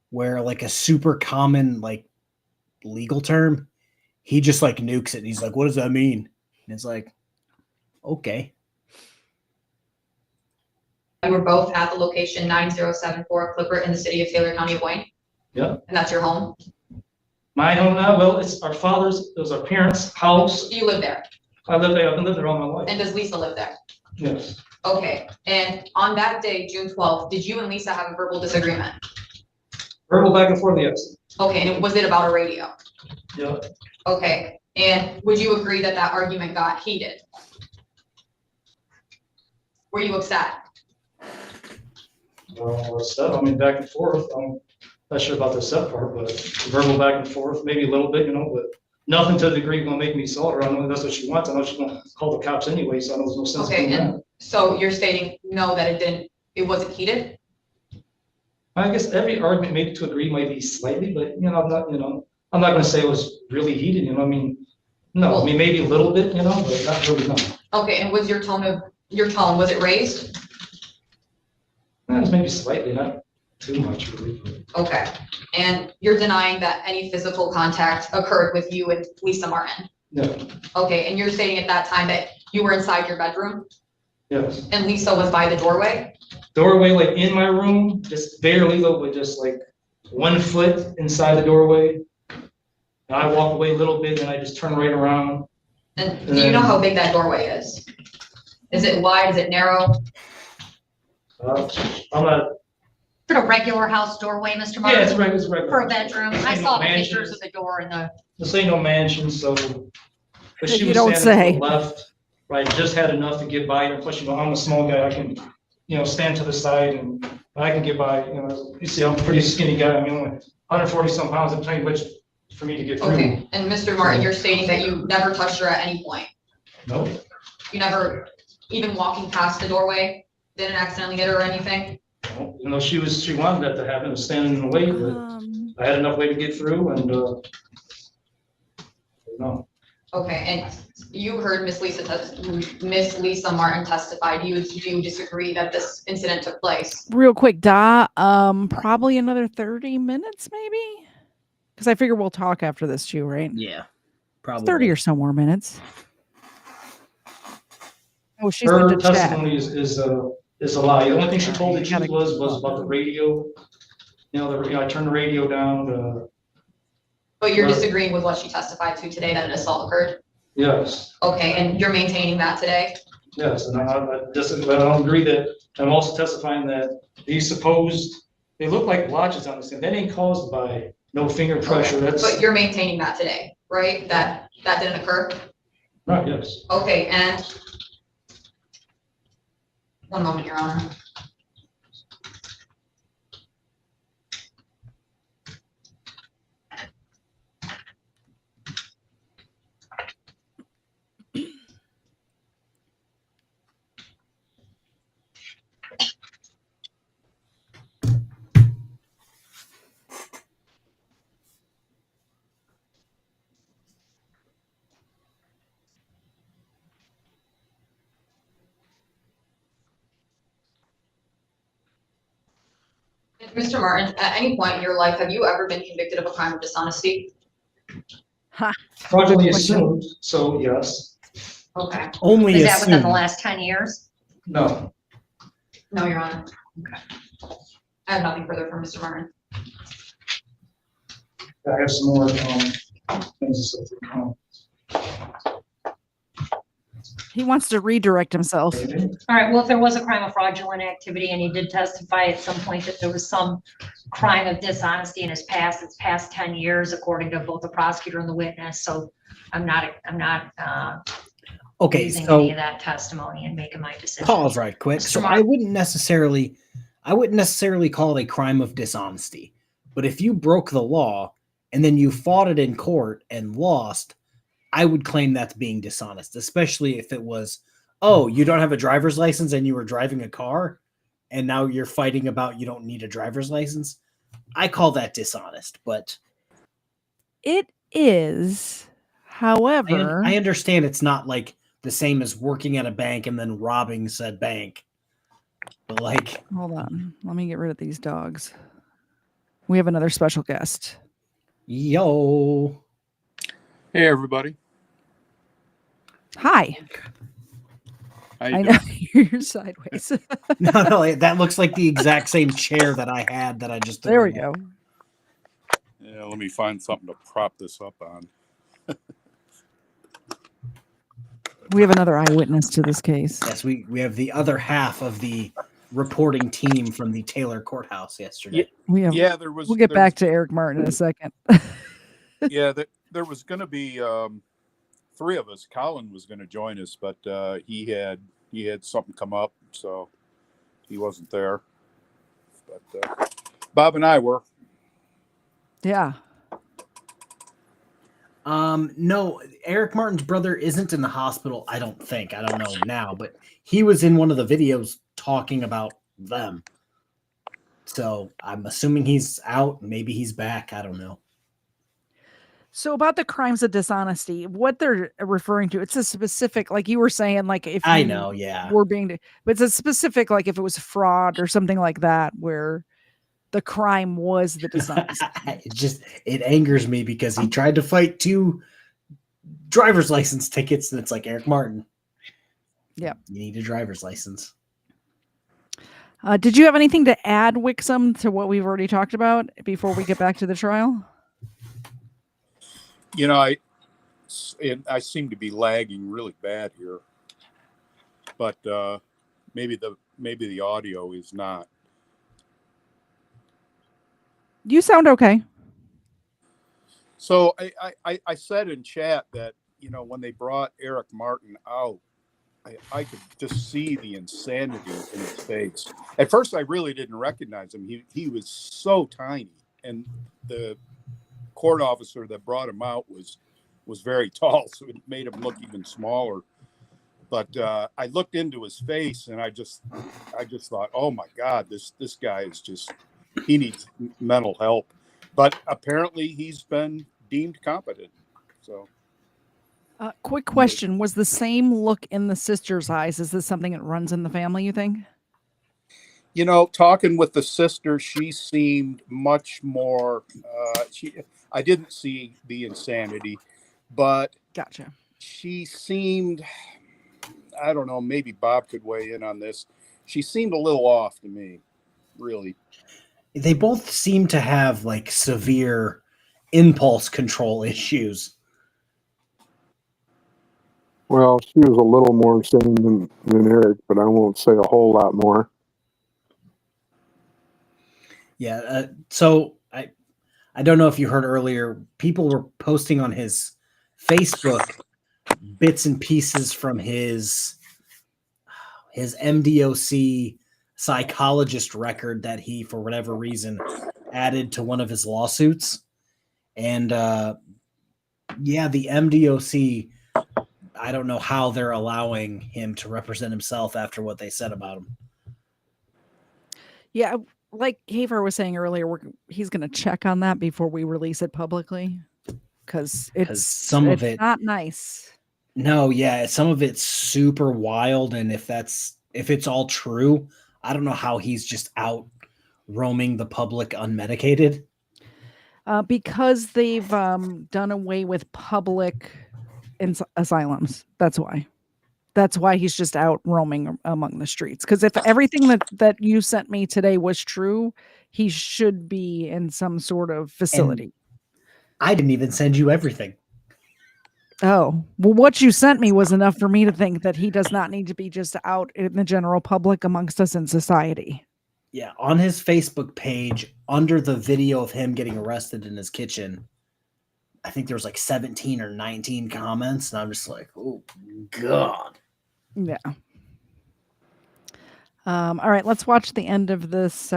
where like a super common like legal term, he just like nukes it. And he's like, "What does that mean?" And it's like, okay. You were both at the location 9074 Clipper in the city of Taylor, County of Wayne? Yeah. And that's your home? My home now, well, it's our father's, it was our parents' house. You live there? I lived there, I've lived there all my life. And does Lisa live there? Yes. Okay, and on that day, June 12th, did you and Lisa have a verbal disagreement? Verbal back and forth, yes. Okay, and was it about a radio? Yeah. Okay, and would you agree that that argument got heated? Were you upset? Stuff, I mean, back and forth. I'm not sure about the set part, but verbal back and forth, maybe a little bit, you know, but nothing to the degree gonna make me assault her. I know that's what she wants. I know she's gonna call the cops anyway, so I know there's no sense in Okay, doing and that. so you're stating no, that it wasn't heated? I guess every argument maybe to agree might be slightly, but I'm not gonna say it was really heated, you know, I mean, no, I mean, maybe a little bit, you know, but not really, no. Okay, and was your tone, was it raised? It was maybe slightly, not too much really. Okay, and you're denying that any physical contact occurred with you and Lisa Martin? Yeah, Okay, and you're stating at that time that you were inside your bedroom yes. and Lisa was by the doorway? Doorway, like in my room, just barely though, but just like 1 foot inside the doorway. And I walk away a little bit and I just turn right around. And do you know how big that doorway is? Is it wide, is it narrow? I'm not, Is it a regular house doorway, Mr. yeah, Martin? it's regular. For a bedroom? This I ain't saw no the pictures mansion. of the door and the, This ain't no mansion, so. But she You was don't standing say. to the left, right, just had enough to get by her. Plus, you know, I'm a small guy, I can, you know, stand to the side and I can get by, you know, you see, I'm a pretty skinny guy, I mean, only 140 some pounds, I'm telling you, much for me to get through. Okay, and Mr. Martin, you're stating that you never touched her at any point? No, You never, even walking past the doorway, didn't accidentally hit her or anything? no, you know, she wanted that to happen, was standing in the way, but I had enough way to get through and, no. Okay, and you heard Miss Lisa Martin testify. Do you disagree that this incident took place? Real quick, probably another 30 minutes, maybe? Because I figure we'll talk after this too, right? Yeah, probably 30 or so more minutes. Oh, she's Her into chat. testimony is a lie. The only thing she told the You gotta truth was about the radio. You know, I turned the radio down, But you're Right. disagreeing with what she testified to today, that an assault occurred? yes. Okay, and you're maintaining that today? Yes, and I don't agree that, I'm also testifying that these supposed, they look like blotches on this thing, that ain't caused by no finger pressure, Okay, that's, But you're maintaining that today, right? That didn't occur? right, yes. Okay, and one moment, Your Honor. Mr. Martin, at any point in your life, have you ever been convicted of a crime of dishonesty? Ha. Fraudulently assumed, so yes. Okay. Only Is that within the assumed. last 10 years? No. No, Your Honor. Okay. I have nothing further from Mr. Martin. I have some more, things to say. He wants to redirect himself. All right, well, if there was a crime of fraudulent activity and he did testify at some point that there was some crime of dishonesty in his past, it's past 10 years, according to both the prosecutor and the witness. So I'm not Okay, using so any of that testimony and making my decision. pause right quick. Mr. So Martin. I wouldn't necessarily call it a crime of dishonesty. But if you broke the law and then you fought it in court and lost, I would claim that's being dishonest, especially if it was, oh, you don't have a driver's license and you were driving a car and now you're fighting about you don't need a driver's license. I call that dishonest, but It is, however, I understand it's not like the same as working at a bank and then robbing said bank. But like, hold on. Let me get rid of these dogs. We have another special guest. yo. Hey, everybody. Hi. How you I doing? know you're sideways. No, that looks like the exact same chair that I had that I just threw There we away. go. Yeah, let me find something to prop this up on. We have another eyewitness to this case. Yes, we have the other half of the reporting team from the Taylor courthouse yesterday. We have. Yeah, there was. We'll get there back was- to Eric Martin in a second. Yeah, there was going to be three of us. Colin was going to join us, but he had something come up, so he wasn't there. But Bob and I were. Yeah. No, Eric Martin's brother isn't in the hospital, I don't think. I don't know now, but he was in one of the videos talking about them. So I'm assuming he's out. Maybe he's back. I don't know. So about the crimes of dishonesty, what they're referring to, it's a specific, like you were saying, like if I you know, yeah. were being, but it's a specific, like if it was fraud or something like that, where the crime was the dishonesty. It angers me because he tried to fight 2 driver's license tickets, and it's like, Eric Martin. Yeah. You need a driver's license. Did you have anything to add, Wixom, to what we've already talked about before we get back to the trial? You know, I seem to be lagging really bad here, but maybe the audio is not. You sound okay. So I said in chat that, you know, when they brought Eric Martin out, I could just see the insanity in his face. At first, I really didn't recognize him. He was so tiny, and the court officer that brought him out was very tall, so it made him look even smaller. But I looked into his face, and I just thought, oh my God, this guy is just, he needs mental help. But apparently, he's been deemed competent. So. Quick question. Was the same look in the sister's eyes? Is this something that runs in the family, you think? You know, talking with the sister, she seemed much more, I didn't see the insanity, but Gotcha. she seemed, I don't know, maybe Bob could weigh in on this. She seemed a little off to me, really. They both seem to have like severe impulse control issues. Well, she was a little more insane than Eric, but I won't say a whole lot more. Yeah. So I don't know if you heard earlier, people were posting on his Facebook bits and pieces from his MDOC psychologist record that he, for whatever reason, added to one of his lawsuits. And yeah, the MDOC, I don't know how they're allowing him to represent himself after what they said about him. Yeah, like KFARR was saying earlier, he's going to check on that before we release it publicly, because it's not nice. No, yeah, some of it's super wild, and if it's all true, I don't know how he's just out roaming the public unmedicated? Because they've done away with public asylums. That's why. That's why he's just out roaming among the streets. Because if everything that you sent me today was true, he should be in some sort of facility. And I didn't even send you everything. Oh, well, what you sent me was enough for me to think that he does not need to be just out in the general public amongst us in society. Yeah, on his Facebook page, under the video of him getting arrested in his kitchen, I think there was like 17 or 19 comments, and I'm just like, oh, God. Yeah. All right, let's watch the end of this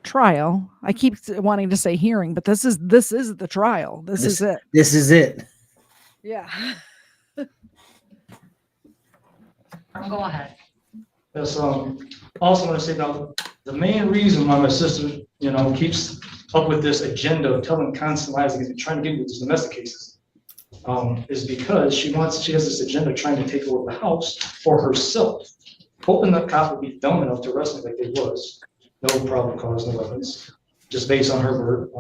trial. I keep wanting to say hearing, but this is the trial. This is it. This is it. Yeah. Go ahead. Yes, also want to say now, the main reason why my sister, keeps up with this agenda of telling constant lies and trying to get into these domestic cases, is because she has this agenda trying to take over the house for herself, hoping the cop would be dumb enough to arrest me like they was. No problem cause, no evidence, just based on her word.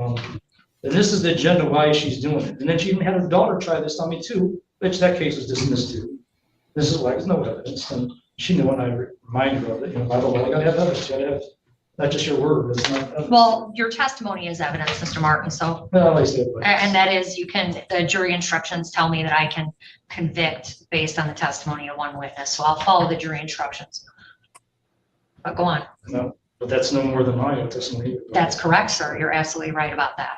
And this is the agenda why she's doing it. And then she even had her daughter try this on me too, which that case was dismissed too. This is why there's no evidence. And she knew, and I reminded her of it. By the law, you gotta have evidence. You gotta have not just your word, but it's not evidence. Well, your testimony is evidence, Mr. Martin, so. Well, I said, but And that is, the jury instructions tell me that I can convict based on the testimony of one witness, so I'll follow the jury instructions. But go on. no, but that's no more than my testimony. That's correct, sir. You're absolutely right about that.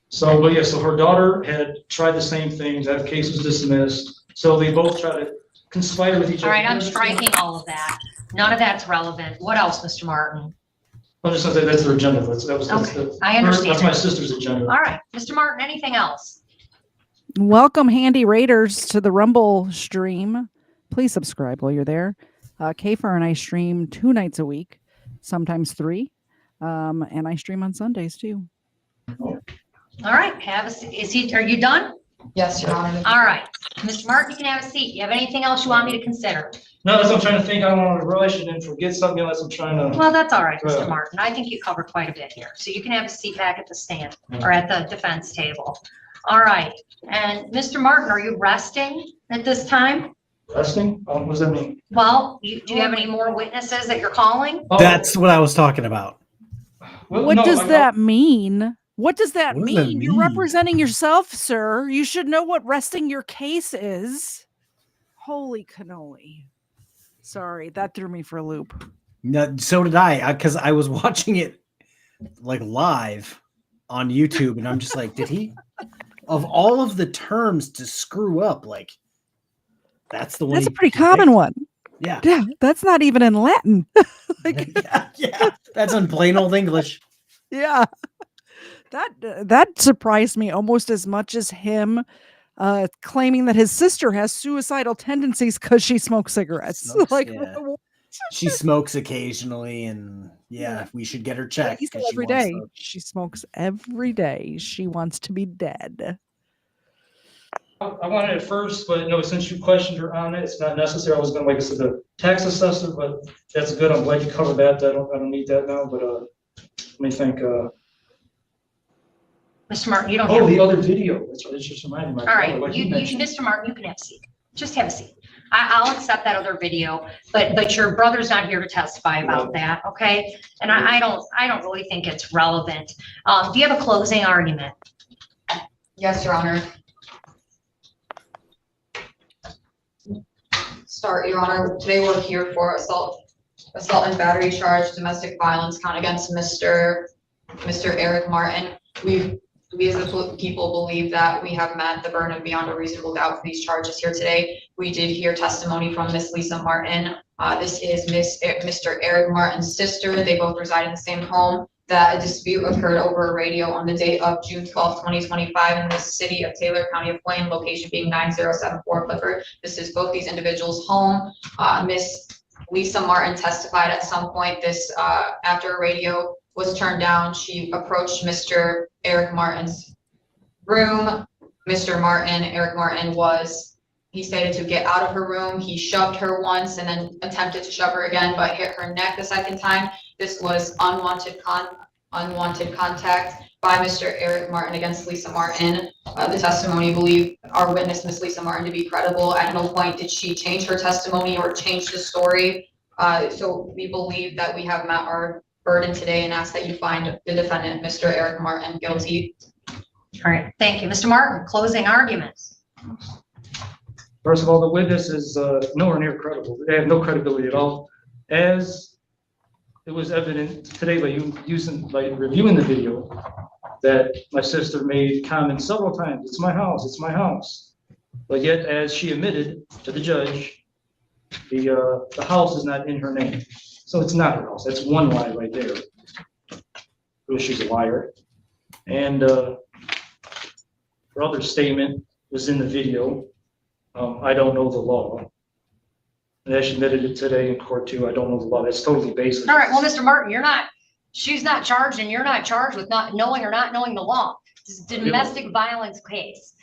So, but yeah, so her daughter had tried the same thing. That case was dismissed. So they both try to conspire with each other. All right, I'm striking all of that. None of that's relevant. What else, Mr. Martin? I'm just gonna say that's their agenda. That's I understand. That's my sister's agenda. All right, Mr. Martin, anything else? Welcome, Handy Raiders, to the Rumble stream. Please subscribe while you're there. KFARR and I stream 2 nights a week, sometimes 3, and I stream on Sundays too. All right, are you done? Yes, Your Honor. All right, Mr. Martin, you can have a seat. You have anything else you want me to consider? No, that's what I'm trying to think. I don't want to rush and then forget something unless I'm trying to. Well, that's all right, Yeah. Mr. Martin. I think you covered quite a bit here. So you can have a seat back at the stand or at the defense table. All right, and Mr. Martin, are you resting at this time? Resting? What does that mean? Well, do you have any more witnesses that you're calling? Oh, That's what I was talking about. well, What no, does I- that mean? What does that What does mean? that You're mean? representing yourself, sir. You should know what resting your case is. Holy cannoli. Sorry, that threw me for a loop. No, so did I, because I was watching it like live on YouTube, and I'm just like, did he? Of all of the terms to screw up, like that's the one. That's a he pretty picked. common one. Yeah, Yeah, that's not even in Latin. Like, yeah, that's in plain old English. yeah. That surprised me almost as much as him claiming that his sister has suicidal tendencies because she smokes cigarettes. Smokes, Like, yeah. She smokes occasionally, and yeah, we should get her checked he said because she every wants day. to- She smokes every day. She wants to be dead. I wanted it first, but no, since you questioned her on it, it's not necessary. I was gonna, like I said, the tax assessor, but that's good. I'm glad you covered that. I don't need that now, but let me think. Mr. Martin, you don't Oh, have. the other video. That's right. It's just reminding me. All right, Like you mentioned. Mr. Martin, you can have a seat. Just have a seat. I'll accept that other video, but your brother's not here to testify about that, okay? And I don't really think it's relevant. Do you have a closing argument? Yes, Your Honor. Your Honor. Today we're here for assault and battery charge, domestic violence count against Mr. Eric Martin. We as a people believe that we have met the burden beyond a reasonable doubt for these charges here today. We did hear testimony from Miss Lisa Martin. This is Mr. Eric Martin's sister. They both reside in the same home. That a dispute occurred over a radio on the date of June 12th, 2025 in the city of Taylor, County of Wayne, location being 9074 Clifford. This is both these individuals' home. Miss Lisa Martin testified at some point after a radio was turned down, she approached Mr. Eric Martin's room. Eric Martin was he stated to get out of her room. He shoved her once and then attempted to shove her again, but hit her neck the second time. This was unwanted contact by Mr. Eric Martin against Lisa Martin. The testimony believed our witness, Miss Lisa Martin, to be credible. At no point did she change her testimony or change the story. So we believe that we have met our burden today and ask that you find the defendant, Mr. Eric Martin, guilty. All right, thank you. Mr. Martin, closing arguments. First of all, the witness is nowhere near credible. They have no credibility at all. As it was evident today by reviewing the video, that my sister made comments several times, it's my house, it's my house. But yet, as she admitted to the judge, the house is not in her name. So it's not her house. That's one lie right there. She's a liar. And her other statement was in the video. I don't know the law. And she admitted it today in court too. I don't know the law. That's totally baseless. All right, well, Mr. Martin, she's not charged and you're not charged with not knowing or not knowing the law. This is a domestic violence case.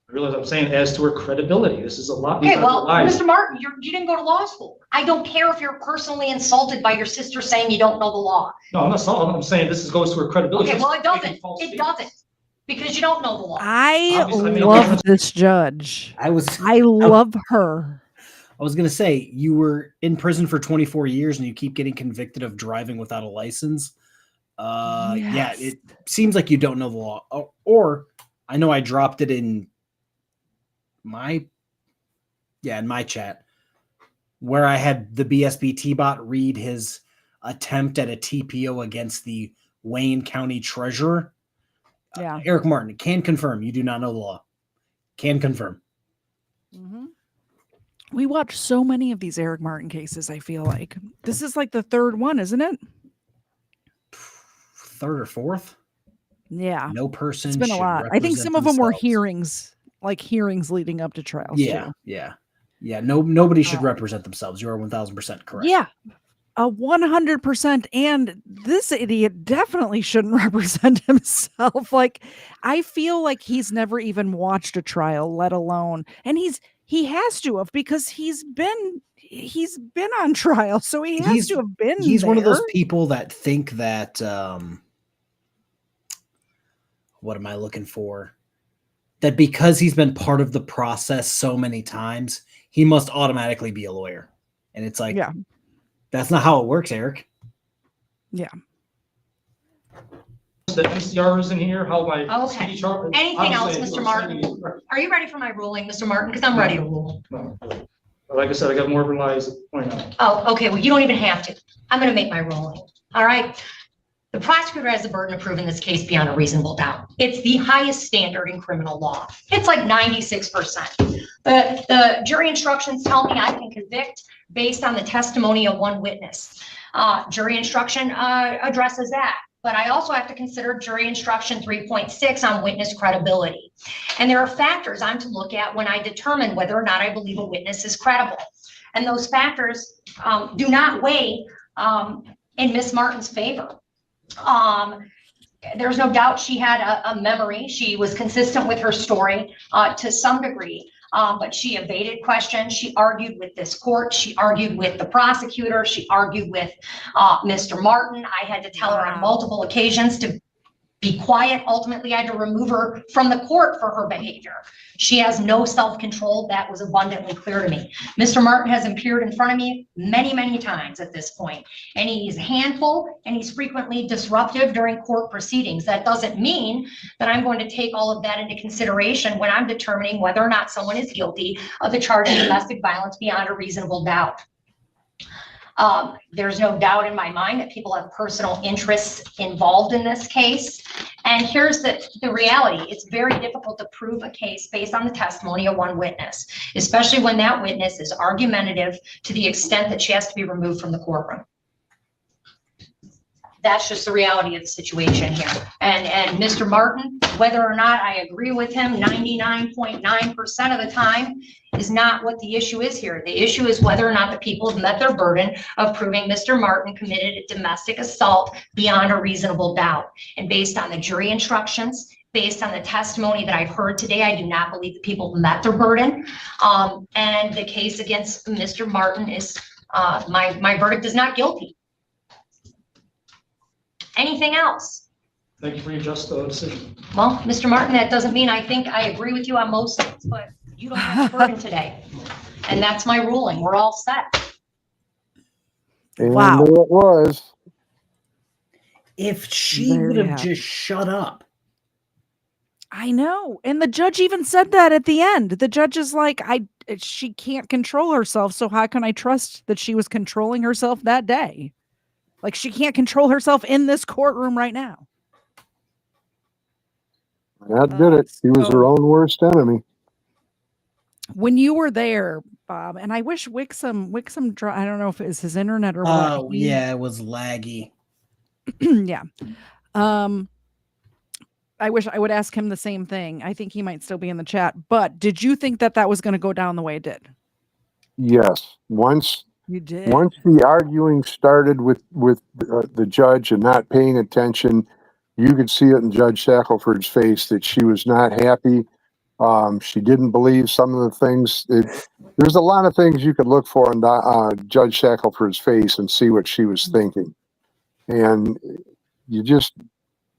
I realize I'm saying as to her credibility. This is a lot. Okay, well, Mr. Martin, you didn't go to law school. I don't care if you're personally insulted by your sister saying you don't know the law. No, I'm not. I'm saying this goes to her credibility. Okay, well, it doesn't. It doesn't. Because you don't know the law. I love this judge. I love her. I was going to say, you were in prison for 24 years and you keep getting convicted of driving without a license. Yeah, it seems like you don't know the law. Or I know I dropped it in my chat where I had the BSBT bot read his attempt at a TPO against the Wayne County Treasurer. Yeah. Eric Martin can confirm you do not know the law. Can confirm. Mm-hmm. We watch so many of these Eric Martin cases. I feel like this is like the third one, isn't it? Third or fourth? Yeah. No person. It's been a lot. I think some of them were hearings, like hearings leading up to trials. Yeah. Too. Yeah. Yeah. Nobody should represent themselves. You are 1000% correct. Yeah. 100%. And this idiot definitely shouldn't represent himself. Like, I feel like he's never even watched a trial, let alone, and he has to have, because he's been on trial. So he has to have been. He's one of those people that think that, what am I looking for? That because he's been part of the process so many times, he must automatically be a lawyer. And it's like, yeah. That's not how it works, Eric. Yeah. The MCR is in here. How my okay. Anything else, Mr. Martin? Are you ready for my ruling, Mr. Martin? Because I'm ready to rule. No. Like I said, I got more lies to point out. Oh, okay. Well, you don't even have to. I'm going to make my ruling. All right. The prosecutor has the burden of proving this case beyond a reasonable doubt. It's the highest standard in criminal law. It's like 96%. The jury instructions tell me I can convict based on the testimony of one witness. Jury instruction addresses that. But I also have to consider jury instruction 3.6 on witness credibility. And there are factors I'm to look at when I determine whether or not I believe a witness is credible. And those factors do not weigh in Miss Martin's favor. There's no doubt she had a memory. She was consistent with her story to some degree. But she evaded questions. She argued with this court. She argued with the prosecutor. She argued with Mr. Martin. I had to tell her on multiple occasions to be quiet. Ultimately, I had to remove her from the court for her behavior. She has no self-control. That was abundantly clear to me. Mr. Martin has appeared in front of me many, many times at this point, and he's a handful and he's frequently disruptive during court proceedings. That doesn't mean that I'm going to take all of that into consideration when I'm determining whether or not someone is guilty of the charge of domestic violence beyond a reasonable doubt. There's no doubt in my mind that people have personal interests involved in this case. And here's the reality. It's very difficult to prove a case based on the testimony of one witness, especially when that witness is argumentative to the extent that she has to be removed from the courtroom. That's just the reality of the situation here. And Mr. Martin, whether or not I agree with him 99.9% of the time is not what the issue is here. The issue is whether or not the people have met their burden of proving Mr. Martin committed a domestic assault beyond a reasonable doubt. And based on the jury instructions based on the testimony that I've heard today, I do not believe the people met their burden. And the case against Mr. Martin is, my verdict is not guilty. Anything else? Thank you for your just decision. Well, Mr. Martin, that doesn't mean I think I agree with you on most things, but you don't have the burden today. And that's my ruling. We're all set. And Wow. there it was. If she There would you have have it. just shut up. I know. And the judge even said that at the end. The judge is like, she can't control herself. So how can I trust that she was controlling herself that day? Like, she can't control herself in this courtroom right now. That did it. She was her So- own worst enemy. When you were there, Bob, and I wish Wixom, I don't know if it's his internet or what. Oh, yeah, it was laggy. Yeah. I wish I would ask him the same thing. I think he might still be in the chat. But did you think that was going to go down the way it did? Yes. Once You did. Once the arguing started with the judge and not paying attention, you could see it in Judge Shackelford's face that she was not happy. She didn't believe some of the things. There's a lot of things you could look for in Judge Shackelford's face and see what she was thinking. And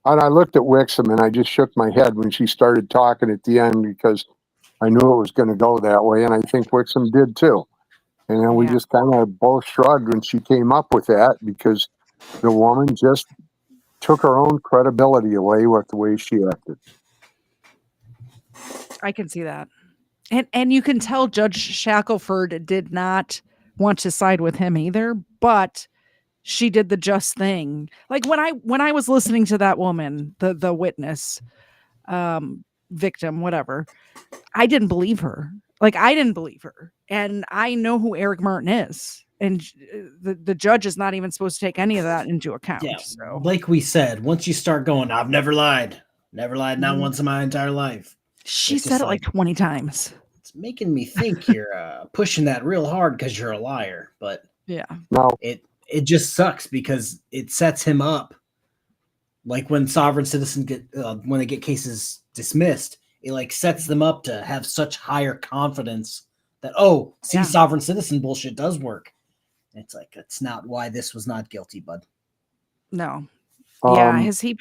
I looked at Wixom and I just shook my head when she started talking at the end because I knew it was going to go that way. And I think Wixom did too. And then we Yeah. just kind of both shrugged when she came up with that because the woman just took her own credibility away with the way she acted. I can see that. And you can tell Judge Shackelford did not want to side with him either, but she did the just thing. Like when I was listening to that woman, the witness, victim, whatever, I didn't believe her. Like, I didn't believe her. And I know who Eric Martin is. And the judge is not even supposed to take any of that into account. Yeah. So, Like we said, once you start going, I've never lied not once in my entire life. she It's said just it like 20 times. It's making me think you're pushing that real hard because you're a liar. But Yeah. Now, it just sucks because it sets him up. Like when sovereign citizens when they get cases dismissed, it like sets them up to have such higher confidence that, Yeah. sovereign citizen bullshit does work. It's like, that's not why this was not guilty, bud. No. Yeah. um, Has he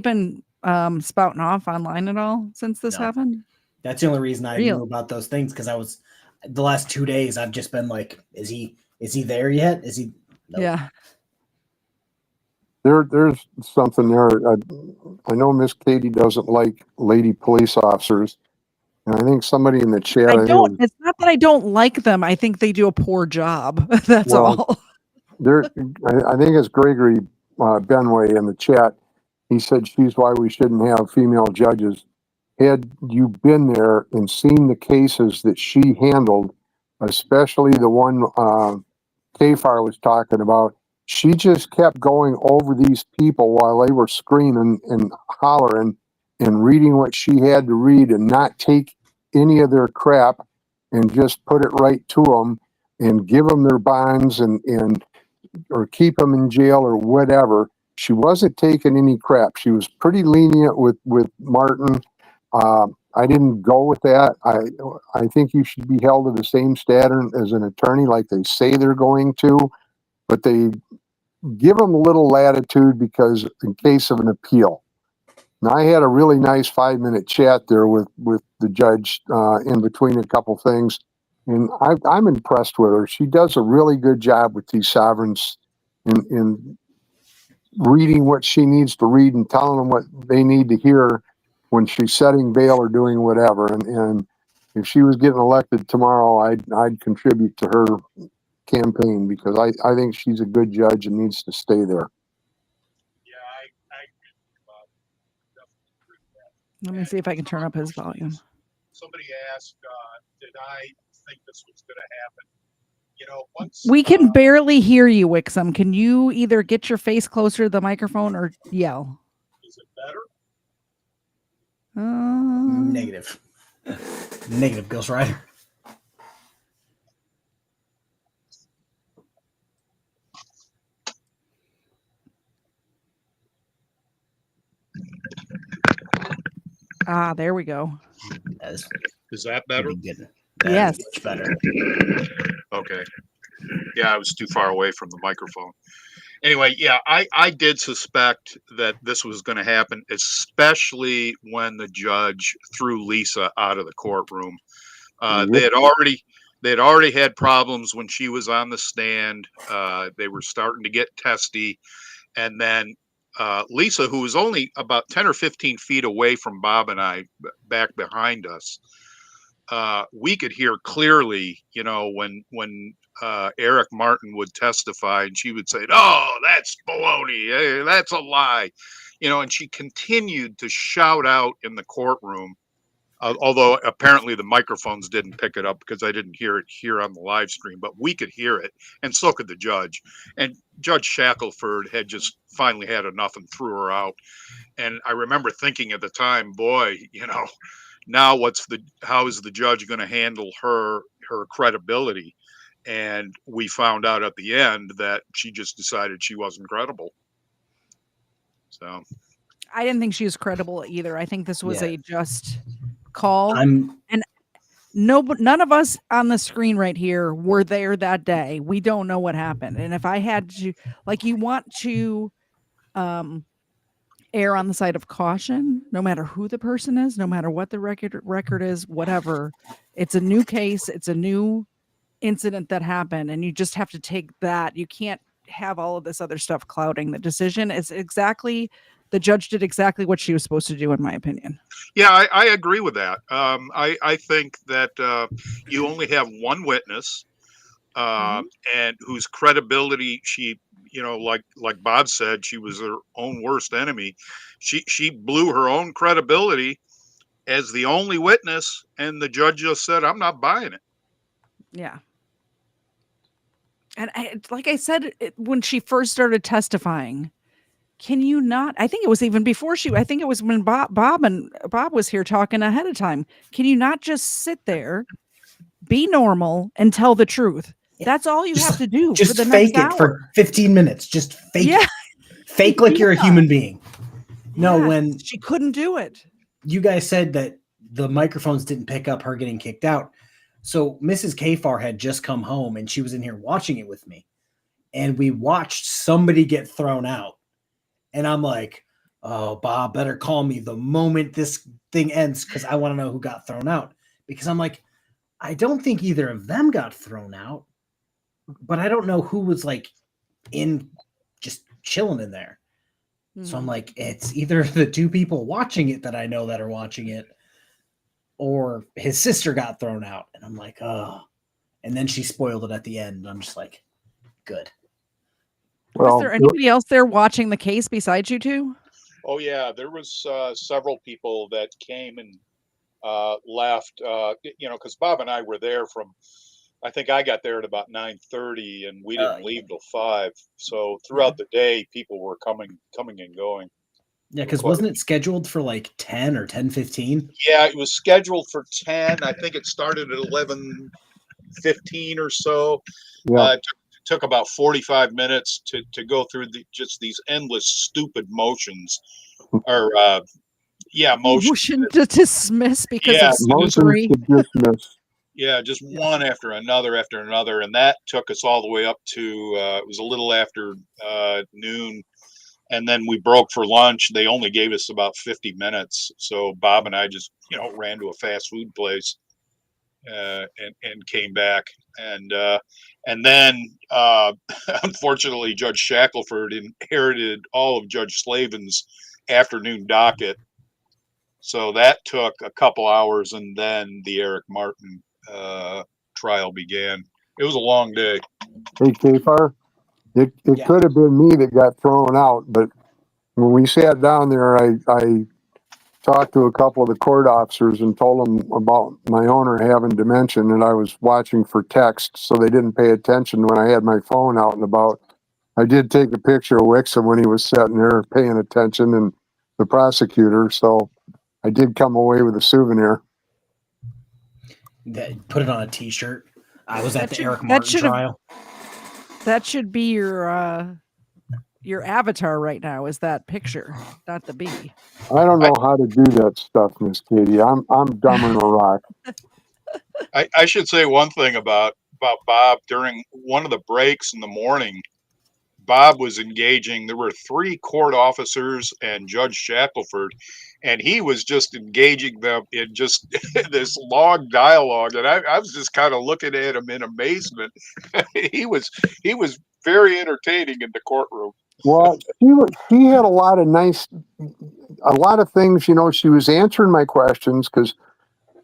been spouting off online at all since this No. happened? That's the only reason I Real. knew about those things, because the last 2 days I've just been like, is he there yet? Is he? Nope. Yeah. there's something there. I know Miss Katie doesn't like lady police officers, and I think somebody in the chat. It's not that I don't like them. I think they do a poor job. That's Well, all. I think it's Gregory Benway in the chat. He said she's why we shouldn't have female judges. Had you been there and seen the cases that she handled, especially the one KFARR was talking about, she just kept going over these people while they were screaming and hollering and reading what she had to read and not take any of their crap and just put it right to them and give them their bonds and or keep them in jail or whatever. She wasn't taking any crap. She was pretty lenient with Martin. I didn't go with that. I think you should be held to the same standard as an attorney, like they say they're going to, but they give them a little latitude because in case of an appeal. Now, I had a really nice 5-minute chat there with the judge in between a couple things, and I'm impressed with her. She does a really good job with these sovereigns in reading what she needs to read and telling them what they need to hear when she's setting bail or doing whatever. And if she was getting elected tomorrow, I'd contribute to her campaign because I think she's a good judge and needs to stay there. Yeah, I agree with you, Bob. Definitely agree with that. Let me see if I can turn up his volume. Somebody asked, did I think this was going to happen? You know, once We can barely hear you, Wixom. Can you either get your face closer to the microphone or yell? is it better? Negative. Negative, Ghost Rider. There we go. That's Is that better? pretty good. That Yes. is much better. Okay. Yeah, I was too far away from the microphone. Anyway, yeah, I did suspect that this was going to happen, especially when the judge threw Lisa out of the courtroom. They had already had problems when she was on the stand. They were starting to get testy, and then Lisa, who was only about 10 or 15 feet away from Bob and I, back behind us, we could hear clearly, when Eric Martin would testify, and she would say, "Oh, that's baloney. Hey, that's a lie," and she continued to shout out in the courtroom. Although apparently the microphones didn't pick it up because I didn't hear it here on the live stream, but we could hear it, and so could the judge. And Judge Shackelford had just finally had enough and threw her out. And I remember thinking at the time, boy, now how is the judge going to handle her credibility? And we found out at the end that she just decided she wasn't credible. So I didn't think she was credible either. I think this was Yeah. a just call. I'm None of us on the screen right here were there that day. We don't know what happened. And if I had to, you want to err on the side of caution, no matter who the person is, no matter what the record is, whatever. It's a new case. It's a new incident that happened, and you just have to take that. You can't have all of this other stuff clouding the decision. The judge did exactly what she was supposed to do, in my opinion. yeah, I agree with that. I think that you only have one witness, and whose credibility she, like Bob said, she was her own worst enemy. She blew her own credibility as the only witness, and the judge just said, "I'm not buying it." Yeah. And like I said, when she first started testifying, can you not? I think it was even before I think it was when Bob was here talking ahead of time. Can you not just sit there, be normal, and tell the truth? Yeah. That's all you have to do just for the fake next it for hour. 15 minutes. Just fake Yeah. it. Fake like you're a human being. No, Yeah, when she couldn't do it. you guys said that the microphones didn't pick up her getting kicked out. So Mrs. KFARR had just come home and she was in here watching it with me. And we watched somebody get thrown out. And I'm like, oh, Bob, better call me the moment this thing ends because I want to know who got thrown out. Because I'm like, I don't think either of them got thrown out, but I don't know who was in just chilling in there. So I'm like, it's either the two people watching it that I know that are watching it, or his sister got thrown out. And I'm like, oh. And then she spoiled it at the end. And I'm just like, good. Was there anybody else there watching the case besides you two? Oh yeah, there was several people that came and left. Because Bob and I were there from. I think I got there at about 9:30, and we didn't leave till 5. So throughout the day, people were coming and going. Yeah, because wasn't it scheduled for 10 or 10:15? Yeah, it was scheduled for 10. I think it started at 11:15 or so. Yeah. Took about 45 minutes to go through just these endless stupid motions, or motions. Motion to dismiss because of motions slippery. to dismiss. Yeah, just one after another, and that took us all the way up to it was a little after noon, and then we broke for lunch. They only gave us about 50 minutes, so Bob and I just ran to a fast food place and came back, and then unfortunately Judge Shackelford inherited all of Judge Slavin's afternoon docket, so that took a couple hours, and then the Eric Martin trial began. It was a long day. Hey, KFARR, it could have been me that got thrown out, but when we sat down there, I talked to a couple of the court officers and told them about my owner having dementia, and I was watching for text, so they didn't pay attention when I had my phone out and about. I did take a picture of Wixom when he was sitting there paying attention, and the prosecutor, so I did come away with a souvenir. Put it on a t-shirt. I was at the Eric Martin trial. That should be your your avatar right now is that picture, not the bee. I don't know how to do that stuff, Miss Katie. I'm dumber than a rock. I should say one thing about Bob. During one of the breaks in the morning, Bob was engaging. There were 3 court officers and Judge Shackelford, and he was just engaging them in just this long dialogue. And I was just kind of looking at him in amazement. he was very entertaining in the courtroom. Well, she had a lot of things. You know, she was answering my questions because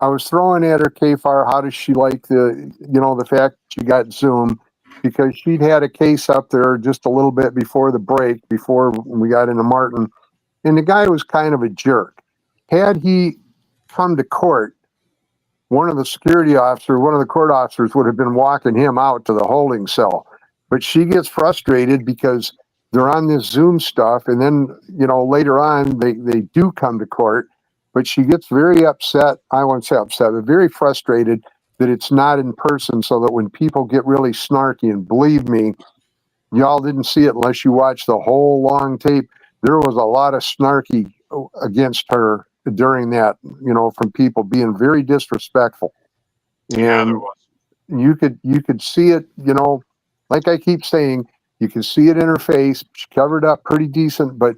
I was throwing at her, KFARR, how does she like the fact she got Zoom, because she'd had a case up there just a little bit before the break, before we got into Martin, and the guy was kind of a jerk. Had he come to court, one of the court officers would have been walking him out to the holding cell. But she gets frustrated because they're on this Zoom stuff, and then, later on, they do come to court. But she gets very upset. I won't say upset, but very frustrated that it's not in person, so that when people get really snarky, and believe me, y'all didn't see it unless you watched the whole long tape, there was a lot of snarky against her during that, from people being very disrespectful. Yeah, there And was. you could see it, like I keep saying, you can see it in her face. She covered up pretty decent, but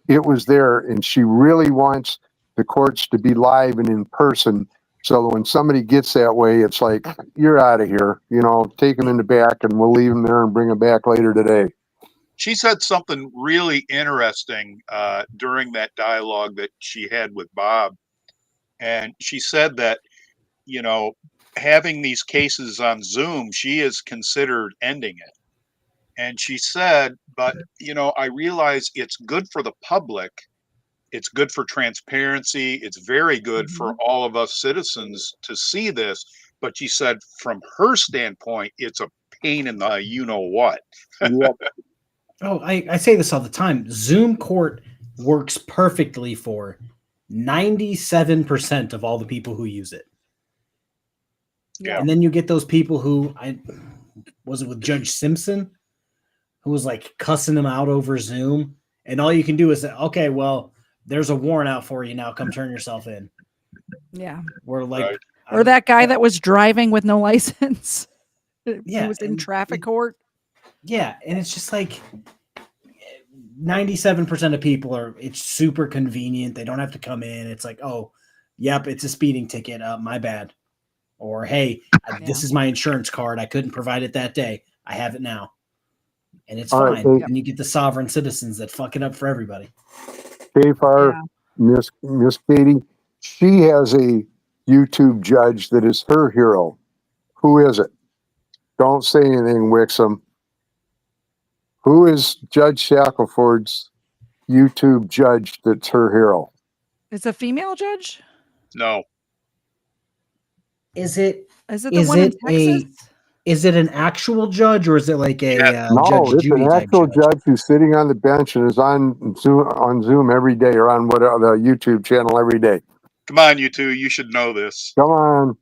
it was there, and she really wants the courts to be live and in person, so that when somebody gets that way, it's like, you're out of here, take them in the back, and we'll leave them there and bring them back later today. She said something really interesting during that dialogue that she had with Bob. And she said that, having these cases on Zoom, she is considered ending it. And she said, but, I realize it's good for the public. It's good for transparency. It's very good for all of us citizens to see this. But she said, from her standpoint, it's a pain in the what. Yep. Oh, I say this all the time. Zoom court works perfectly for 97% of all the people who use it. Yeah. And then you get those people who, was it with Judge Simpson, who was like cussing them out over Zoom, and all you can do is say, okay, well, there's a warrant out for you now. Come turn yourself in. Yeah. We're like, Right. Or that guy that was driving with no license. Yeah, He was in and traffic court. Yeah, and it's just like 97% of people it's super convenient. They don't have to come in. It's like, oh, yep, it's a speeding ticket. My bad. Or, hey, this is my insurance card. I couldn't provide it that day. I have it now. And it's All fine. right, And you get the sovereign citizens that fuck it up for everybody. KFARR, Miss Katie, she has a YouTube judge that is her hero. Who is it? Don't say anything, Wixom. Who is Judge Shackelford's YouTube judge that's her hero? It's a female judge? No. Is it the one in Texas? Is it an actual judge, or is it like a No, Judge it's Judy an type actual judge? judge who's sitting on the bench and is on Zoom every day, or on the YouTube channel every day. Come on, you two. You should know this. Come on.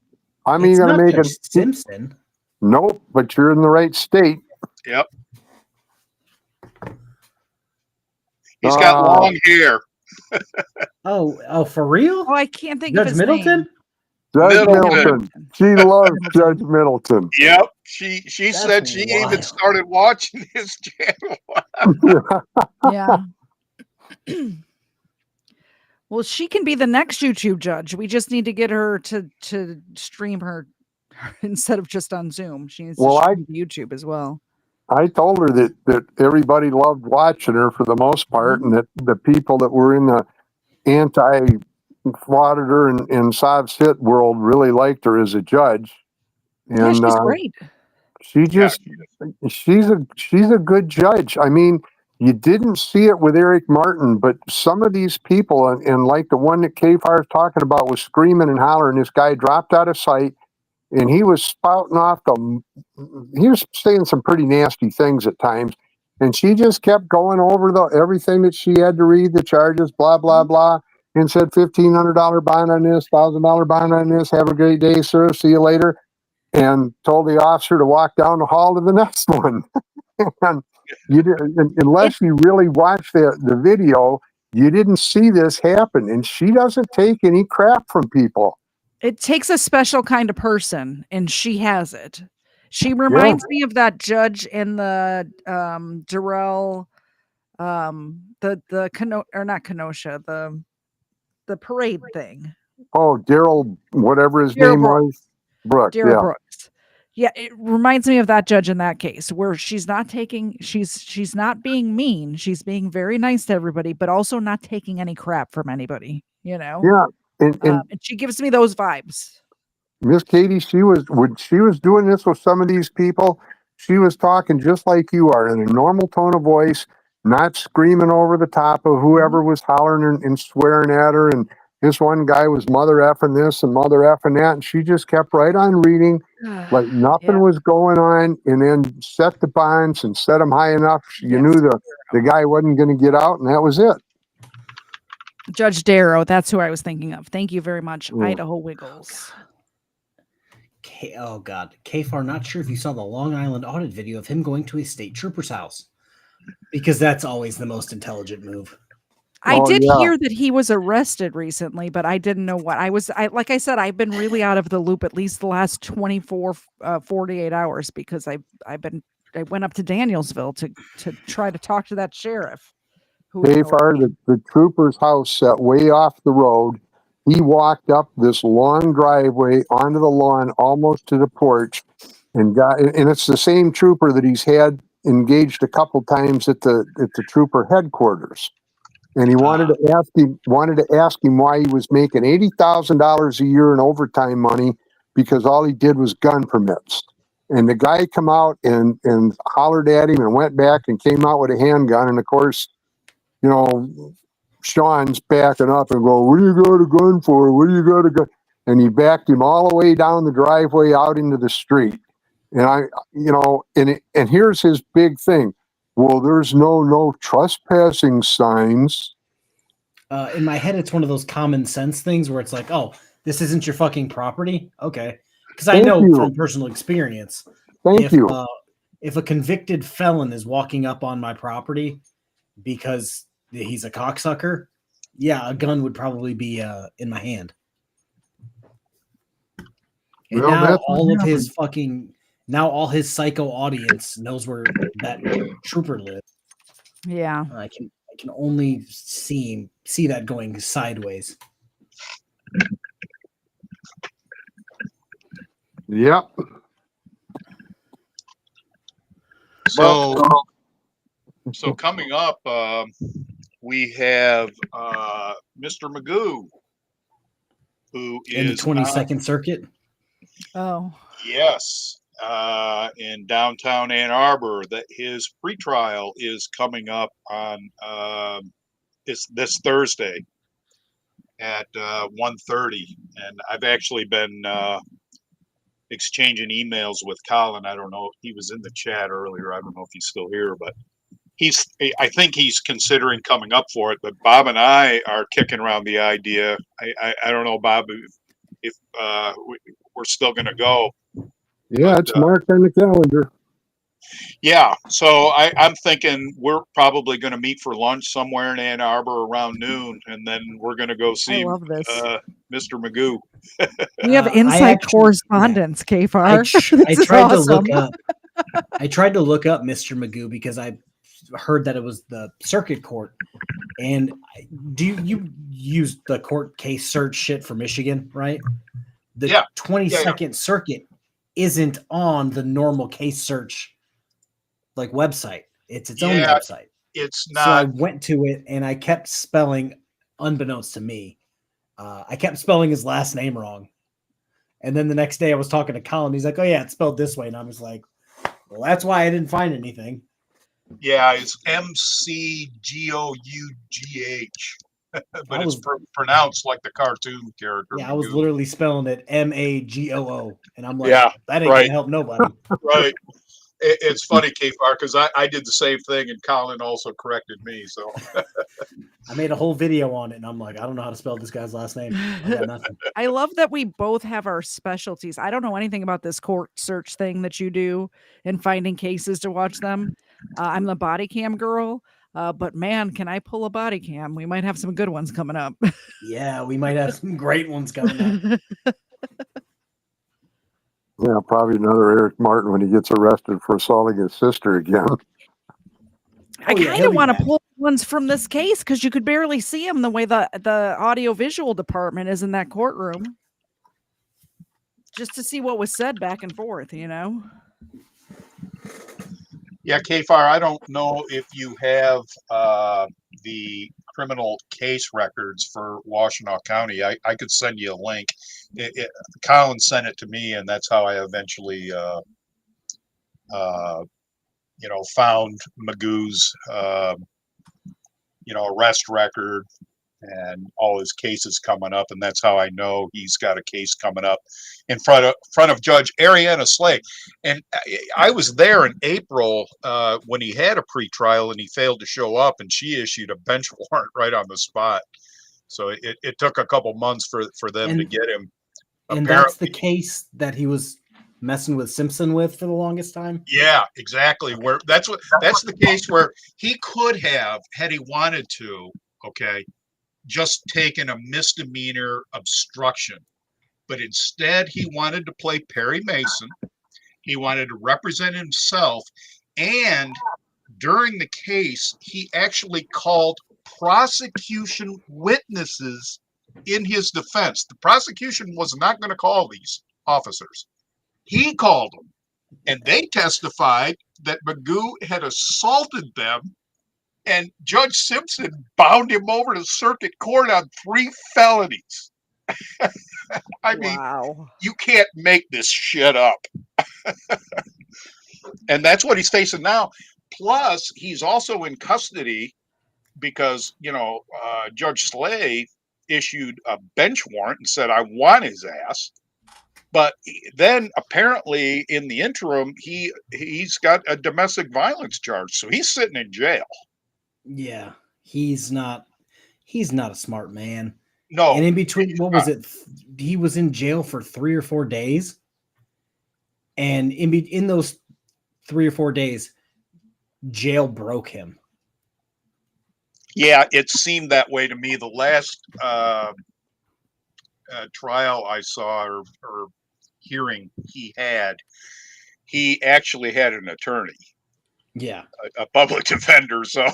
I mean, It's you're going not to make Judge it. Simpson. Nope, but you're in the right state. Yep. He's got long hair. Oh, for real? Oh, I can't think Judge of his Middleton? name. Judge Middleton. Middleton. She loves Judge Middleton. Yep. She That's said she even wild. started watching his channel. Yeah. Well, she can be the next YouTube judge. We just need to get her to stream her instead of just on Zoom. She needs to stream YouTube as well. I told her that everybody loved watching her for the most part, and that the people that were in the anti-auditor and Sovs Hit world really liked her as a judge. And she's great. She's a good judge. I mean, you didn't see it with Eric Martin, but some of these people, and like the one that KFARR is talking about, was screaming and hollering. This guy dropped out of sight, and he was spouting off he was saying some pretty nasty things at times. And she just kept going over everything that she had to read, the charges, blah, blah, blah, and said $1,500 bond on this, $1,000 bond on this. Have a great day, sir. See you later. And told the officer to walk down the hall to the next one. And you didn't, unless you really watched the video, you didn't see this happen. And she doesn't take any crap from people. It takes a special kind of person, and she has it. She Yeah. reminds me of that judge in the Darrell, or not Kenosha, the parade thing. Oh, Daryl, whatever his Darrell name was, Brooks. Darrell Yeah. Brooks. Yeah, it reminds me of that judge in that case where she's not being mean. She's being very nice to everybody, but also not taking any crap from anybody, you know? Yeah. And And she gives me those vibes. Miss Katie, when she was doing this with some of these people, she was talking just like you are in a normal tone of voice, not screaming over the top of whoever was hollering and swearing at her. And this one guy was mother effing this and mother effing that. And she just kept right on reading like nothing Yeah. was going on, and then set the bonds and set them high enough. You knew the guy wasn't going to get out, and that was it. Judge Darrow, that's who I was thinking of. Thank you very much, Yeah. Idaho Wiggles. Oh God, KFARR, not sure if you saw the Long Island audit video of him going to a state trooper's house, because that's always the most intelligent move. I Oh, did yeah. hear that he was arrested recently, but I didn't know what. Like I said, I've been really out of the loop at least the last 24, 48 hours because I went up to Danielsville to try to talk to that sheriff. KFARR, the trooper's house set way off the road. He walked up this long driveway onto the lawn, almost to the porch, and it's the same trooper that he's had engaged a couple times at the trooper headquarters. And he wanted to ask him why he was making $80,000 a year in overtime money, because all he did was gun permits. And the guy come out and hollered at him and went back and came out with a handgun. And of course, you know, Sean's backing up and go, "What do you got a gun for? What do you got a gun?" And he backed him all the way down the driveway out into the street. And and here's his big thing. Well, there's no trespassing signs. In my head, it's one of those common sense things where it's like, oh, this isn't your fucking property. Okay. Because I Thank know you. from personal experience, Thank you. If a convicted felon is walking up on my property because he's a cocksucker, yeah, a gun would probably be in my hand. And Well, now that's what all his psycho audience knows where that trooper lives. Yeah. I can only see that going sideways. Yep. So coming up, we have Mr. Magoo, who In the is 22nd Circuit. Oh. Yes, in downtown Ann Arbor. That his pretrial is coming up on this Thursday at 1:30, and I've actually been exchanging emails with Colin. I don't know if he was in the chat earlier. I don't know if he's still here, but I think he's considering coming up for it. But Bob and I are kicking around the idea. I don't know, Bob, if we're still going to go. Yeah, it's marked on the calendar. Yeah, so I'm thinking we're probably going to meet for lunch somewhere in Ann Arbor around noon, and then we're going to go see I love this. Mr. Magoo. We have inside correspondence, KFARR. I tried to look up. I tried to look up Mr. Magoo because I heard that it was the circuit court. And do you use the court case search shit for Michigan, right? The 22nd Circuit isn't on the normal case search like website. It's its own website. It's not. So I went to it and I kept spelling, unbeknownst to me, I kept spelling his last name wrong. And then the next day I was talking to Colin. He's like, "Oh yeah, it's spelled this way." And I was like, "Well, that's why I didn't find anything." Yeah, it's MCGOUGH, but it's pronounced like the cartoon character. Yeah, I was literally spelling it MAGOO, and I'm like, that ain't gonna help nobody. Right. It's funny, KFARR, because I did the same thing, and Colin also corrected me. So I made a whole video on it, and I'm like, I don't know how to spell this guy's last name. I got nothing. I love that we both have our specialties. I don't know anything about this court search thing that you do and finding cases to watch them. I'm the body cam girl, but man, can I pull a body cam? We might have some good ones coming up. Yeah, we might have some great ones coming up. Yeah, probably another Eric Martin when he gets arrested for assaulting his sister again. I Oh, yeah, kind he'll of be want to back. pull ones from this case because you could barely see him the way the audio visual department is in that courtroom. Just to see what was said back and forth, you know? Yeah, KFAR, I don't know if you have the criminal case records for Washtenaw County. I could send you a link. Colin sent it to me, and that's how I eventually, found Magoo's, arrest record and all his cases coming up, and that's how I know he's got a case coming up in front of Judge Ariana Slay. And I was there in April when he had a pretrial and he failed to show up, and she issued a bench warrant right on the spot. So it took a couple months for them to get him. And that's the case that he was messing with Simpson with for the longest time. Yeah, exactly. That's the case where he could have, had he wanted to, just taken a misdemeanor obstruction. But instead, he wanted to play Perry Mason. He wanted to represent himself. And during the case, he actually called prosecution witnesses in his defense. The prosecution was not going to call these officers. He called them. And they testified that Magoo had assaulted them. And Judge Simpson bound him over to circuit court on 3 felonies. I mean, wow. You can't make this shit up. And that's what he's facing now. Plus, he's also in custody because, Judge Slay issued a bench warrant and said, I want his ass. But then apparently in the interim, he's got a domestic violence charge. So he's sitting in jail. Yeah, he's not a smart man. No. And in between, what was it? He was in jail for 3 or 4 days. And in those 3 or 4 days, jail broke him. Yeah, it seemed that way to me. The last trial I saw or hearing he actually had an attorney. Yeah, a public defender. So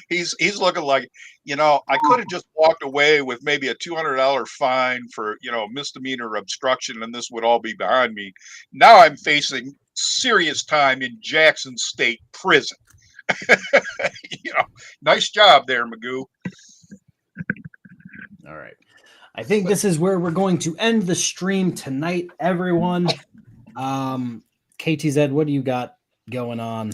he's looking like, I could have just walked away with maybe a $200 fine for, misdemeanor obstruction, and this would all be behind me. Now I'm facing serious time in Jackson State Prison. Nice job there, Magoo. All right. I think this is where we're going to end the stream tonight, everyone. KTZed, what do you got going on?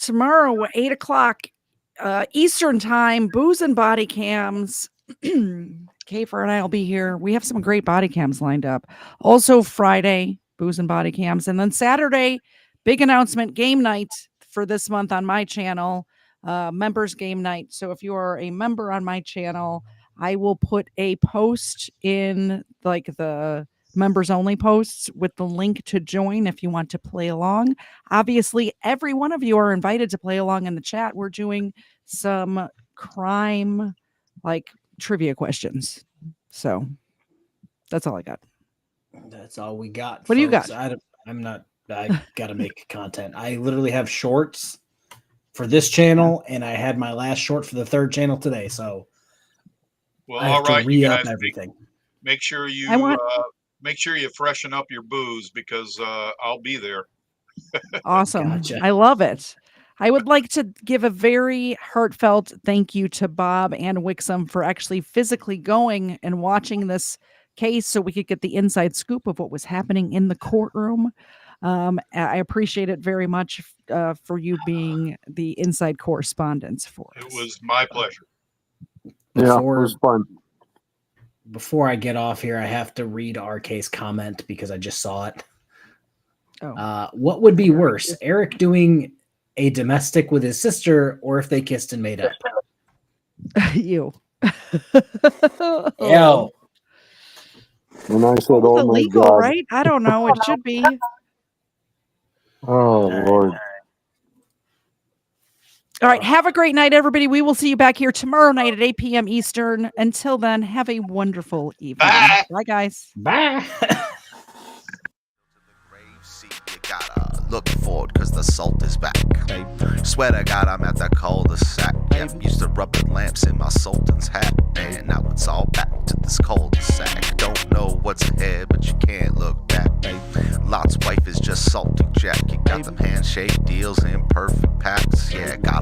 Tomorrow, 8:00 Eastern time, booze and body cams. KFARR and I will be here. We have some great body cams lined up. Also Friday, booze and body cams. And then Saturday, big announcement, game night for this month on my channel, members game night. So if you are a member on my channel, I will put a post in like the members only posts with the link to join if you want to play along. Obviously, every one of you are invited to play along in the chat. We're doing some crime like trivia questions. So that's all I got. That's all we got. What do you got? I got to make content. I literally have shorts for this channel, and I had my last short for the 3rd channel today. So I have to re-up everything. Make sure you make sure you freshen up your booze because I'll be there. Awesome. Gotcha. I love it. I would like to give a very heartfelt thank you to Bob and Wixom for actually physically going and watching this case so we could get the inside scoop of what was happening in the courtroom. I appreciate it very much for you being the inside correspondence for us. It was my pleasure. Yeah, it was fun. Before I get off here, I have to read our case comment because I just saw it. Oh. What would be worse, Eric doing a domestic with his sister or if they kissed and made up? You. Ew. When I said, It's oh my illegal, God. right? I don't know. It should be. Oh, Lord. All right. Have a great night, everybody. We will see you back here tomorrow night at 8 p.m. Eastern. Until then, have a wonderful evening. Bye. Bye guys. Bye. See, you gotta look forward cause the salt is back. Swear to God I'm at the cul-de-sac. Yeah, I'm used to rubbing lamps in my sultan's hat. And now it's all back to this cul-de-sac. Don't know what's ahead but you can't look back. Lot's wife is just salty Jack. You got them handshake deals in perfect packs. Yeah, got